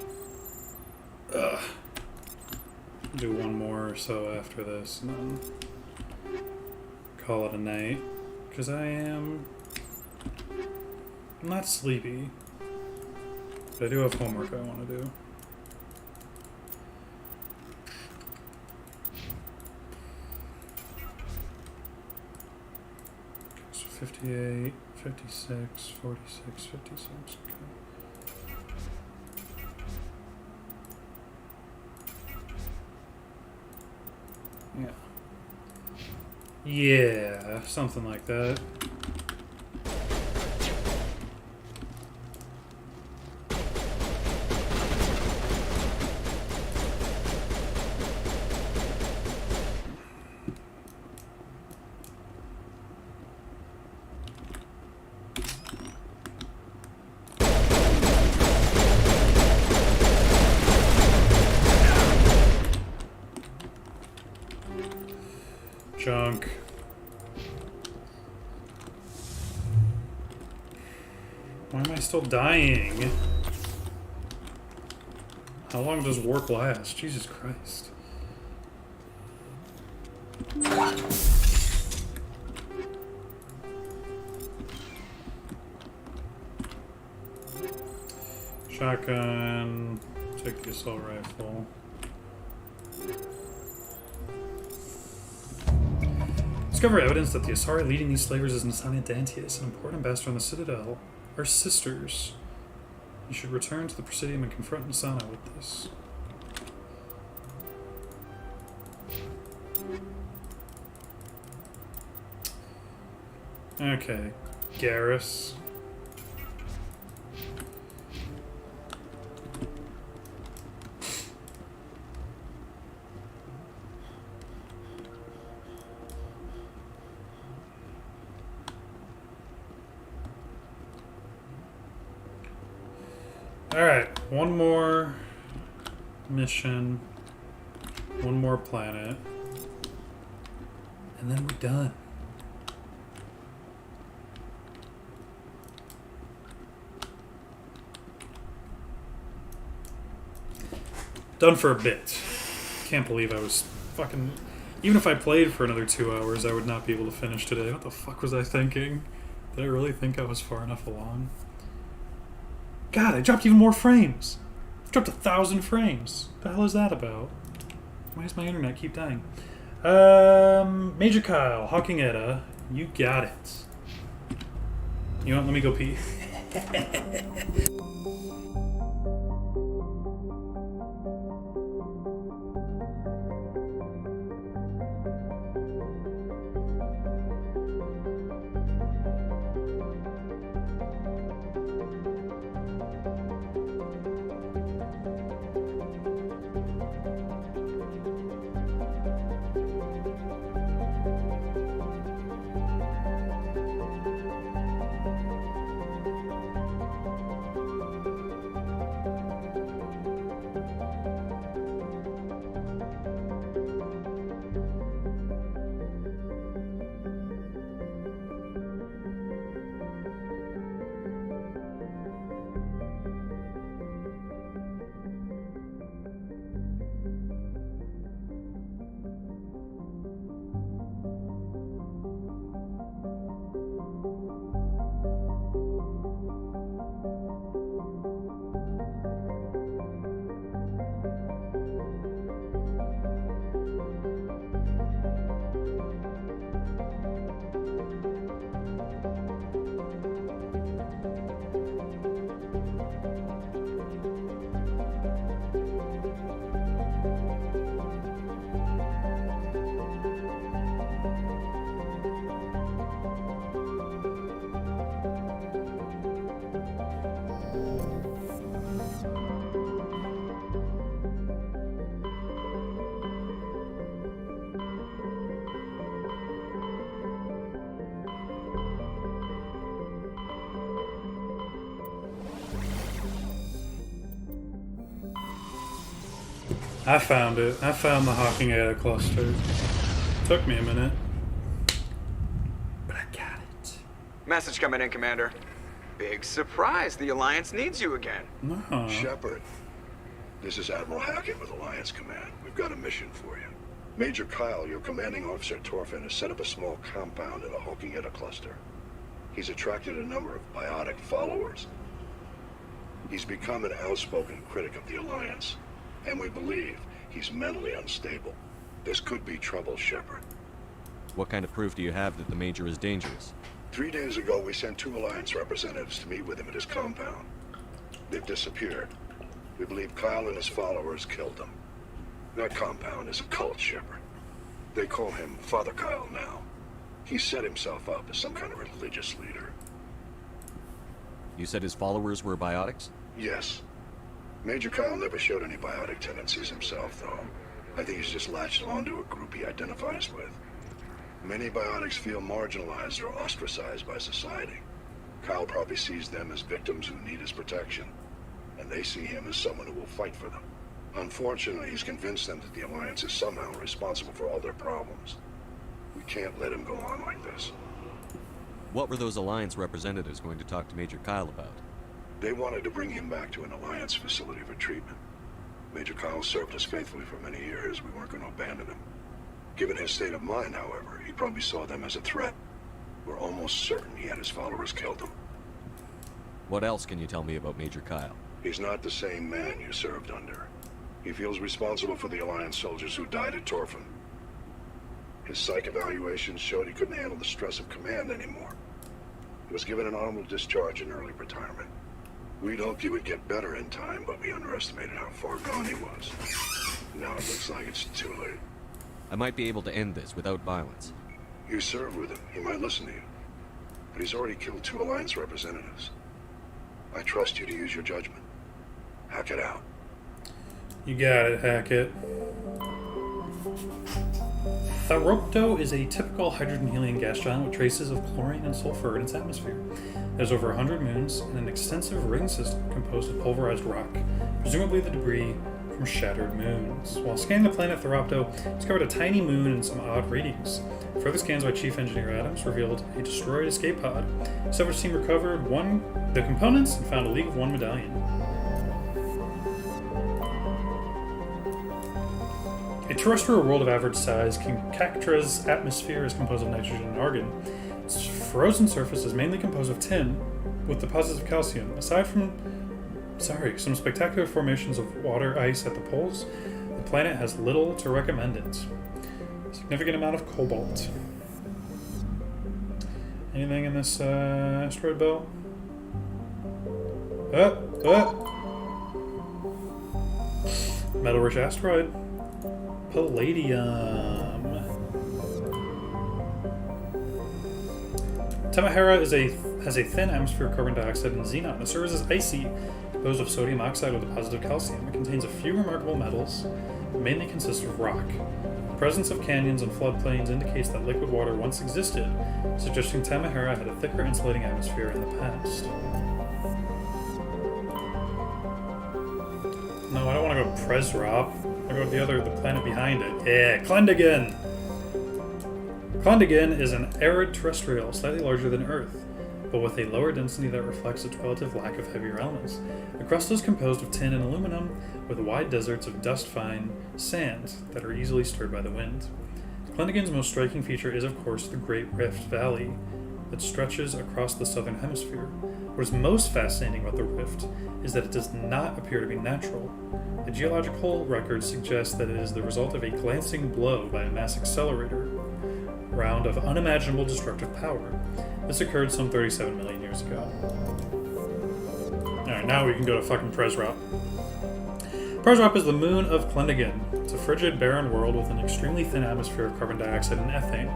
Do one more or so after this, and then call it a night. Because I'm not sleepy. But I do have homework I want to do. So 58, 56, 46, 56, okay. Yeah. Yeah, something like that. Junk. Why am I still dying? How long does warp last? Jesus Christ. Shotgun. Take the assault rifle. Discover evidence that the Asari leading these slavers is Nasania Dantius, an important ambassador on the Citadel. Our sisters. You should return to the Presidium and confront Nasana with this. Okay. Garrus. Alright, one more mission, one more planet, and then we're done. Done for a bit. Can't believe I was fucking... Even if I played for another 2 hours, I would not be able to finish today. What the fuck was I thinking? Did I really think I was far enough along? God, I dropped even more frames. I've dropped 1,000 frames. What the hell is that about? Why does my internet keep dying? Major Kyle, Hawking Edda, you got it. You know what? Let me go pee. I found it. I found the Hawking Eta cluster. Took me a minute. But I got it. Message coming in, Commander. Big surprise. The Alliance needs you again. No. Shepard, this is Admiral Hackett with Alliance Command. We've got a mission for you. Major Kyle, your commanding officer Torfin, has set up a small compound in the Hawking Eta cluster. He's attracted a number of biotic followers. He's become an outspoken critic of the Alliance, and we believe he's mentally unstable. This could be trouble, Shepard. What kind of proof do you have that the Major is dangerous? 3 days ago, we sent 2 Alliance representatives to meet with him at his compound. They've disappeared. We believe Kyle and his followers killed them. That compound is a cult, Shepard. They call him Father Kyle now. He set himself up as some kind of religious leader. You said his followers were biotics? Yes. Major Kyle never showed any biotic tendencies himself, though. I think he's just latched onto a group he identifies with. Many biotics feel marginalized or ostracized by society. Kyle probably sees them as victims who need his protection, and they see him as someone who will fight for them. Unfortunately, he's convinced them that the Alliance is somehow responsible for all their problems. We can't let him go on like this. What were those Alliance representatives going to talk to Major Kyle about? They wanted to bring him back to an Alliance facility for treatment. Major Kyle served us faithfully for many years. We weren't going to abandon him. Given his state of mind, however, he probably saw them as a threat. We're almost certain he had his followers killed him. What else can you tell me about Major Kyle? He's not the same man you served under. He feels responsible for the Alliance soldiers who died at Torfin. His psych evaluations showed he couldn't handle the stress of command anymore. He was given an honorable discharge in early retirement. We'd hoped he would get better in time, but we underestimated how far gone he was. Now it looks like it's too late. I might be able to end this without violence. You served with him. He might listen to you. But he's already killed 2 Alliance representatives. I trust you to use your judgment. Hack it out. You got it, Hackett. Tharopto is a typical hydrogen-helium gas giant with traces of chlorine and sulfur in its atmosphere. It has over 100 moons and an extensive ring system composed of pulverized rock, presumably the debris from shattered moons. While scanning the planet, Tharopto discovered a tiny moon and some odd readings. Further scans by Chief Engineer Adams revealed a destroyed escape pod. Salvage team recovered the components and found a League of One medallion. A terrestrial world of average size, Kincactra's atmosphere is composed of nitrogen and argon. Its frozen surface is mainly composed of tin, with deposits of calcium. Aside from, some spectacular formations of water ice at the poles, the planet has little to recommend it. A significant amount of cobalt. Anything in this asteroid belt? Metal-rich asteroid. Palladium. Temahera has a thin atmosphere of carbon dioxide and xenon. The surface is icy, composed of sodium oxide with a positive calcium. It contains a few remarkable metals, but mainly consists of rock. The presence of canyons and floodplains indicates that liquid water once existed, suggesting Temahera had a thicker insulating atmosphere in the past. No, I don't want to go Presrop. I go to the planet behind it. Yeah, Clendigan! Clendigan is an arid terrestrial, slightly larger than Earth, but with a lower density that reflects its relative lack of heavier elements. The crust is composed of tin and aluminum, with wide deserts of dust-fine sand that are easily stirred by the wind. Clendigan's most striking feature is, of course, the Great Rift Valley that stretches across the southern hemisphere. What is most fascinating about the rift is that it does not appear to be natural. The geological records suggest that it is the result of a glancing blow by a mass accelerator round of unimaginable destructive power. This occurred some 37 million years ago. Alright, now we can go to fucking Presrop. Presrop is the moon of Clendigan. It's a frigid, barren world with an extremely thin atmosphere of carbon dioxide and ethane.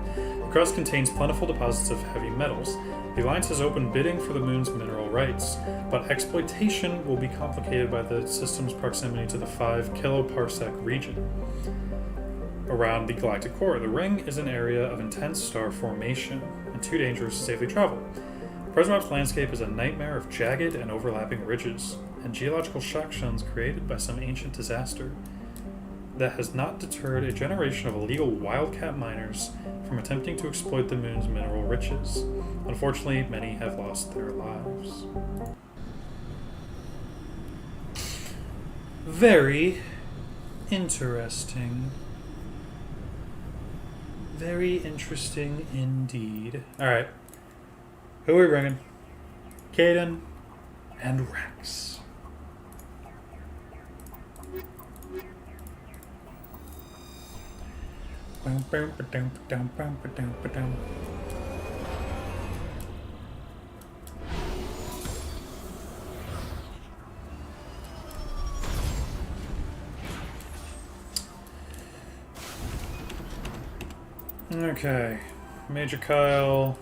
The crust contains plentiful deposits of heavy metals. The Alliance has opened bidding for the moon's mineral rights, but exploitation will be complicated by the system's proximity to the 5 kiloparsec region around the galactic core. The ring is an area of intense star formation and too dangerous to safely travel. Presrop's landscape is a nightmare of jagged and overlapping ridges and geological shock zones created by some ancient disaster. that has not deterred a generation of illegal wildcat miners from attempting to exploit the moon's mineral riches. Unfortunately, many have lost their lives. Very interesting. Very interesting indeed. Alright. Who are we bringing? Kaidan and Wrex. Okay, Major Kyle.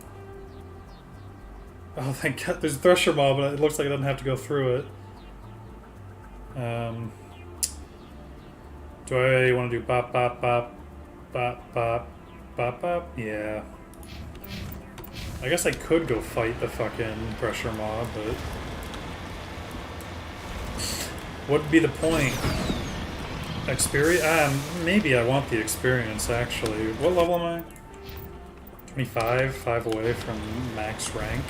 Oh, thank God, there's a Thresher Maw, but it looks like it doesn't have to go through it. Do I want to do bop, bop, bop, bop, bop, bop, bop? Yeah. I guess I could go fight the fucking Thresher Maw, but what would be the point? Experience? Maybe I want the experience, actually. What level am I? 25? 5 away from max rank.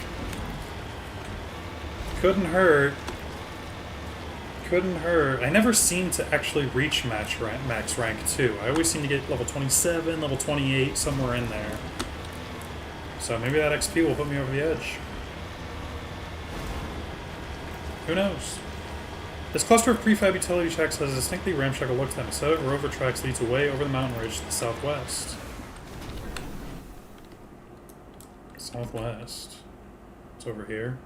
Couldn't hurt. Couldn't hurt. I never seem to actually reach max rank 2. I always seem to get level 27, level 28, somewhere in there. So maybe that XP will put me over the edge. Who knows? This cluster of prefab utility shacks has a distinctly ramshackle look to them. A set of rover tracks leads away over the mountain ridge to the southwest. Southwest. It's over here.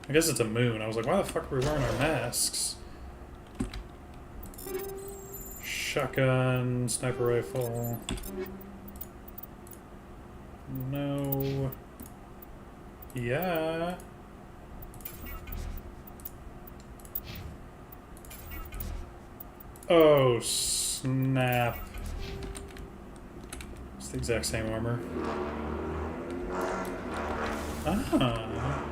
I guess it's a moon. I was like, why the fuck are we wearing our masks? Shotgun, sniper rifle. No. Yeah. Oh, snap. It's the exact same armor. Ah.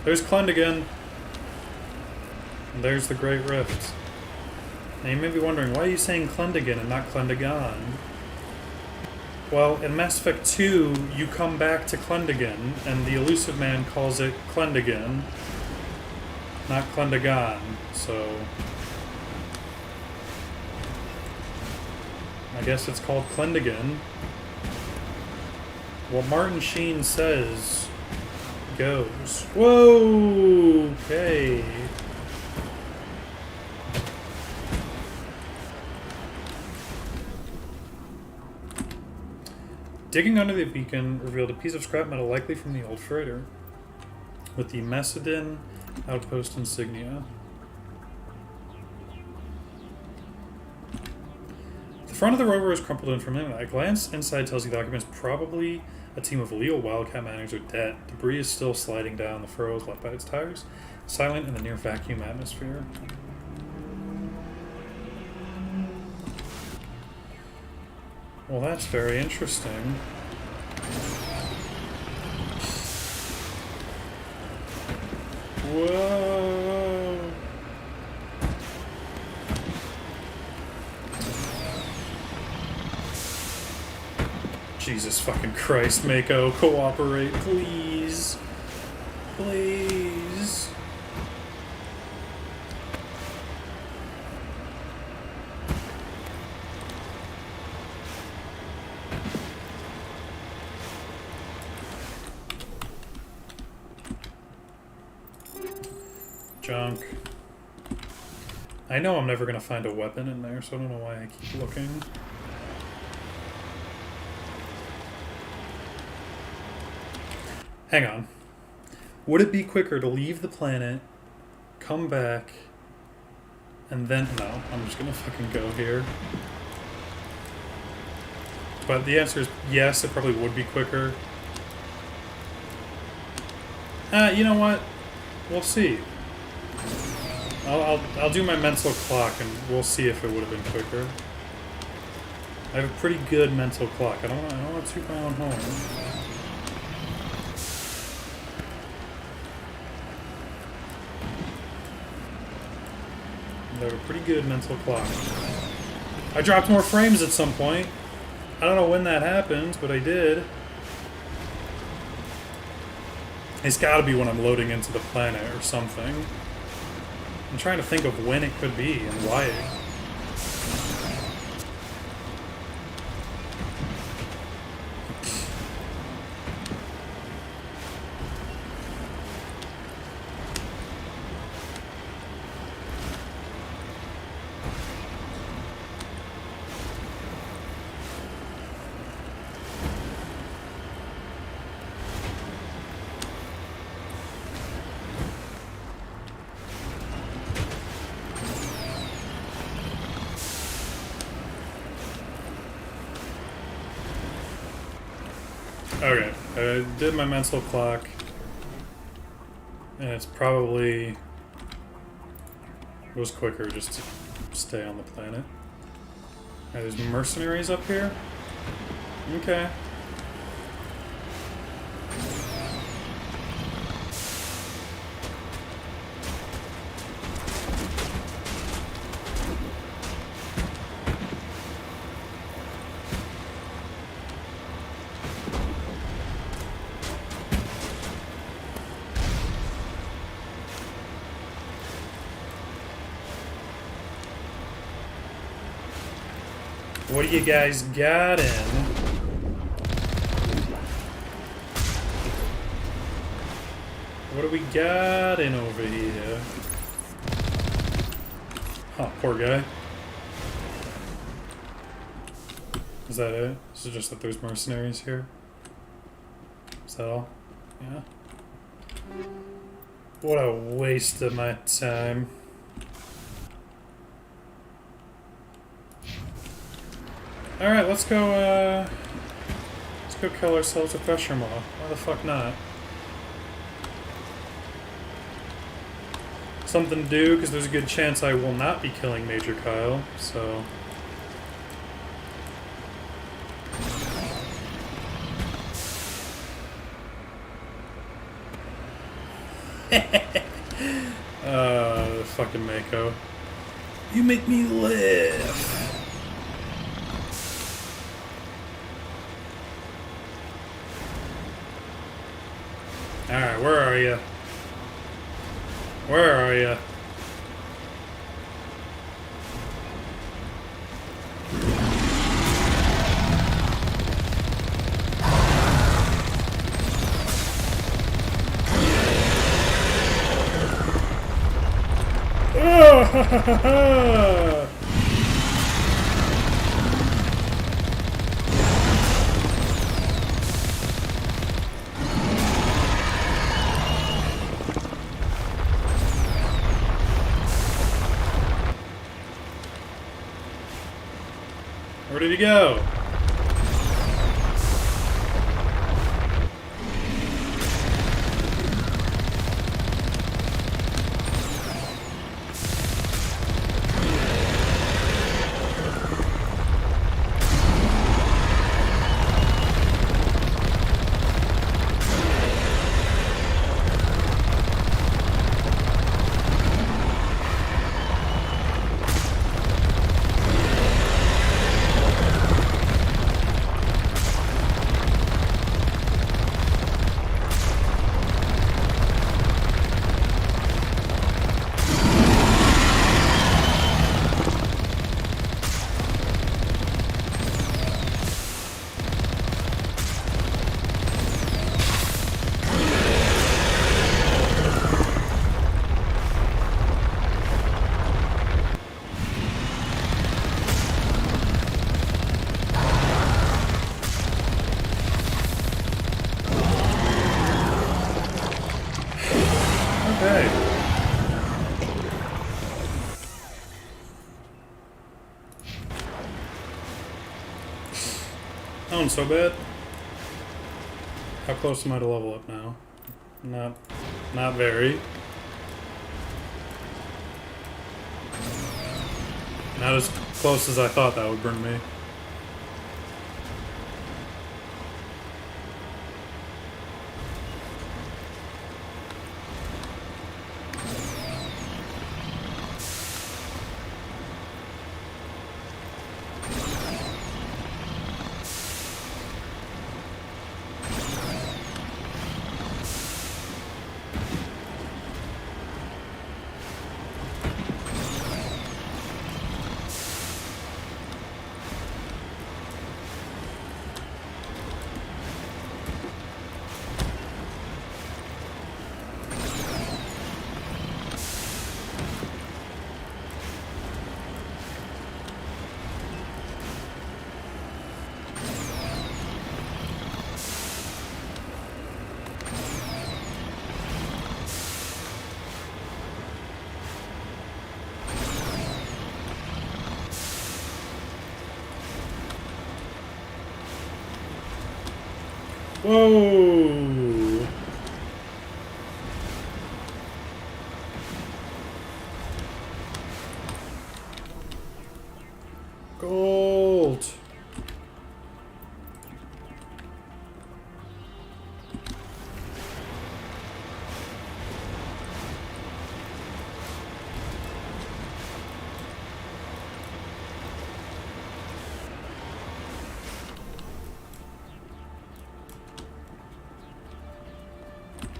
There's Clendigan. And there's the Great Rift. Now you may be wondering, why are you saying Clendigan and not Clendigan? Well, in Mass Effect 2, you come back to Clendigan, and the Elusive Man calls it Clendigan, not Clendigan, so I guess it's called Clendigan. What Martin Sheen says goes. Whoa! Okay. Digging under the beacon revealed a piece of scrap metal likely from the old freighter, with the Macedon outpost insignia. The front of the rover is crumpled in from him. A glance inside tells you the occupants probably a team of illegal wildcat miners are dead. Debris is still sliding down the furrows left by its tires, silent in the near vacuum atmosphere. Well, that's very interesting. Whoa! Jesus fucking Christ, Mako, cooperate, please. Please. Junk. I know I'm never gonna find a weapon in there, so I don't know why I keep looking. Hang on. Would it be quicker to leave the planet, come back, and then... No, I'm just gonna fucking go here. But the answer is yes, it probably would be quicker. You know what? We'll see. I'll do my mental clock and we'll see if it would have been quicker. I have a pretty good mental clock. I don't want to toot my own horn. I have a pretty good mental clock. I dropped more frames at some point. I don't know when that happened, but I did. It's gotta be when I'm loading into the planet or something. I'm trying to think of when it could be and why it... Okay, I did my mental clock, and it's probably... It was quicker just to stay on the planet. Alright, there's mercenaries up here? Okay. What do you guys got in? What do we got in over here? Oh, poor guy. Is that it? Is it just that there's mercenaries here? Is that all? Yeah. What a waste of my time. Alright, let's go kill ourselves a pressure maw. Why the fuck not? Something to do, because there's a good chance I will not be killing Major Kyle, so... fucking Mako. You make me live! Alright, where are you? Where are you? Oh, ha, ha, ha, ha. Where did he go? Not so bad. How close am I to level up now? Not very. Not as close as I thought that would bring me. Whoa! Gold!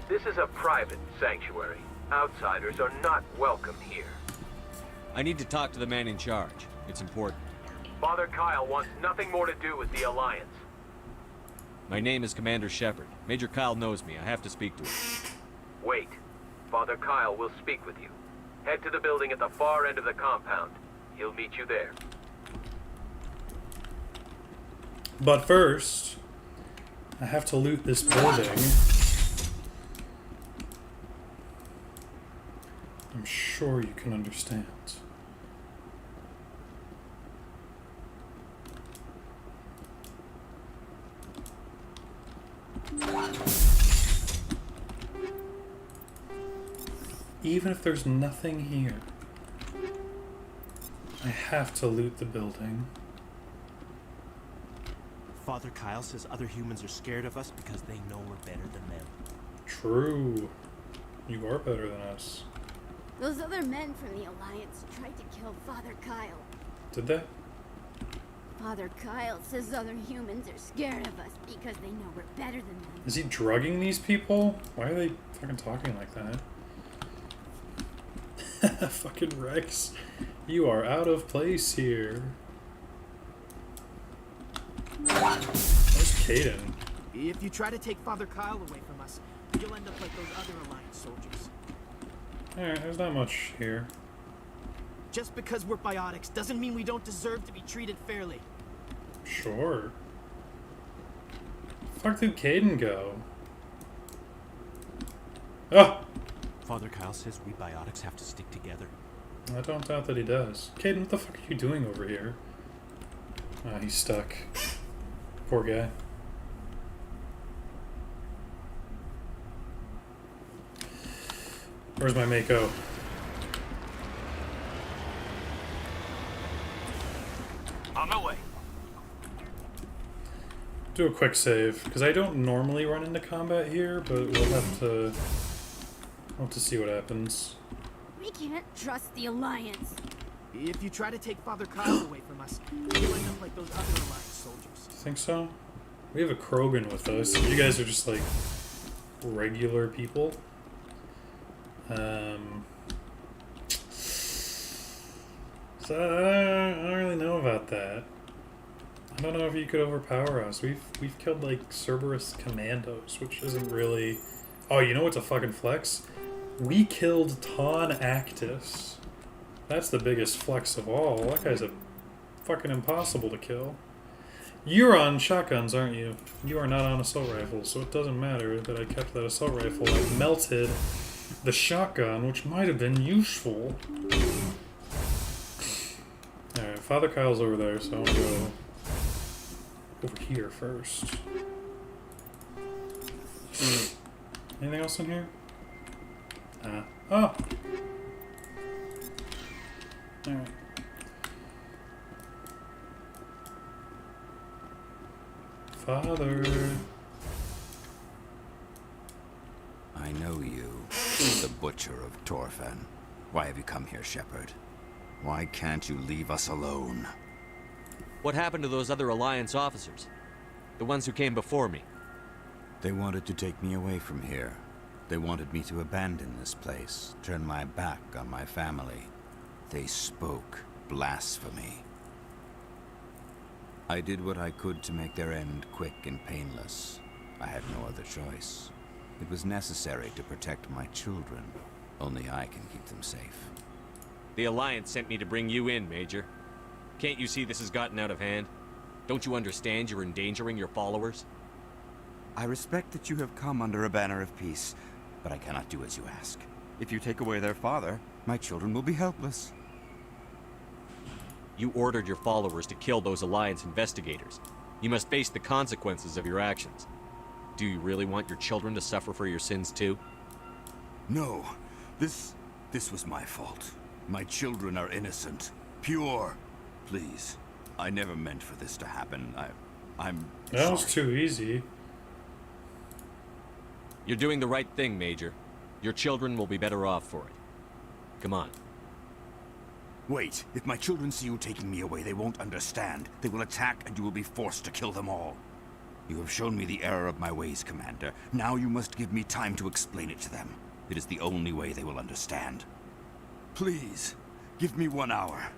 This is a private sanctuary. Outsiders are not welcome here. I need to talk to the man in charge. It's important. Father Kyle wants nothing more to do with the Alliance. My name is Commander Shepard. Major Kyle knows me. I have to speak to him. Wait. Father Kyle will speak with you. Head to the building at the far end of the compound. He'll meet you there. But first, I have to loot this building. I'm sure you can understand. Even if there's nothing here, I have to loot the building. Father Kyle says other humans are scared of us because they know we're better than them. True. You are better than us. Those other men from the Alliance tried to kill Father Kyle. Did they? Father Kyle says other humans are scared of us because they know we're better than them. Is he drugging these people? Why are they fucking talking like that? Fucking Rex. You are out of place here. Where's Kaidan? If you try to take Father Kyle away from us, you'll end up like those other Alliance soldiers. Alright, there's not much here. Just because we're biotics doesn't mean we don't deserve to be treated fairly. Sure. Fuck did Kaidan go? Oh! Father Kyle says we biotics have to stick together. I don't doubt that he does. Kaidan, what the fuck are you doing over here? Ah, he's stuck. Poor guy. Where's my Mako? On my way. Do a quick save, because I don't normally run into combat here, but we'll have to see what happens. We can't trust the Alliance. If you try to take Father Kyle away from us, you'll end up like those other Alliance soldiers. Think so? We have a Krogan with us. You guys are just like regular people. So I don't really know about that. I don't know if you could overpower us. We've killed like Cerberus commandos, which isn't really. Oh, you know what's a fucking flex? We killed Ton Actus. That's the biggest flex of all. That guy's a fucking impossible to kill. You're on shotguns, aren't you? You are not on assault rifles, so it doesn't matter that I kept that assault rifle. I melted the shotgun, which might have been useful. Alright, Father Kyle's over there, so I'm gonna go over here first. Anything else in here? Oh! Alright. Father. I know you, the Butcher of Torfan. Why have you come here, Shepard? Why can't you leave us alone? What happened to those other Alliance officers? The ones who came before me? They wanted to take me away from here. They wanted me to abandon this place, turn my back on my family. They spoke blasphemy. I did what I could to make their end quick and painless. I had no other choice. It was necessary to protect my children. Only I can keep them safe. The Alliance sent me to bring you in, Major. Can't you see this has gotten out of hand? Don't you understand you're endangering your followers? I respect that you have come under a banner of peace, but I cannot do as you ask. If you take away their father, my children will be helpless. You ordered your followers to kill those Alliance investigators. You must face the consequences of your actions. Do you really want your children to suffer for your sins too? No. This was my fault. My children are innocent. Pure. Please. I never meant for this to happen. I'm That was sorry. too easy. You're doing the right thing, Major. Your children will be better off for it. Come on. Wait. If my children see you taking me away, they won't understand. They will attack and you will be forced to kill them all. You have shown me the error of my ways, Commander. Now you must give me time to explain it to them. It is the only way they will understand. Please, give me 1 hour.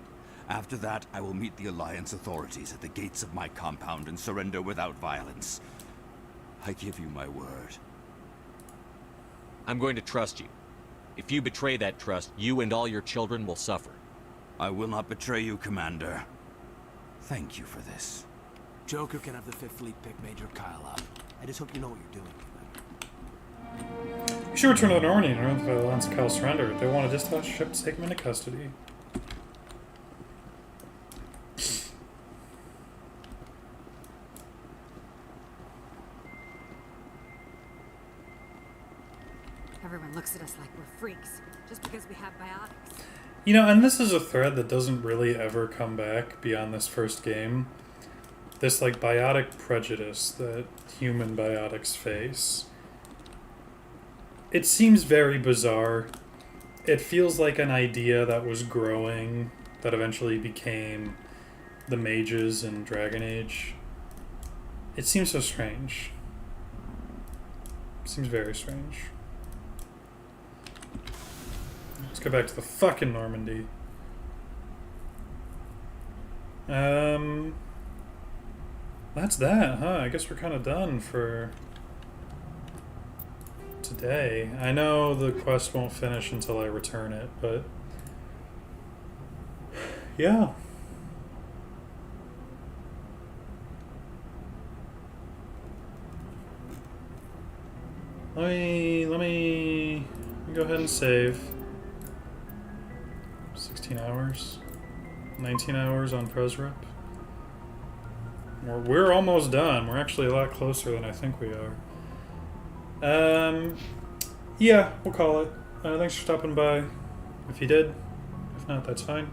After that, I will meet the Alliance authorities at the gates of my compound and surrender without violence. I give you my word. I'm going to trust you. If you betray that trust, you and all your children will suffer. I will not betray you, Commander. Thank you for this. Joker can have the 5th Fleet pick Major Kyle up. I just hope you know what you're doing. You should return to the Normandy and notify the Alliance of Kyle's surrender. If they want to dispatch a ship to take him into custody. Everyone looks at us like we're freaks, just because we have biotics. You know, and this is a thread that doesn't really ever come back beyond this first game. This, like, biotic prejudice that human biotics face. It seems very bizarre. It feels like an idea that was growing, that eventually became the mages in Dragon Age. It seems so strange. It seems very strange. Let's go back to the fucking Normandy. That's that, huh? I guess we're kind of done for today. I know the quest won't finish until I return it, but yeah. Let me go ahead and save. 16 hours. 19 hours on PresRep. We're almost done. We're actually a lot closer than I think we are. Yeah, we'll call it. Thanks for stopping by. If you did. If not, that's fine.